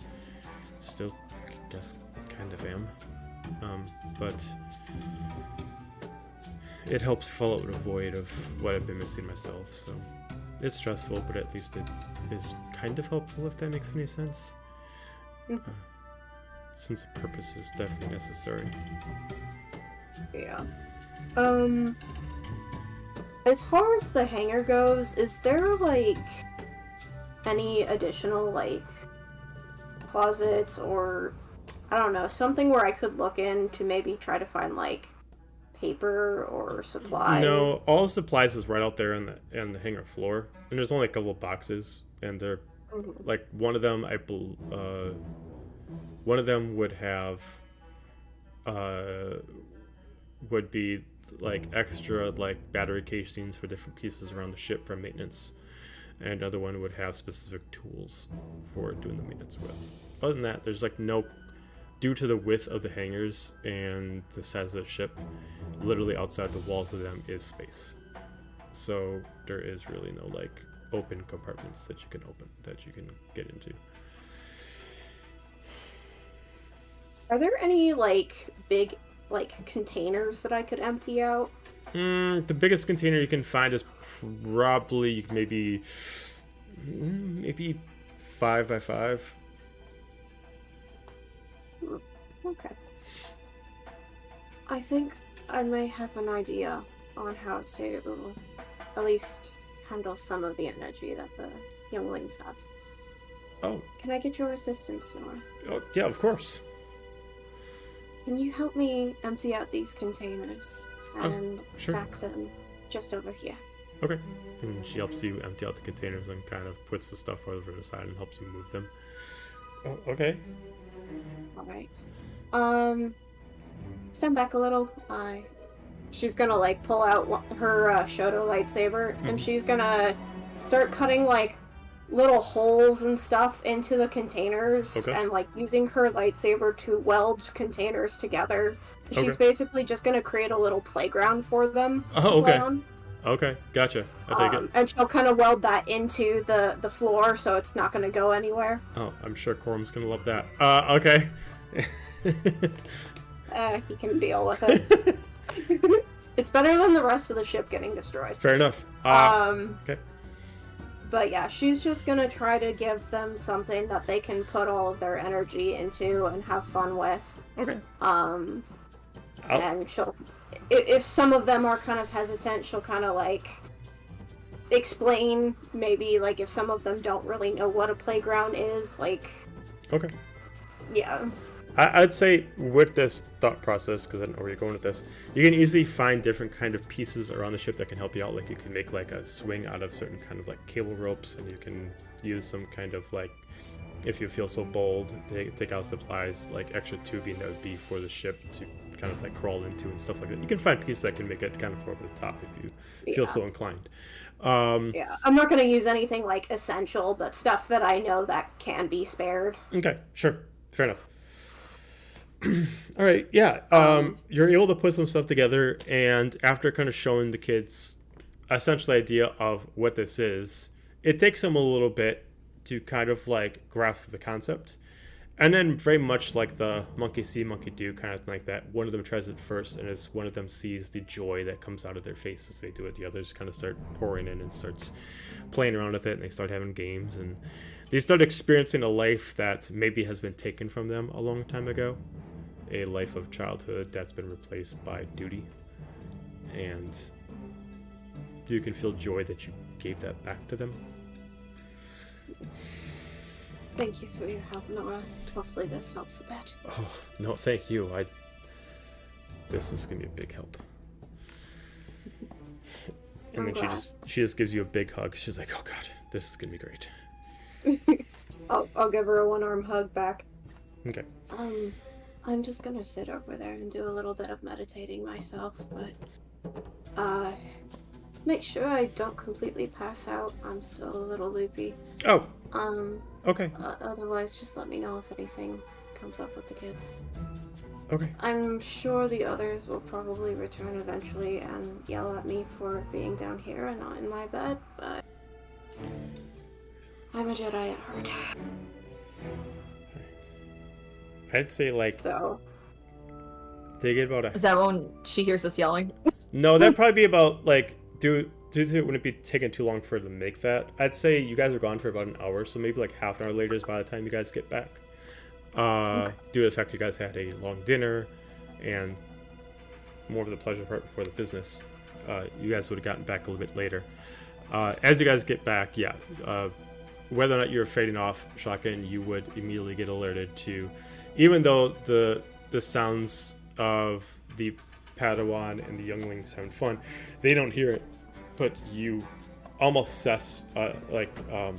Still, I guess, kind of am. But it helps fill out a void of what I've been missing myself, so it's stressful, but at least it is kind of helpful, if that makes any sense. Since the purpose is definitely necessary. Yeah. As far as the hangar goes, is there, any additional, closets or, I don't know, something where I could look in to maybe try to find, paper or supplies? No, all the supplies is right out there on the hangar floor, and there's only a couple of boxes, and they're, one of them, one of them would have, would be extra battery casings for different pieces around the ship for maintenance, and another one would have specific tools for doing the maintenance with. Other than that, there's no, due to the width of the hangars and the size of the ship, literally outside the walls of them is space. So there is really no open compartments that you can get into. Are there any big containers that I could empty out? The biggest container you can find is probably maybe 5 by 5. Okay. I think I may have an idea on how to at least handle some of the energy that the younglings have. Oh. Can I get your assistance, Nora? Oh, yeah, of course. Can you help me empty out these containers and sure. stack them just over here? Okay. And she helps you empty out the containers and kind of puts the stuff over to the side and helps you move them. Oh, okay. Alright. Stand back a little. She's gonna pull out her Shoto lightsaber, and she's gonna start cutting little holes and stuff into the containers, and using her lightsaber to weld containers together. She's basically just gonna create a little playground for them to play on. Okay, gotcha. I take it. And she'll kind of weld that into the floor, so it's not gonna go anywhere. Oh, I'm sure Quorum's gonna love that. Okay. He can deal with it. It's better than the rest of the ship getting destroyed. Fair enough. Okay. But yeah, she's just gonna try to give them something that they can put all of their energy into and have fun with. Okay. And she'll, if some of them are kind of hesitant, she'll kind of explain, maybe if some of them don't really know what a playground is, Okay. Yeah. I'd say with this thought process, because I don't know where you're going with this, you can easily find different kind of pieces around the ship that can help you out. You can make a swing out of certain kind of cable ropes, and you can use some kind of if you feel so bold, take out supplies extra tubing that would be for the ship to kind of crawl into and stuff like that. You can find pieces that can make it kind of over the top if you feel so inclined. Yeah, I'm not going to use anything essential, but stuff that I know that can be spared. Okay, sure, fair enough. All right, yeah. You're able to put some stuff together, and after kind of showing the kids essential idea of what this is. It takes them a little bit to kind of like grasp the concept. And then very much like the monkey see, monkey do kind of like that, one of them tries it first, and as one of them sees the joy that comes out of their face as they do it, the others kind of start pouring in and starts playing around with it, and they start having games, and they start experiencing a life that maybe has been taken from them a long time ago, a life of childhood that's been replaced by duty, and you can feel joy that you gave that back to them. Thank you for your help, Noah. Hopefully this helps a bit. Oh, no, thank you. This is gonna be a big help. And then she just gives you a big hug. She's like, "Oh God, this is gonna be great." I'll give her a one-arm hug back. Okay. I'm just gonna sit over there and do a little bit of meditating myself, but make sure I don't completely pass out. I'm still a little loopy. Oh. Okay. Otherwise, just let me know if anything comes up with the kids. Okay. I'm sure the others will probably return eventually and yell at me for being down here and not in my bed, but I'm a Jedi at heart. I'd say like So. they get about Is that when she hears us yelling? No, that'd probably be about like due to it wouldn't be taking too long for her to make that. I'd say you guys are gone for about an hour, so maybe like half an hour later is by the time you guys get back. Due to the fact you guys had a long dinner and more of the pleasure part before the business, you guys would have gotten back a little bit later. As you guys get back, whether or not you're fading off shotgun, you would immediately get alerted to, even though the sounds of the Padawan and the younglings having fun, they don't hear it, but you almost sense the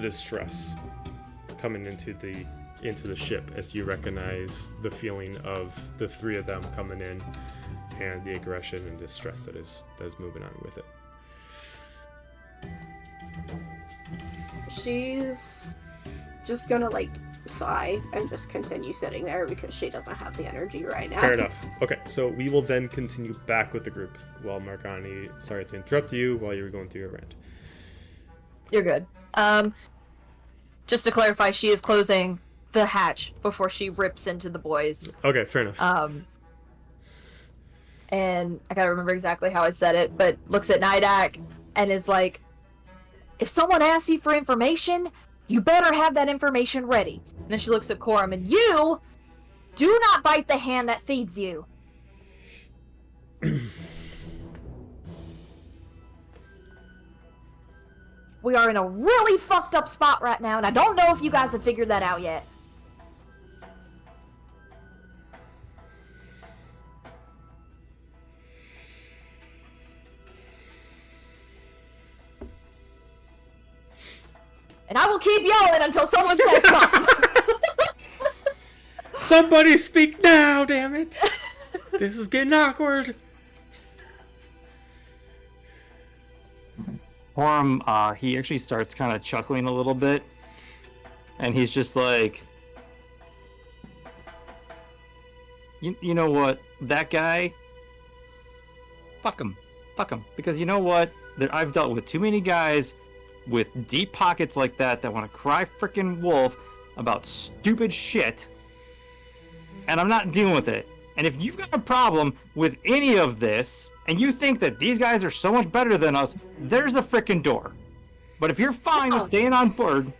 distress coming into the ship as you recognize the feeling of the three of them coming in and the aggression and distress that is moving on with it. She's just gonna sigh and just continue sitting there because she doesn't have the energy right now. Fair enough. Okay, so we will then continue back with the group while Marcani, sorry to interrupt you while you were going through your rant. You're good. Just to clarify, she is closing the hatch before she rips into the boys. Okay, fair enough. And I gotta remember exactly how I said it, but looks at Nidak and is like, if someone asks you for information, you better have that information ready. And then she looks at Corum, and you do not bite the hand that feeds you. We are in a really fucked up spot right now, and I don't know if you guys have figured that out yet. And I will keep yelling until someone says something. Somebody speak now, damn it! This is getting awkward. Corum, he actually starts kind of chuckling a little bit, and he's just like, you know what, that guy, fuck him, because you know what, I've dealt with too many guys with deep pockets like that want to cry frickin' wolf about stupid shit, and I'm not dealing with it. And if you've got a problem with any of this, and you think that these guys are so much better than us, there's the frickin' door. But if you're fine with staying on board...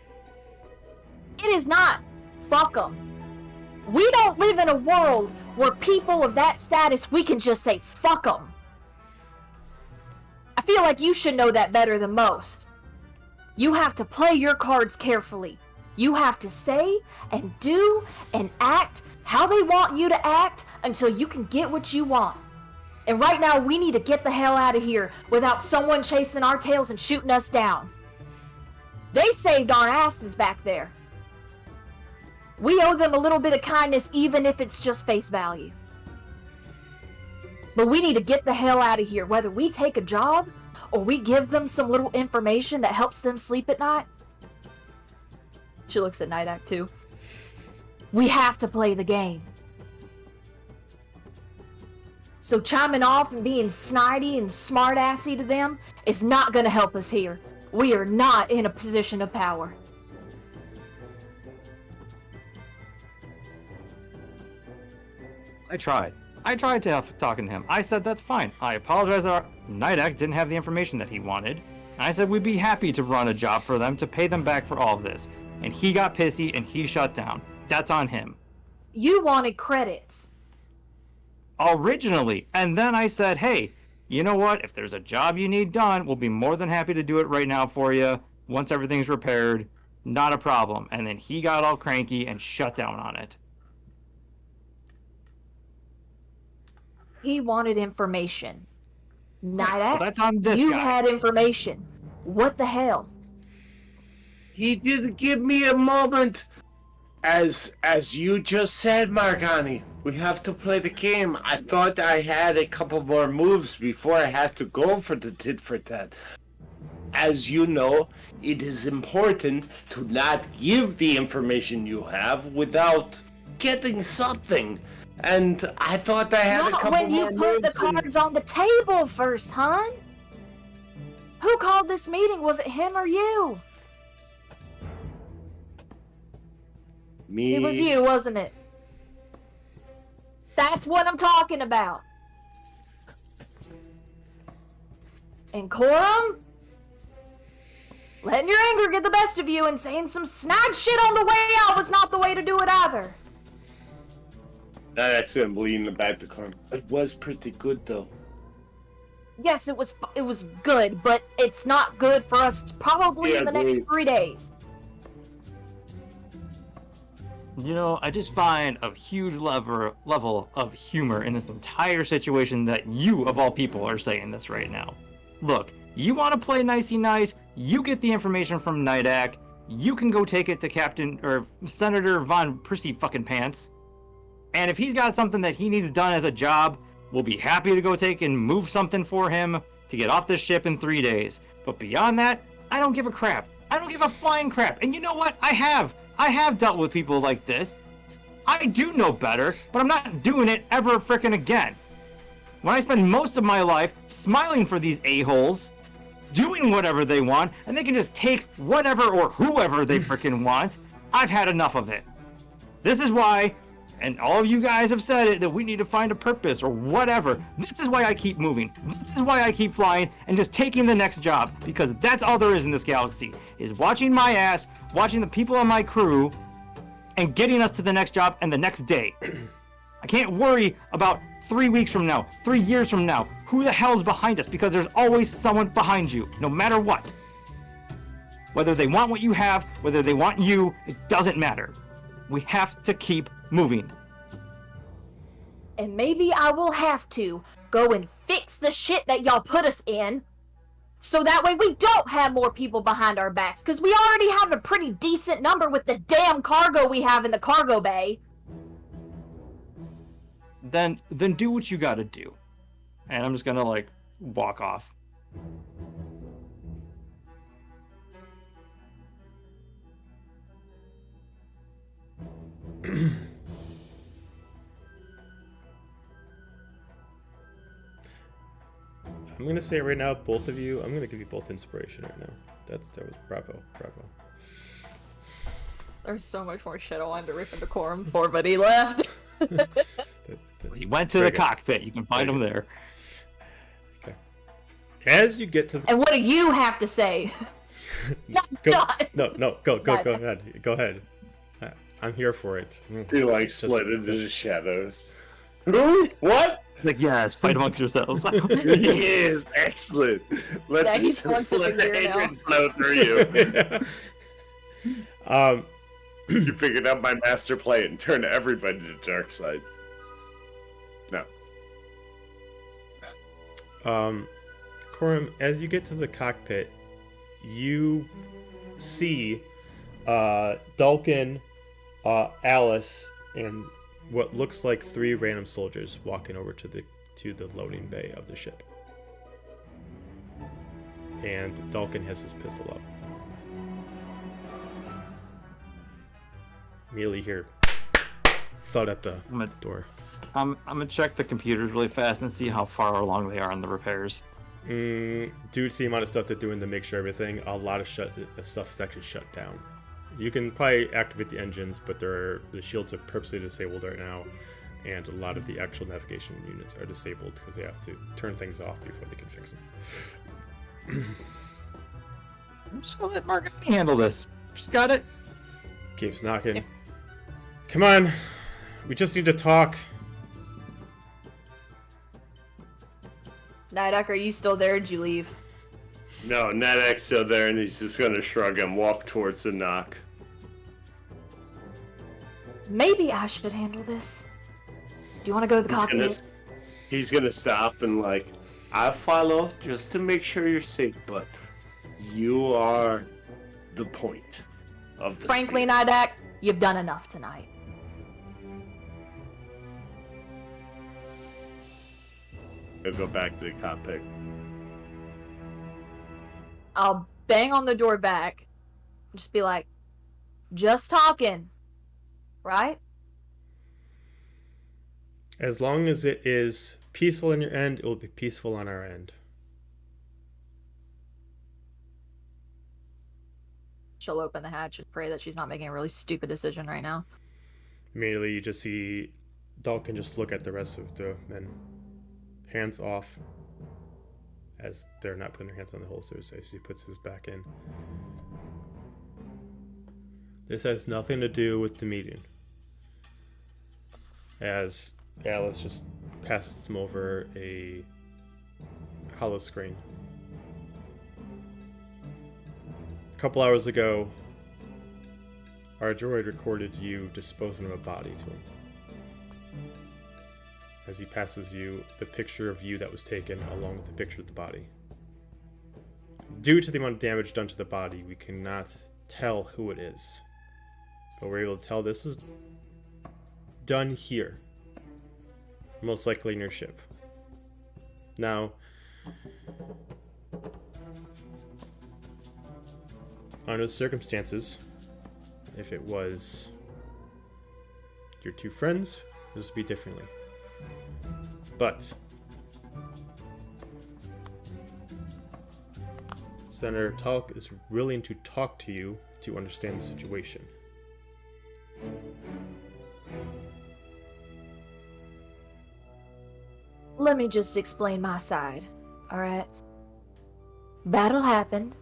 It is not. Fuck them. We don't live in a world where people of that status, we can just say, fuck them. I feel like you should know that better than most. You have to play your cards carefully. You have to say and do and act how they want you to act until you can get what you want. And right now, we need to get the hell out of here without someone chasing our tails and shooting us down. They saved our asses back there. We owe them a little bit of kindness, even if it's just face value. But we need to get the hell out of here, whether we take a job or we give them some little information that helps them sleep at night. She looks at Nidak too. We have to play the game. So chiming off and being snidey and smartassy to them is not gonna help us here. We are not in a position of power. I tried. I tried to talking to him. I said that's fine. I apologize that Nidak didn't have the information that he wanted. I said we'd be happy to run a job for them to pay them back for all of this. And he got pissy and he shut down. That's on him. You wanted credits. Originally. And then I said, hey, you know what? If there's a job you need done, we'll be more than happy to do it right now for you. Once everything's repaired, not a problem. And then he got all cranky and shut down on it. He wanted information. Nidak, Well, that's on this you guy. had information. What the hell? He didn't give me a moment. As you just said, Margani, we have to play the game. I thought I had a couple more moves before I had to go for the tit for tat. As you know, it is important to not give the information you have without getting something. And I thought I had a Not couple when you more put the moves. and- cards on the table first, hon. Who called this meeting? Was it him or you? Me. It was you, wasn't it? That's what I'm talking about. And Corum? Letting your anger get the best of you and saying some snide shit on the way out was not the way to do it either. Not accidentally in the back of the car. It was pretty good though. Yes, it was good, but it's not good for us probably Yeah, in the next agreed. 3 days. You know, I just find a huge level of humor in this entire situation that you, of all people, are saying this right now. Look, you want to play nicey nice, you get the information from Nidak, you can go take it to Captain, or Senator Von Prissy fucking Pants, and if he's got something that he needs done as a job, we'll be happy to go take and move something for him to get off this ship in 3 days. But beyond that, I don't give a crap. I don't give a flying crap. And you know what? I have dealt with people like this. I do know better, but I'm not doing it ever frickin' again. When I spend most of my life smiling for these a-holes, doing whatever they want, and they can just take whatever or whoever they frickin' want, I've had enough of it. This is why, and all of you guys have said it, that we need to find a purpose or whatever. This is why I keep moving. This is why I keep flying and just taking the next job, because that's all there is in this galaxy, is watching my ass, watching the people on my crew, and getting us to the next job and the next day. I can't worry about 3 weeks from now, 3 years from now, who the hell's behind us, because there's always someone behind you, no matter what. Whether they want what you have, whether they want you, it doesn't matter. We have to keep moving. And maybe I will have to go and fix the shit that y'all put us in, so that way we don't have more people behind our backs, because we already have a pretty decent number with the damn cargo we have in the cargo bay. Then do what you gotta do. And I'm just gonna, like, walk off. I'm gonna say right now, both of you, I'm gonna give you both inspiration right now. That was bravo. There's so much more shit I wanted to rip into Corum for, but he left. He went to Very the good. cockpit. You can find him there. Okay. As you get to the And what do you have to say? Not go, done. no, go Not done. ahead. Go ahead. I'm here for it. He like slid into the shadows. Who? What? Like, yes, fight amongst yourselves. Yes, excellent. Let Yeah, he's going to let the the gear now. hatred flow through you. You figured out my master plan and turn everybody to the dark side. No. Corum, as you get to the cockpit, you see Dulcan, Alice, and what looks like 3 random soldiers walking over to the loading bay of the ship. And Dulcan has his pistol up. Immediately hear thud at the I'm a- door. I'm gonna check the computers really fast and see how far along they are in the repairs. Due to the amount of stuff they're doing to make sure everything, a lot of stuff is actually shut down. You can probably activate the engines, but the shields are purposely disabled right now, and a lot of the actual navigation units are disabled because they have to turn things off before they can fix them. I'm just gonna let Margaret handle this. She's got it. Keeps knocking. Come on, we just need to talk. Nidak, are you still there? Or did you leave? No, Nedek's still there, and he's just gonna shrug and walk towards the knock. Maybe I should handle this. Do you want to go to the cockpit? He's gonna stop and like, I follow just to make sure you're safe, but you are the point of the Frankly, speech. Nidak, you've done enough tonight. He'll go back to the cockpit. I'll bang on the door back. Just be like, just talking. Right? As long as it is peaceful on your end, it will be peaceful on our end. She'll open the hatch and pray that she's not making a really stupid decision right now. Immediately, you just see Dalkin just look at the rest of the men. Hands off. As they're not putting their hands on the holsters, as he puts his back in. This has nothing to do with the meeting. As Alice just passes him over a hollow screen. A couple hours ago, our droid recorded you disposing of a body to him. As he passes you the picture of you that was taken along with the picture of the body. Due to the amount of damage done to the body, we cannot tell who it is. But we're able to tell this was done here. Most likely in your ship. Now, under the circumstances, if it was your two friends, this would be differently. But Senator Talk is willing to talk to you to understand the situation. Let me just explain my side, alright? Battle happened.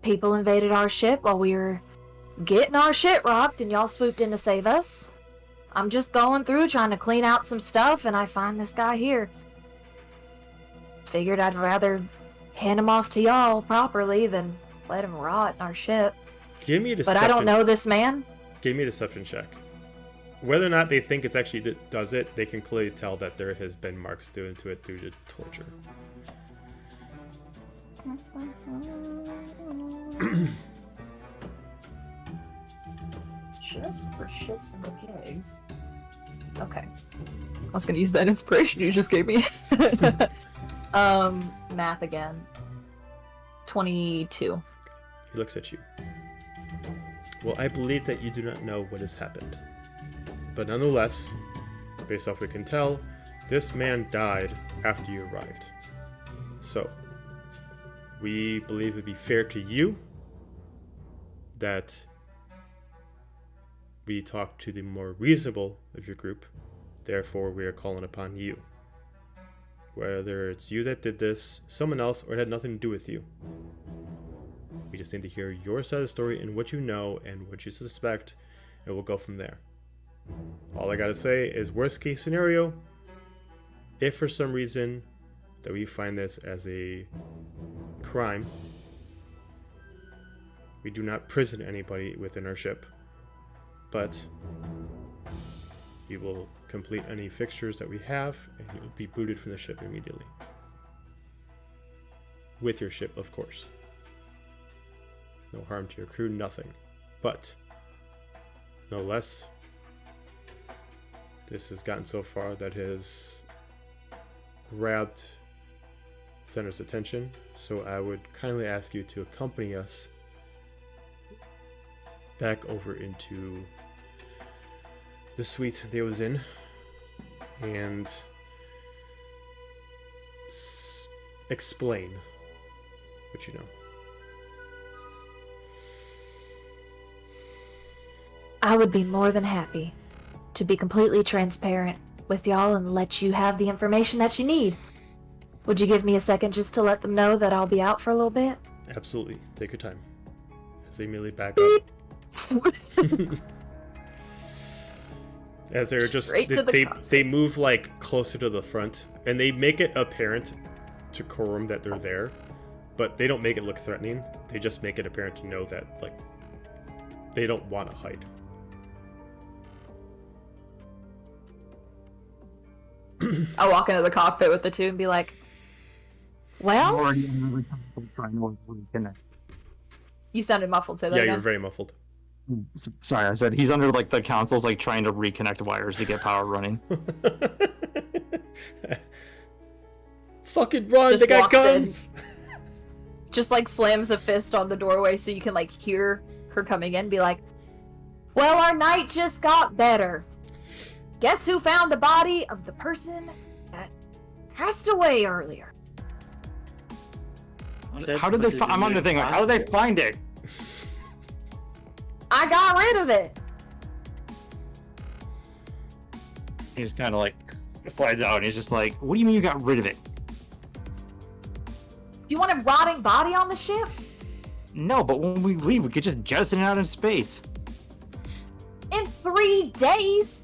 People invaded our ship while we were getting our shit rocked, and y'all swooped in to save us. I'm just going through trying to clean out some stuff, and I find this guy here. Figured I'd rather hand him off to y'all properly than let him rot in our ship. Give me a deception. But I don't know this man. Give me a deception check. Whether or not they think it's actually does it, they can clearly tell that there has been marks due to it due to torture. Just for shits and gigs. Okay. I was gonna use that inspiration you just gave me. Math again. 22. He looks at you. Well, I believe that you do not know what has happened. But nonetheless, based off what we can tell, this man died after you arrived. So, we believe it would be fair to you that we talk to the more reasonable of your group. Therefore, we are calling upon you. Whether it's you that did this, someone else, or it had nothing to do with you. We just need to hear your side of the story and what you know and what you suspect, and we'll go from there. All I gotta say is, worst case scenario, if for some reason that we find this as a crime, we do not prison anybody within our ship, but we will complete any fixtures that we have, and you will be booted from the ship immediately. With your ship, of course. No harm to your crew, nothing. But, no less, this has gotten so far that it has grabbed Senator's attention, so I would kindly ask you to accompany us back over into the suite they was in and explain what you know. I would be more than happy to be completely transparent with y'all and let you have the information that you need. Would you give me a second just to let them know that I'll be out for a little bit? Absolutely. Take your time. As they immediately back up. As they're just they move like closer to the front, and they make it apparent to Corum that they're there, but they don't make it look threatening. They just make it apparent to know that like they don't want to hide. I'll walk into the cockpit with the two and be like, well, Already trying to reconnect. you sounded muffled, say that Yeah, again. you're very muffled. Sorry, I said he's under like the consoles, like trying to reconnect wires to get power running. Fucking run! Just They got walks in. guns. Just like slams a fist on the doorway so you can like hear her coming in, be like, well, our night just got better. Guess who found the body of the person that passed away earlier? How did they? I'm on the thing. Like, how did they find it? I got rid of it. He just kind of like slides out, and he's just like, "What do you mean you got rid of it?" You want a rotting body on the ship? No, but when we leave, we could just jettison it out in space. In 3 days?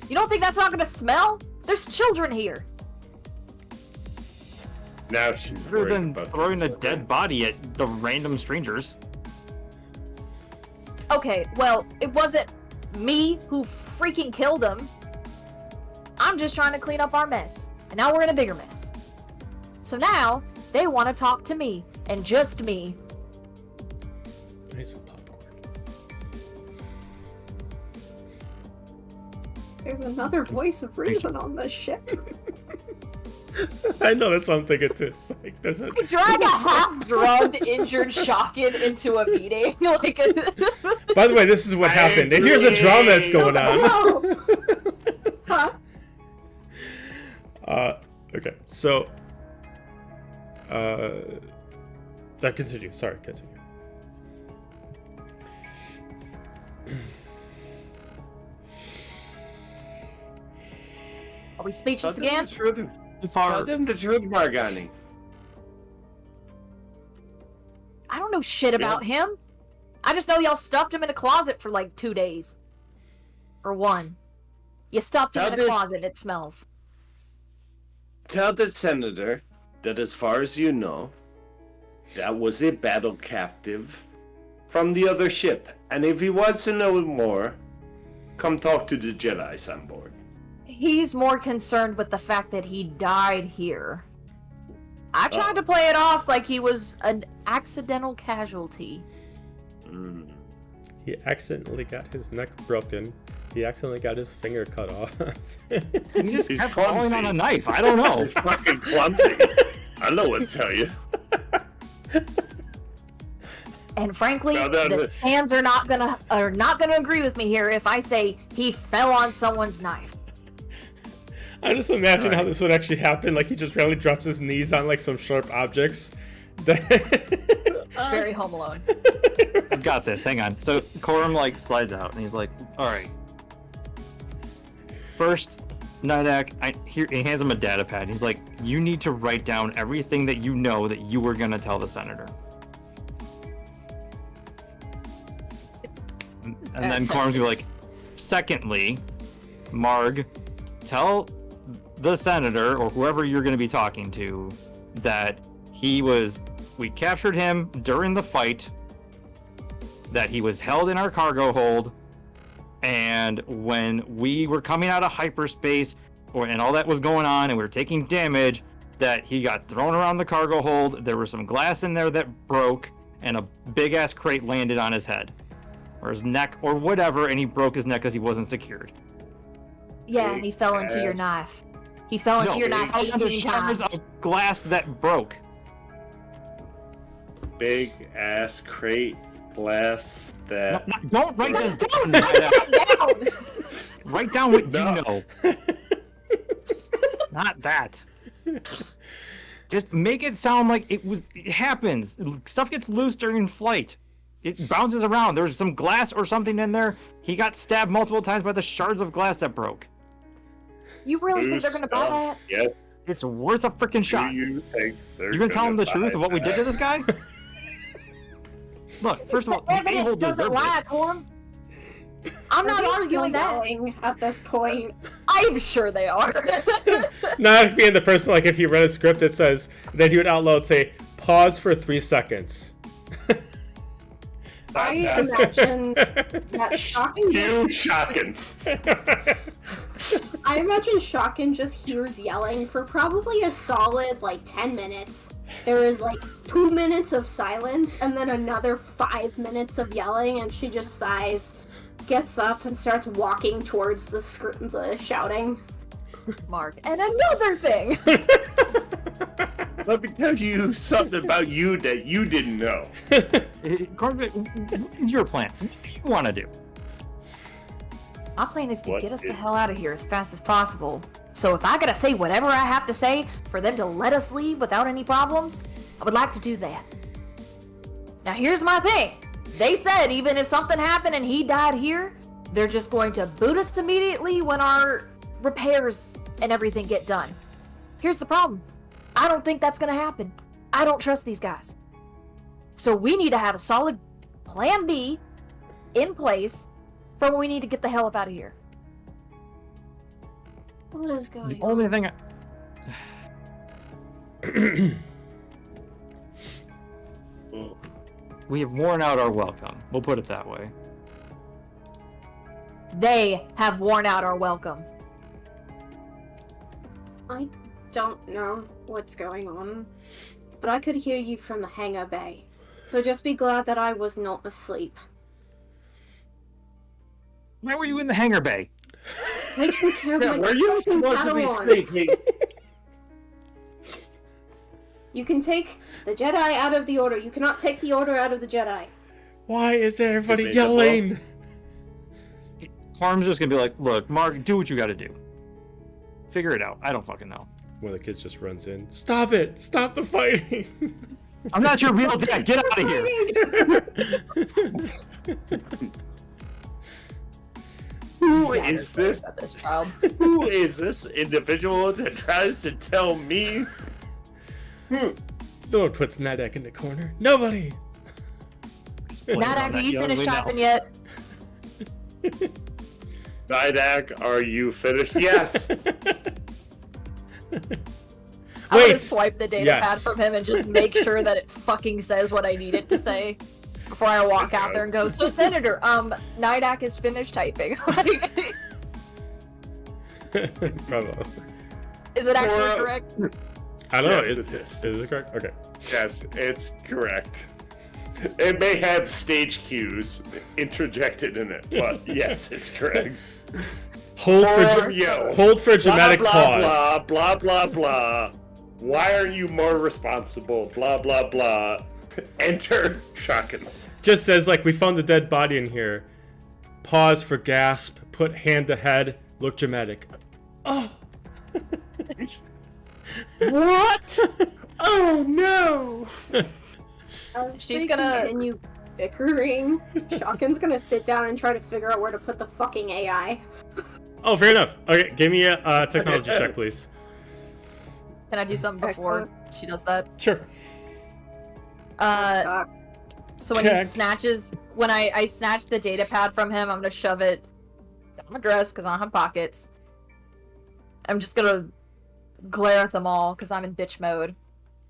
You don't think that's not gonna smell? There's children here. Now she's Better worried than about throwing a the dead body at the random strangers. Okay, well, it wasn't me who freaking killed him. I'm just trying to clean up our mess. And now we're in a bigger mess. So now, they want to talk to me. And just me. I need some popcorn. There's another voice of reason on this ship. I know, that's what I'm thinking too. It's like, there's a... Drag a half-drugged, injured Shotgun into a meeting. Like By the way, this is what happened. And here's a drama that's going on. Huh? Okay, so... That continue. Sorry, continue. Are we speechless Tell them again? the truth. Far. Tell them the truth, Margani. I don't know shit about him. I just know y'all stuffed him in a closet for like 2 days. Or 1. You stuffed him Tell in a this- closet, it smells. Tell the senator that as far as you know, that was a battle captive from the other ship. And if he wants to know more, come talk to the Jedi's on board. He's more concerned with the fact that he died here. I tried to play it off like he was an accidental casualty. Mm. He accidentally got his neck broken. He accidentally got his finger cut off. He just He's kept falling clumsy. on a knife. I don't know. He's fucking clumsy. I know what to tell you. And frankly, Now that- the Tans are not gonna agree with me here if I say he fell on someone's knife. I just imagine how this would actually happen. Like, he just randomly drops his knees on like some sharp objects. Very Home Alone. I've got this. Hang on. So Corum like slides out, and he's like, "All right. First, Nidak, he hands him a data pad. He's like, you need to write down everything that you know that you were gonna tell the senator." And then Corum's gonna be like, "Secondly, Marg, tell the senator or whoever you're gonna be talking to that we captured him during the fight, that he was held in our cargo hold, and when we were coming out of hyperspace and all that was going on and we were taking damage, that he got thrown around the cargo hold, there was some glass in there that broke, and a big ass crate landed on his head or his neck or whatever, and he broke his neck because he wasn't secured." Yeah, and he fell into your knife. He fell into your knife he fell into 18 shards times. of glass that broke. Big ass crate glass that. No, don't write this down. Write that down! Write down what No. you know. Not that. Just make it sound like it happens. Stuff gets loose during flight. It bounces around. There's some glass or something in there. He got stabbed multiple times by the shards of glass that broke. You really think they're gonna buy that? Yes. It's worth a freaking shot. Do you think they're You gonna tell him the buy truth of what we did to that? this guy? Look, first of all, the Evidence a-hole doesn't deserved lie, it. Torm. I'm not arguing that. Yelling at this point. I'm sure they are. Not being the person, like, if you read a script, it says, then you would out loud say, pause for 3 seconds. I imagine that Shocking You shocking. I imagine Shocking just hears yelling for probably a solid, like, 10 minutes. There is, like, 2 minutes of silence, and then another 5 minutes of yelling, and she just sighs, gets up, and starts walking towards the shouting. Mark. And another thing. Let me tell you something about you that you didn't know. Corbin, what is your plan? What do you want to do? My plan is to What get us the is- hell out of here as fast as possible. So if I gotta say whatever I have to say for them to let us leave without any problems, I would like to do that. Now here's my thing. They said even if something happened and he died here, they're just going to boot us immediately when our repairs and everything get done. Here's the problem. I don't think that's gonna happen. I don't trust these guys. So we need to have a solid plan B in place for when we need to get the hell up out of here. What is going The on? only thing we have worn out our welcome. We'll put it that way. They have worn out our welcome. I don't know what's going on, but I could hear you from the hangar bay. So just be glad that I was not asleep. Why were you in the hangar bay? Taking care of Yeah, my where you fucking supposed to be Padawans. sleeping? You can take the Jedi out of the Order. You cannot take the Order out of the Jedi. Why is everybody Debatable. yelling? Farm's just gonna be like, look, Mark, do what you gotta do. Figure it out. I don't fucking know. One of the kids just runs in. Stop it! Stop the fighting! I'm not your real dad. Get out of here. Who is this? At this child. Who is this individual that tries to tell me? No one puts Nadak in the corner. Nobody! Nadak, are you finished shopping yet? Didak, are you finished? Yes. I'm gonna Wait! swipe the data Yes. pad from him and just make sure that it fucking says what I need it to say before I walk out there and go, so Senator, Nidak is finished typing. Like, Bravo. is it actually Or- correct? I don't know. Yes, Is, it is. is it correct? Okay. Yes, it's correct. It may have stage cues interjected in it, but yes, it's correct. Hold for, Or dra- yells, hold for dramatic blah, pause. blah, blah, blah, blah. Why are you more responsible? Blah, blah, blah. Enter Shocking. Just says, like, we found a dead body in here. Pause for gasp. Put hand to head. Look dramatic. Oh! What? Oh no! As She's they gonna- continue bickering. Shockin's gonna sit down and try to figure out where to put the fucking AI. Oh, fair enough. Okay, give me a technology check, please. Can I do something before she does that? Sure. Uh, So when he Check. snatches, when I snatch the data pad from him, I'm gonna shove it down my dress because I don't have pockets. I'm just gonna glare at them all because I'm in bitch mode.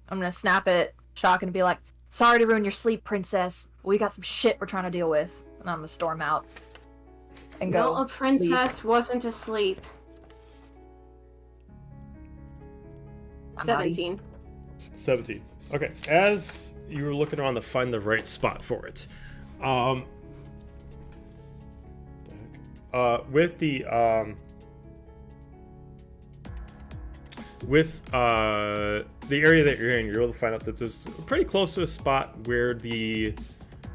I'm gonna snap it, shock, and be like, "Sorry to ruin your sleep, princess. We got some shit we're trying to deal with." And I'm gonna storm out and go. no, a princess wasn't asleep. I'm naughty. 17. 17. Okay, as you were looking around to find the right spot for it, with the area that you're in, you're able to find out that there's pretty close to a spot where the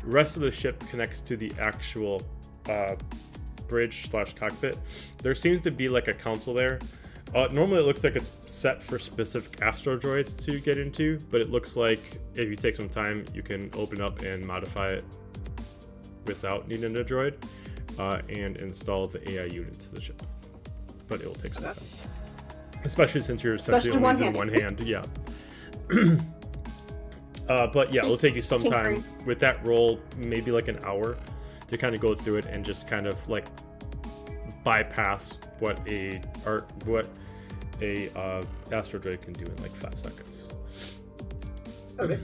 rest of the ship connects to the actual bridge/cockpit. There seems to be like a console there. Normally it looks like it's set for specific asteroids to get into, but it looks like if you take some time, you can open up and modify it without needing a droid, and install the AI unit to the ship. But it will take some time. Especially since you're essentially only using one hand. Yeah. But yeah, it'll take you some time with that roll, maybe like an hour, to kind of go through it and just kind of like bypass what a astro droid can do in like 5 seconds. Okay.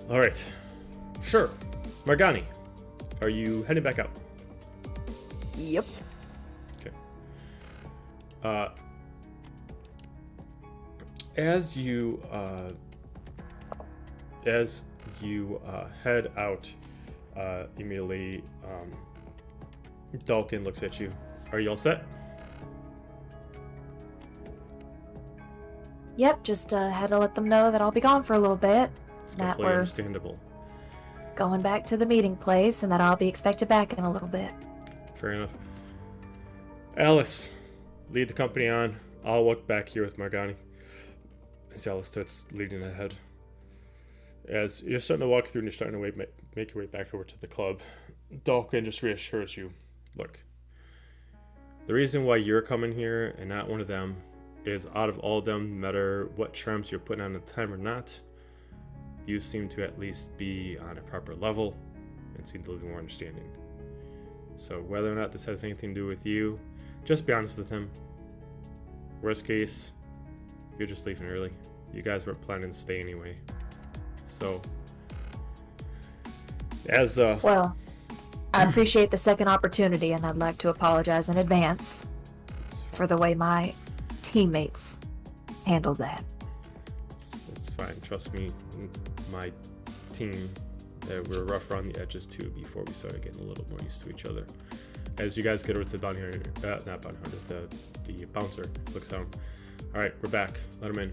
All right. Sure. Margani, are you heading back out? Yep. Okay. As you head out, immediately, Dalkin looks at you. Are you all set? Yep, just had to let them know that I'll be gone for a little bit. It's That completely we're understandable. going back to the meeting place and that I'll be expected back in a little bit. Fair enough. Alice, lead the company on. I'll walk back here with Margani. As Alice starts leading ahead. As you're starting to walk through and you're starting to make your way back over to the club, Dalkin just reassures you, look, the reason why you're coming here and not one of them is out of all of them, no matter what charms you're putting on at the time or not, you seem to at least be on a proper level and seem to be more understanding. So whether or not this has anything to do with you, just be honest with him. Worst case, you're just leaving early. You guys weren't planning to stay anyway. So, Well, I appreciate the second opportunity, and I'd like to apologize in advance for the way my teammates handled that. It's fine. Trust me, my team, we're rough around the edges too before we started getting a little more used to each other. As you guys get over to the bounty hunter, not bounty hunter, the bouncer looks down. All right, we're back. Let him in.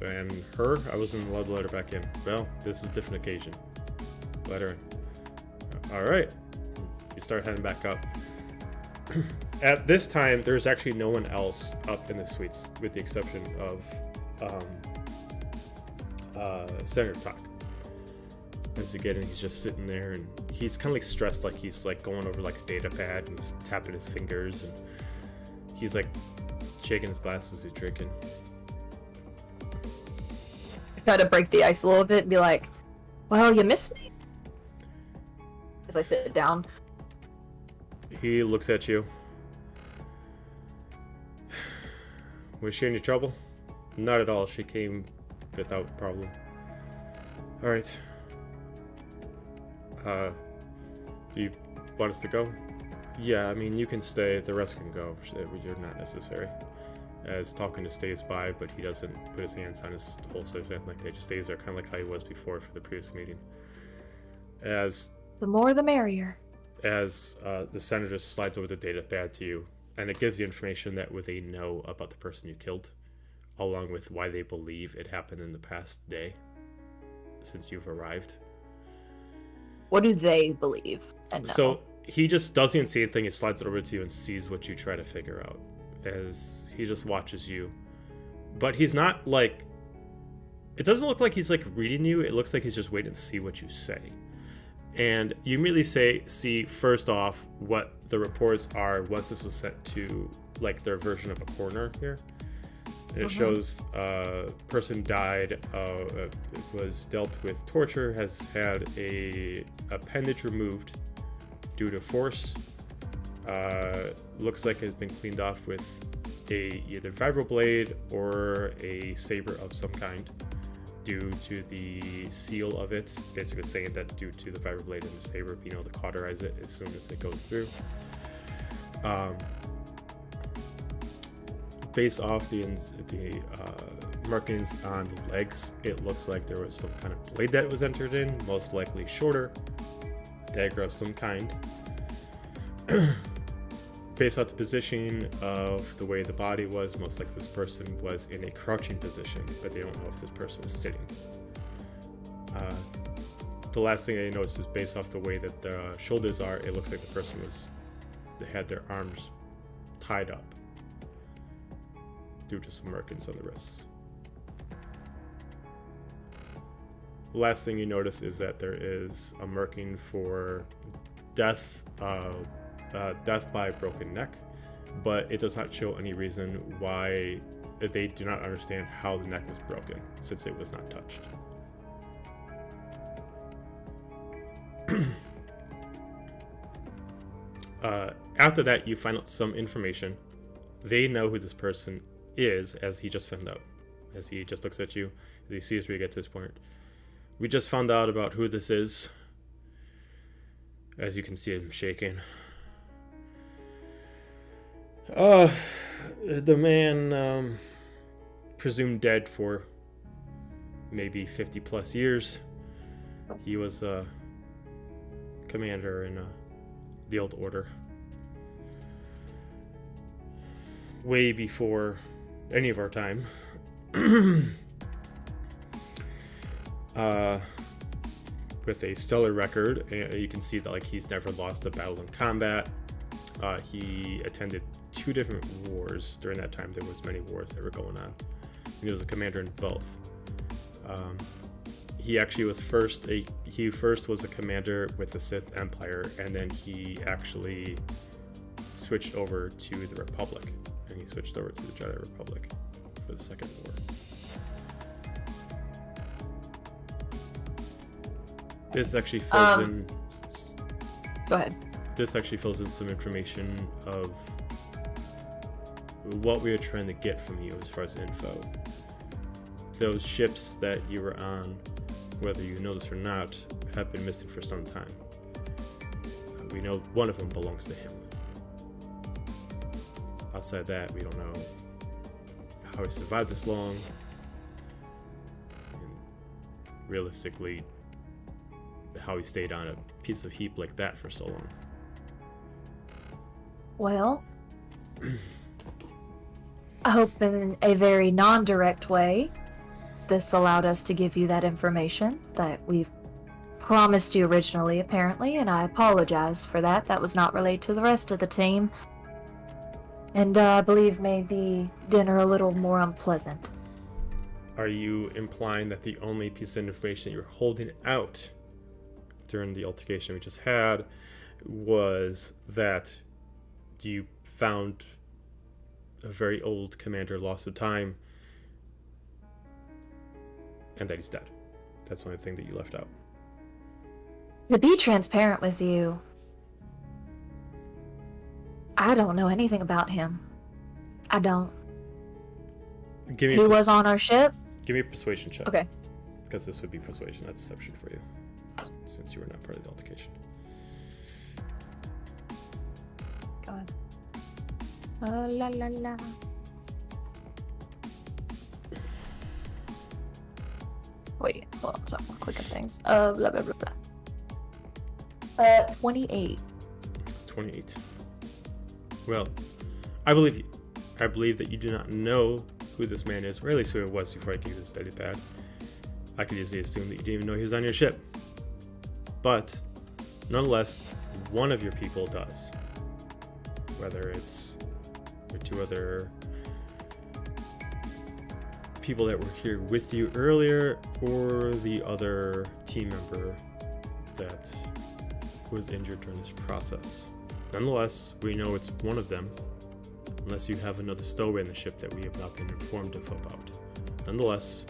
And her, I wasn't allowed to let her back in. Well, this is a different occasion. Let her in. All right. You start heading back up. At this time, there's actually no one else up in the suites, with the exception of Senator Talk. As you get in, he's just sitting there, and he's kind of like stressed, like he's like going over like a data pad, and he's tapping his fingers, and he's like shaking his glasses, he's drinking. I try to break the ice a little bit and be like, well, you missed me? As I sit down. He looks at you. Was she any trouble? Not at all. She came without problem. Alright. Do you want us to go? Yeah, I mean, you can stay. The rest can go. You're not necessary. As Talkin stays by, but he doesn't put his hands on his holster or anything like that. He just stays there, kind of like how he was before for the previous meeting. As The more the merrier. the senator slides over the data pad to you, and it gives you information that they know about the person you killed, along with why they believe it happened in the past day since you've arrived. What do they believe? And know? So he just doesn't even see anything. He slides it over to you and sees what you try to figure out, as he just watches you. But he's not like, it doesn't look like he's like reading you. It looks like he's just waiting to see what you say. And you immediately see first off what the reports are once this was sent to like their version of a coroner here. And it shows person died, was dealt with torture, has had a appendage removed due to force. Looks like it has been cleaned off with a either vibroblade or a saber of some kind due to the seal of it, basically saying that due to the vibroblade and the saber being able to cauterize it as soon as it goes through. Based off the markings on the legs, it looks like there was some kind of blade that was entered in, most likely shorter, a dagger of some kind. Based off the positioning of the way the body was, most likely this person was in a crouching position, but they don't know if this person was sitting. The last thing I noticed is based off the way that the shoulders are, it looks like the person had their arms tied up due to some markings on the wrists. The last thing you notice is that there is a marking for death by broken neck, but it does not show any reason why they do not understand how the neck was broken, since it was not touched. After that, you find out some information. They know who this person is, as he just found out. As he just looks at you, as he sees where he gets his point. We just found out about who this is. As you can see him shaking. The man, presumed dead for maybe 50 plus years. He was a commander in the old order. Way before any of our time. With a stellar record, and you can see that like he's never lost a battle in combat. He attended 2 different wars during that time. There was many wars that were going on. He was a commander in both. He actually was he first was a commander with the Sith Empire, and then he actually switched over to the Republic, and he switched over to the Jedi Republic for the Second War. This actually fills in. Go ahead. This actually fills in some information of what we were trying to get from you as far as info. Those ships that you were on, whether you know this or not, have been missing for some time. We know one of them belongs to him. Outside that, we don't know how he survived this long. And realistically, how he stayed on a piece of heap like that for so long. Well, I hope in a very non-direct way, this allowed us to give you that information that we've promised you originally, apparently, and I apologize for that. That was not relayed to the rest of the team, and I believe made the dinner a little more unpleasant. Are you implying that the only piece of information you're holding out during the altercation we just had was that you found a very old commander lost to time and that he's dead? That's the only thing that you left out. To be transparent with you, I don't know anything about him. I don't. Give me He was on our ship? Give me a persuasion check. Okay. Because this would be persuasion, not deception for you, since you were not part of the altercation. Go ahead. La la la. Wait, hold on, stop clicking things. Blah blah blah blah. 28. 28. Well, I believe you. I believe that you do not know who this man is, or at least who it was before I gave you the study pad. I could easily assume that you didn't even know he was on your ship. But, nonetheless, one of your people does. Whether it's the 2 other people that were here with you earlier, or the other team member that was injured during this process. Nonetheless, we know it's one of them, unless you have another stowaway in the ship that we have not been informed of about. Nonetheless,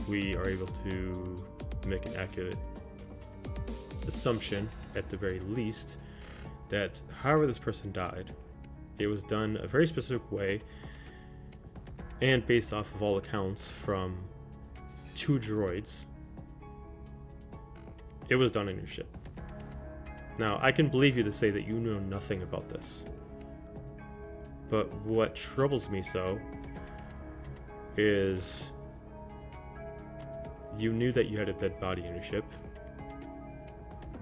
we are able to make an accurate assumption, at the very least, that however this person died, it was done a very specific way, and based off of all accounts from 2 droids, it was done in your ship. Now, I can believe you to say that you know nothing about this. But what troubles me so is you knew that you had a dead body in your ship.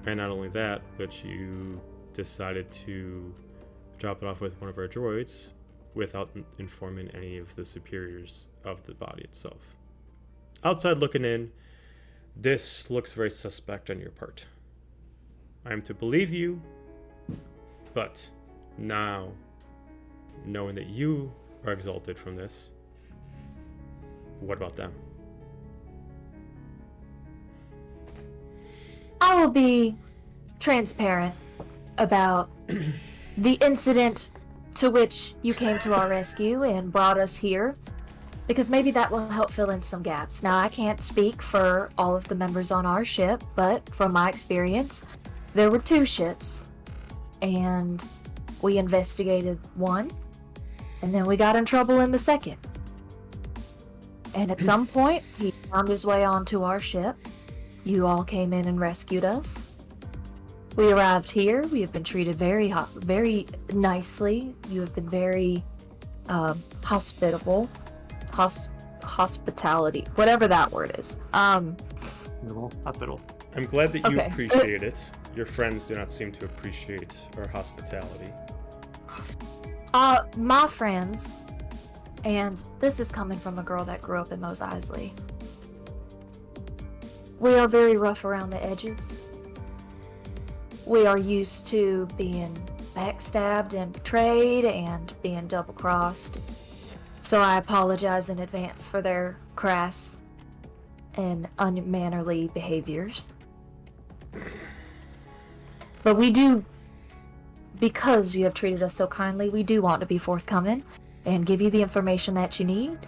And not only that, but you decided to drop it off with one of our droids without informing any of the superiors of the body itself. Outside looking in, this looks very suspect on your part. I am to believe you, but now knowing that you are exalted from this, what about them? I will be transparent about the incident to which you came to our rescue and brought us here, because maybe that will help fill in some gaps. Now, I can't speak for all of the members on our ship, but from my experience, there were 2 ships, and we investigated one, and then we got in trouble in the second. And at some point, he found his way onto our ship. You all came in and rescued us. We arrived here. We have been treated very nicely. You have been very hospitable. Hospitality, whatever that word is. Hospital. I'm glad that you Okay. appreciate it. Your friends do not seem to appreciate our hospitality. My friends, and this is coming from a girl that grew up in Mos Eisley. We are very rough around the edges. We are used to being backstabbed and betrayed and being double-crossed. So I apologize in advance for their crass and unmannerly behaviors. But we do, because you have treated us so kindly, we do want to be forthcoming and give you the information that you need.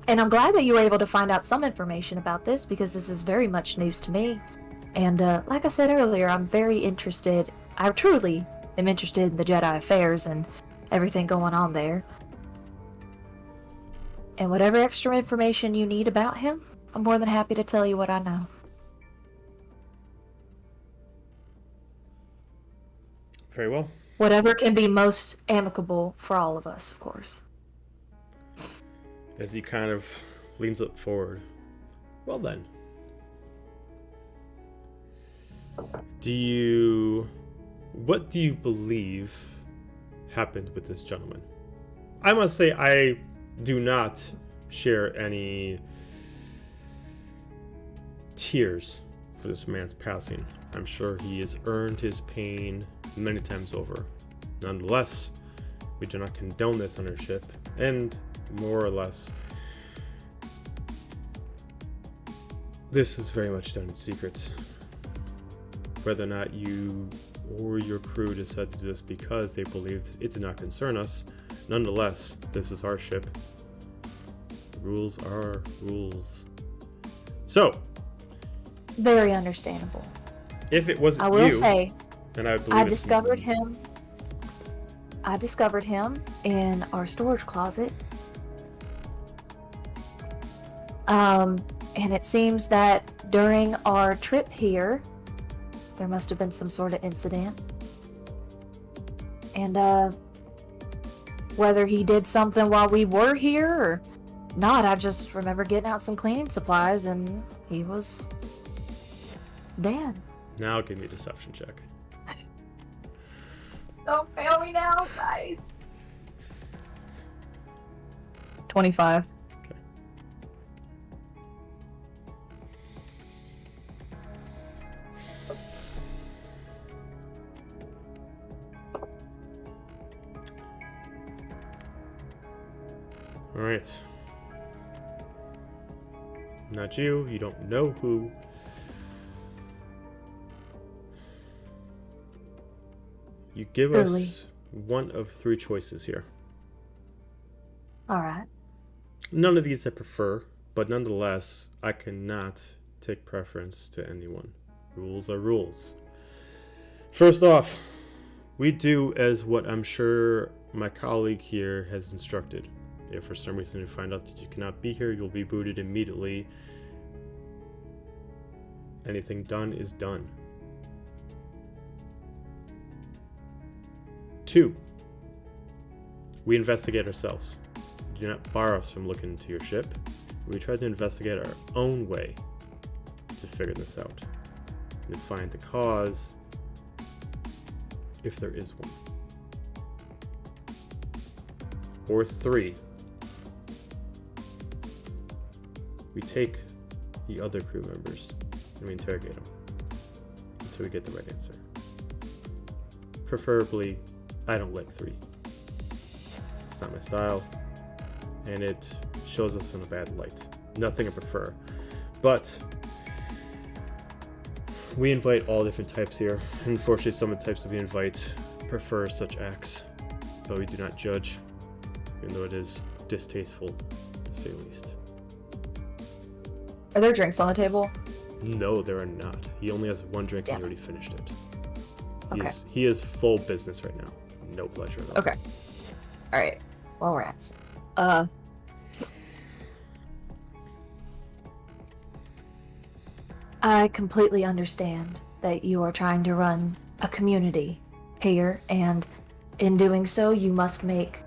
And I'm glad that you were able to find out some information about this, because this is very much news to me. And like I said earlier, I'm very interested. I truly am interested in the Jedi affairs and everything going on there. And whatever extra information you need about him, I'm more than happy to tell you what I know. Very well. Whatever can be most amicable for all of us, of course. As he kind of leans up forward. Well then. What do you believe happened with this gentleman? I must say I do not share any tears for this man's passing. I'm sure he has earned his pain many times over. Nonetheless, we do not condone this on our ship, and more or less, this is very much done in secret. Whether or not you or your crew decided to do this because they believed it did not concern us, nonetheless, this is our ship. Rules are rules. So, Very understandable. if it wasn't I will you, say, and I believe I it's discovered him in our storage closet. And it seems that during our trip here, there must have been some sort of incident. And whether he did something while we were here or not, I just remember getting out some cleaning supplies and he was dead. Now give me a deception check. Don't fail me now, guys. 25. All right. Not you. You don't know who. You give Truly. us one of 3 choices here. All right. None of these I prefer, but nonetheless, I cannot take preference to anyone. Rules are rules. First off, we do as what I'm sure my colleague here has instructed. If for some reason you find out that you cannot be here, you'll be booted immediately. Anything done is done. 2, we investigate ourselves. Do not bar us from looking into your ship. We try to investigate our own way to figure this out and find the cause, if there is one. Or 3, we take the other crew members and we interrogate them until we get the right answer. Preferably, I don't like 3. not my style, and it shows us in a bad light. Nothing I prefer. But we invite all different types here. Unfortunately, some of the types that we invite prefer such acts, but we do not judge, even though it is distasteful, to say the least. Are there drinks on the table? No, there are not. He only has one drink Damn. and he already finished it. Okay. He is full business right now. No pleasure at all. Okay. Alright. Well, rats. I completely understand that you are trying to run a community here, and in doing so, you must make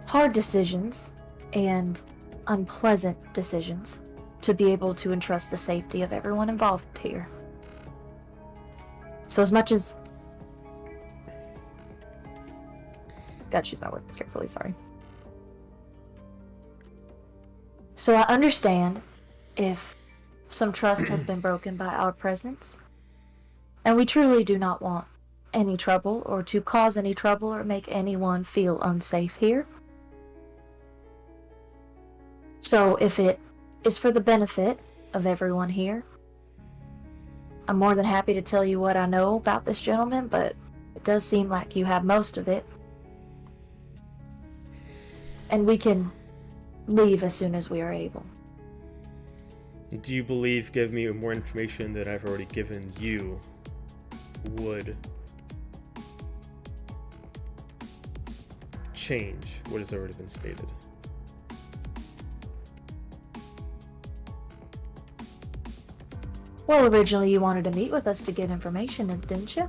hard decisions and unpleasant decisions to be able to entrust the safety of everyone involved here. So as much as... Gotta choose my words carefully, sorry. So I understand if some trust has been broken by our presence, and we truly do not want any trouble or to cause any trouble or make anyone feel unsafe here. So if it is for the benefit of everyone here, I'm more than happy to tell you what I know about this gentleman, but it does seem like you have most of it. And we can leave as soon as we are able. Do you believe give me more information that I've already given you would change what has already been stated? Well, originally you wanted to meet with us to get information, didn't you?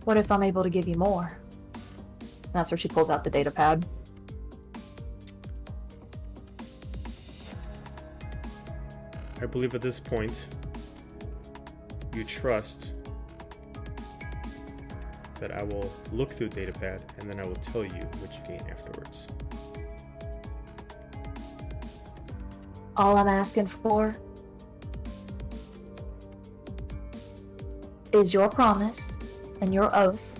What if I'm able to give you more? That's where she pulls out the data pad. I believe at this point you trust that I will look through the datapad and then I will tell you what you gain afterwards. All I'm asking for is your promise and your oath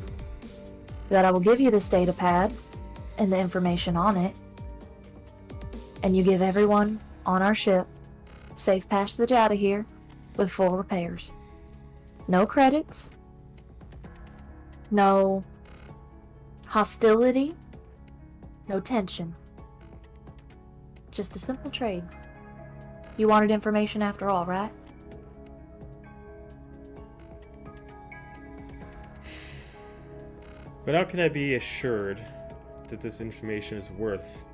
that I will give you this data pad and the information on it, and you give everyone on our ship safe passage out of here with full repairs. No credits, no hostility, no tension. Just a simple trade. You wanted information after all, right? But how can I be assured that this information is worth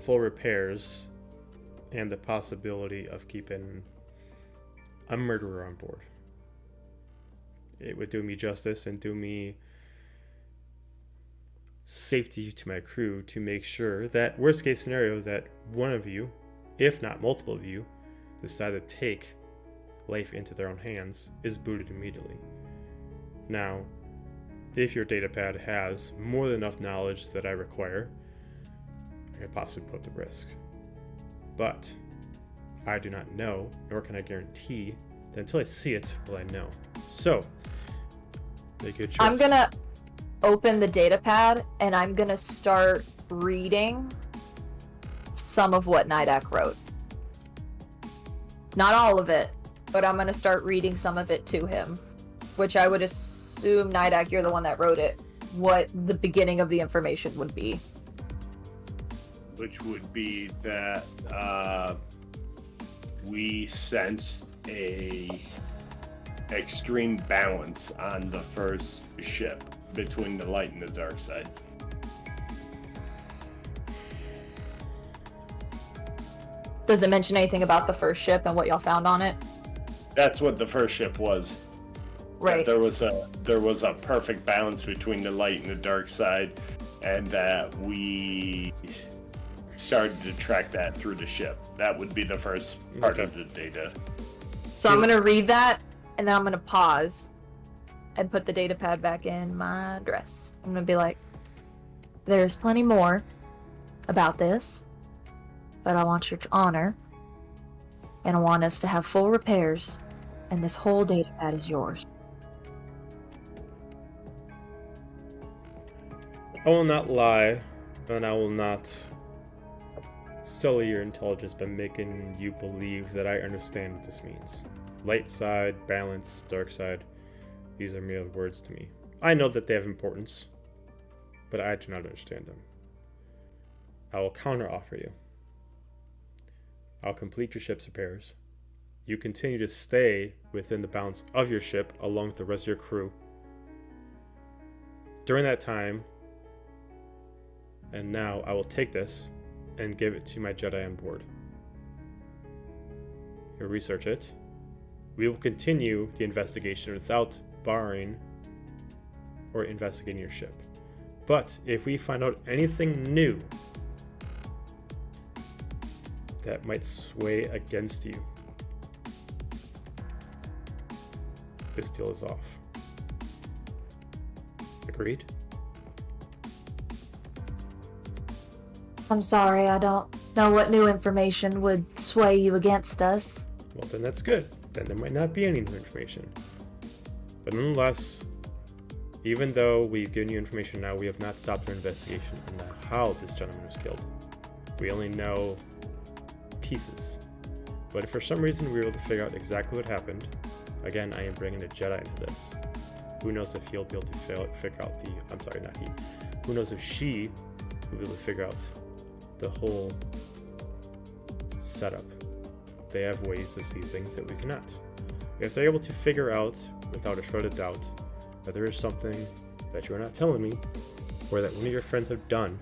full repairs and the possibility of keeping a murderer on board? It would do me justice and do me safety to my crew to make sure that, worst case scenario, that one of you, if not multiple of you, decide to take life into their own hands, is booted immediately. Now, if your datapad has more than enough knowledge that I require, I could possibly put the risk. But I do not know, nor can I guarantee that until I see it will I know. So, make a good choice. I'm gonna open the data pad and I'm gonna start reading some of what Nidak wrote. Not all of it, but I'm gonna start reading some of it to him, which I would assume, Nidak, you're the one that wrote it, what the beginning of the information would be. Which would be that we sensed a extreme balance on the first ship between the light and the dark side. Does it mention anything about the first ship and what y'all found on it? That's what the first ship was. Right. That there was a perfect balance between the light and the dark side, and that we started to track that through the ship. That would be the first part of the data. So I'm gonna read that, and then I'm gonna pause and put the data pad back in my dress. I'm gonna be like, there's plenty more about this, but I want your honor, and I want us to have full repairs, and this whole data pad is yours. I will not lie, and I will not sully your intelligence by making you believe that I understand what this means. Light side, balance, dark side. These are mere words to me. I know that they have importance, but I do not understand them. I will counter-offer you. I'll complete your ship's repairs. You continue to stay within the bounds of your ship along with the rest of your crew. During that time, and now I will take this and give it to my Jedi on board. He'll research it. We will continue the investigation without barring or investigating your ship. But if we find out anything new that might sway against you, this deal is off. Agreed? I'm sorry, I don't know what new information would sway you against us. Well, then that's good. Then there might not be any new information. But nonetheless, even though we've given you information now, we have not stopped our investigation into how this gentleman was killed. We only know pieces. But if for some reason we were able to figure out exactly what happened, again, I am bringing a Jedi into this. Who knows if he'll be able to figure out the... I'm sorry, not he. Who knows if she will be able to figure out the whole setup. They have ways to see things that we cannot. If they're able to figure out, without a shred of doubt, that there is something that you're not telling me, or that one of your friends have done,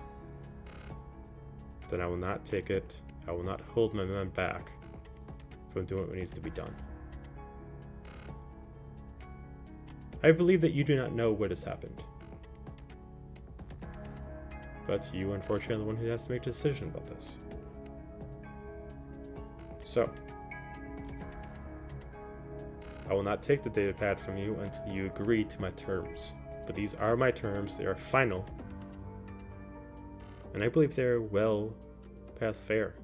then I will not take it. I will not hold my men back from doing what needs to be done. I believe that you do not know what has happened. But you, unfortunately, are the one who has to make a decision about this. So, I will not take the data pad from you until you agree to my terms. But these are my terms, they are final. And I believe they're well past fair.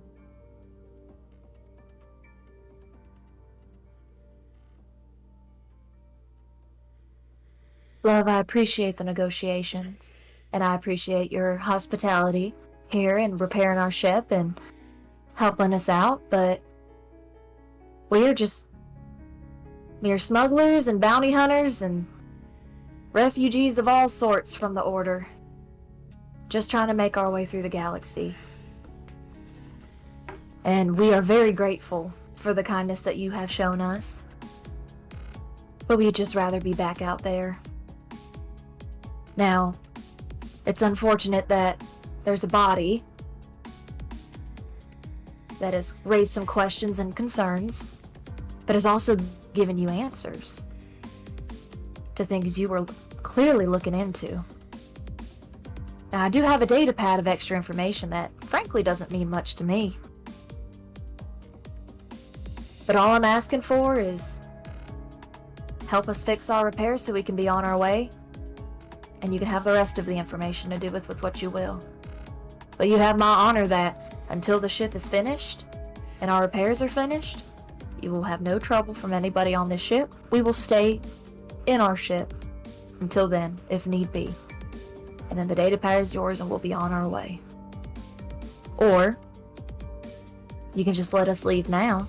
Love, I appreciate the negotiations, and I appreciate your hospitality here and repairing our ship and helping us out, but we are just mere smugglers and bounty hunters and refugees of all sorts from the Order, just trying to make our way through the galaxy. And we are very grateful for the kindness that you have shown us, but we'd just rather be back out there. Now, it's unfortunate that there's a body that has raised some questions and concerns, but has also given you answers to things you were clearly looking into. Now, I do have a data pad of extra information that frankly doesn't mean much to me. But all I'm asking for is help us fix our repairs so we can be on our way, and you can have the rest of the information to do with what you will. But you have my honor that until the ship is finished and our repairs are finished, you will have no trouble from anybody on this ship. We will stay in our ship until then, if need be. And then the data pad is yours and we'll be on our way. Or you can just let us leave now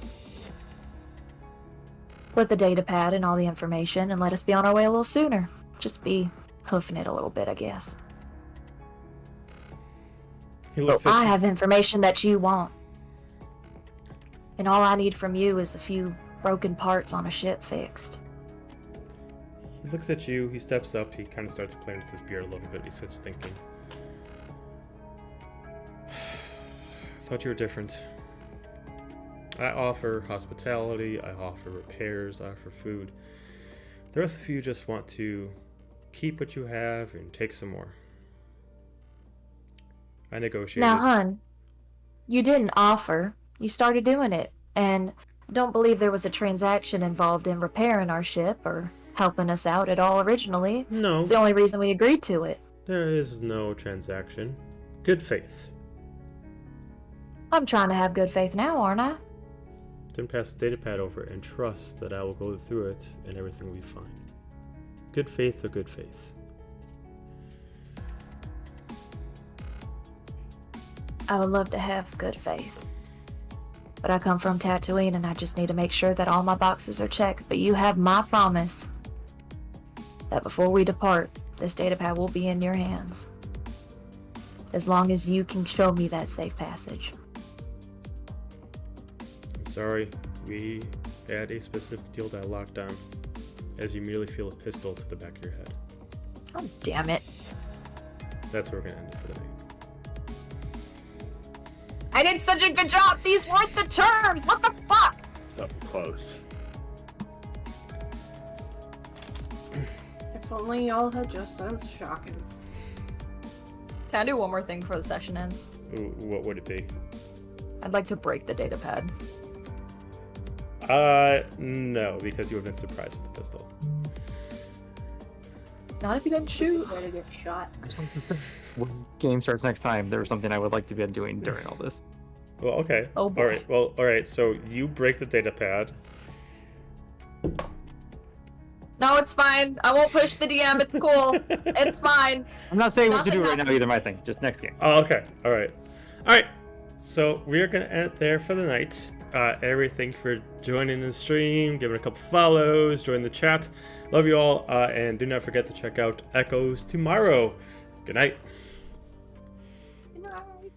with the data pad and all the information and let us be on our way a little sooner. Just be hoofing it a little bit, I guess. He looks But at I you. have information that you want. And all I need from you is a few broken parts on a ship fixed. He looks at you, he steps up, he kind of starts playing with his beard a little bit, he starts thinking. I thought you were different. I offer hospitality, I offer repairs, I offer food. The rest of you just want to keep what you have and take some more. I negotiated. Now, hun, you didn't offer. You started doing it. And I don't believe there was a transaction involved in repairing our ship or helping us out at all originally. No, It's the only reason we agreed to it. there is no transaction. Good faith. I'm trying to have good faith now, aren't I? Then pass the data pad over and trust that I will go through it and everything will be fine. Good faith or good faith. I would love to have good faith. But I come from Tatooine and I just need to make sure that all my boxes are checked. But you have my promise that before we depart, this datapad will be in your hands. As long as you can show me that safe passage. I'm sorry, we had a specific deal that I locked down, as you merely feel a pistol to the back of your head. Oh, damn it. That's where we're gonna end it for the night. I did such a good job! These weren't the terms! What the fuck? So close. If only y'all had just sense shocking. Can I do one more thing before the session ends? Ooh, what would it be? I'd like to break the datapad. No, because you would have been surprised with the pistol. Not if you didn't shoot. Way to get shot. Just like you said, when game starts next time, there was something I would like to be doing during all this. Well, okay. Oh, boy. All right. So you break the datapad. No, it's fine. I won't push the DM. It's cool. It's fine. I'm not saying what to Nothing do right now happens. either, my thing. Just next game. Oh, okay. All right. So we are gonna end it there for the night. Everything for joining the stream, giving a couple follows, join the chat. Love you all, and do not forget to check out Echoes tomorrow. Good night. Good night.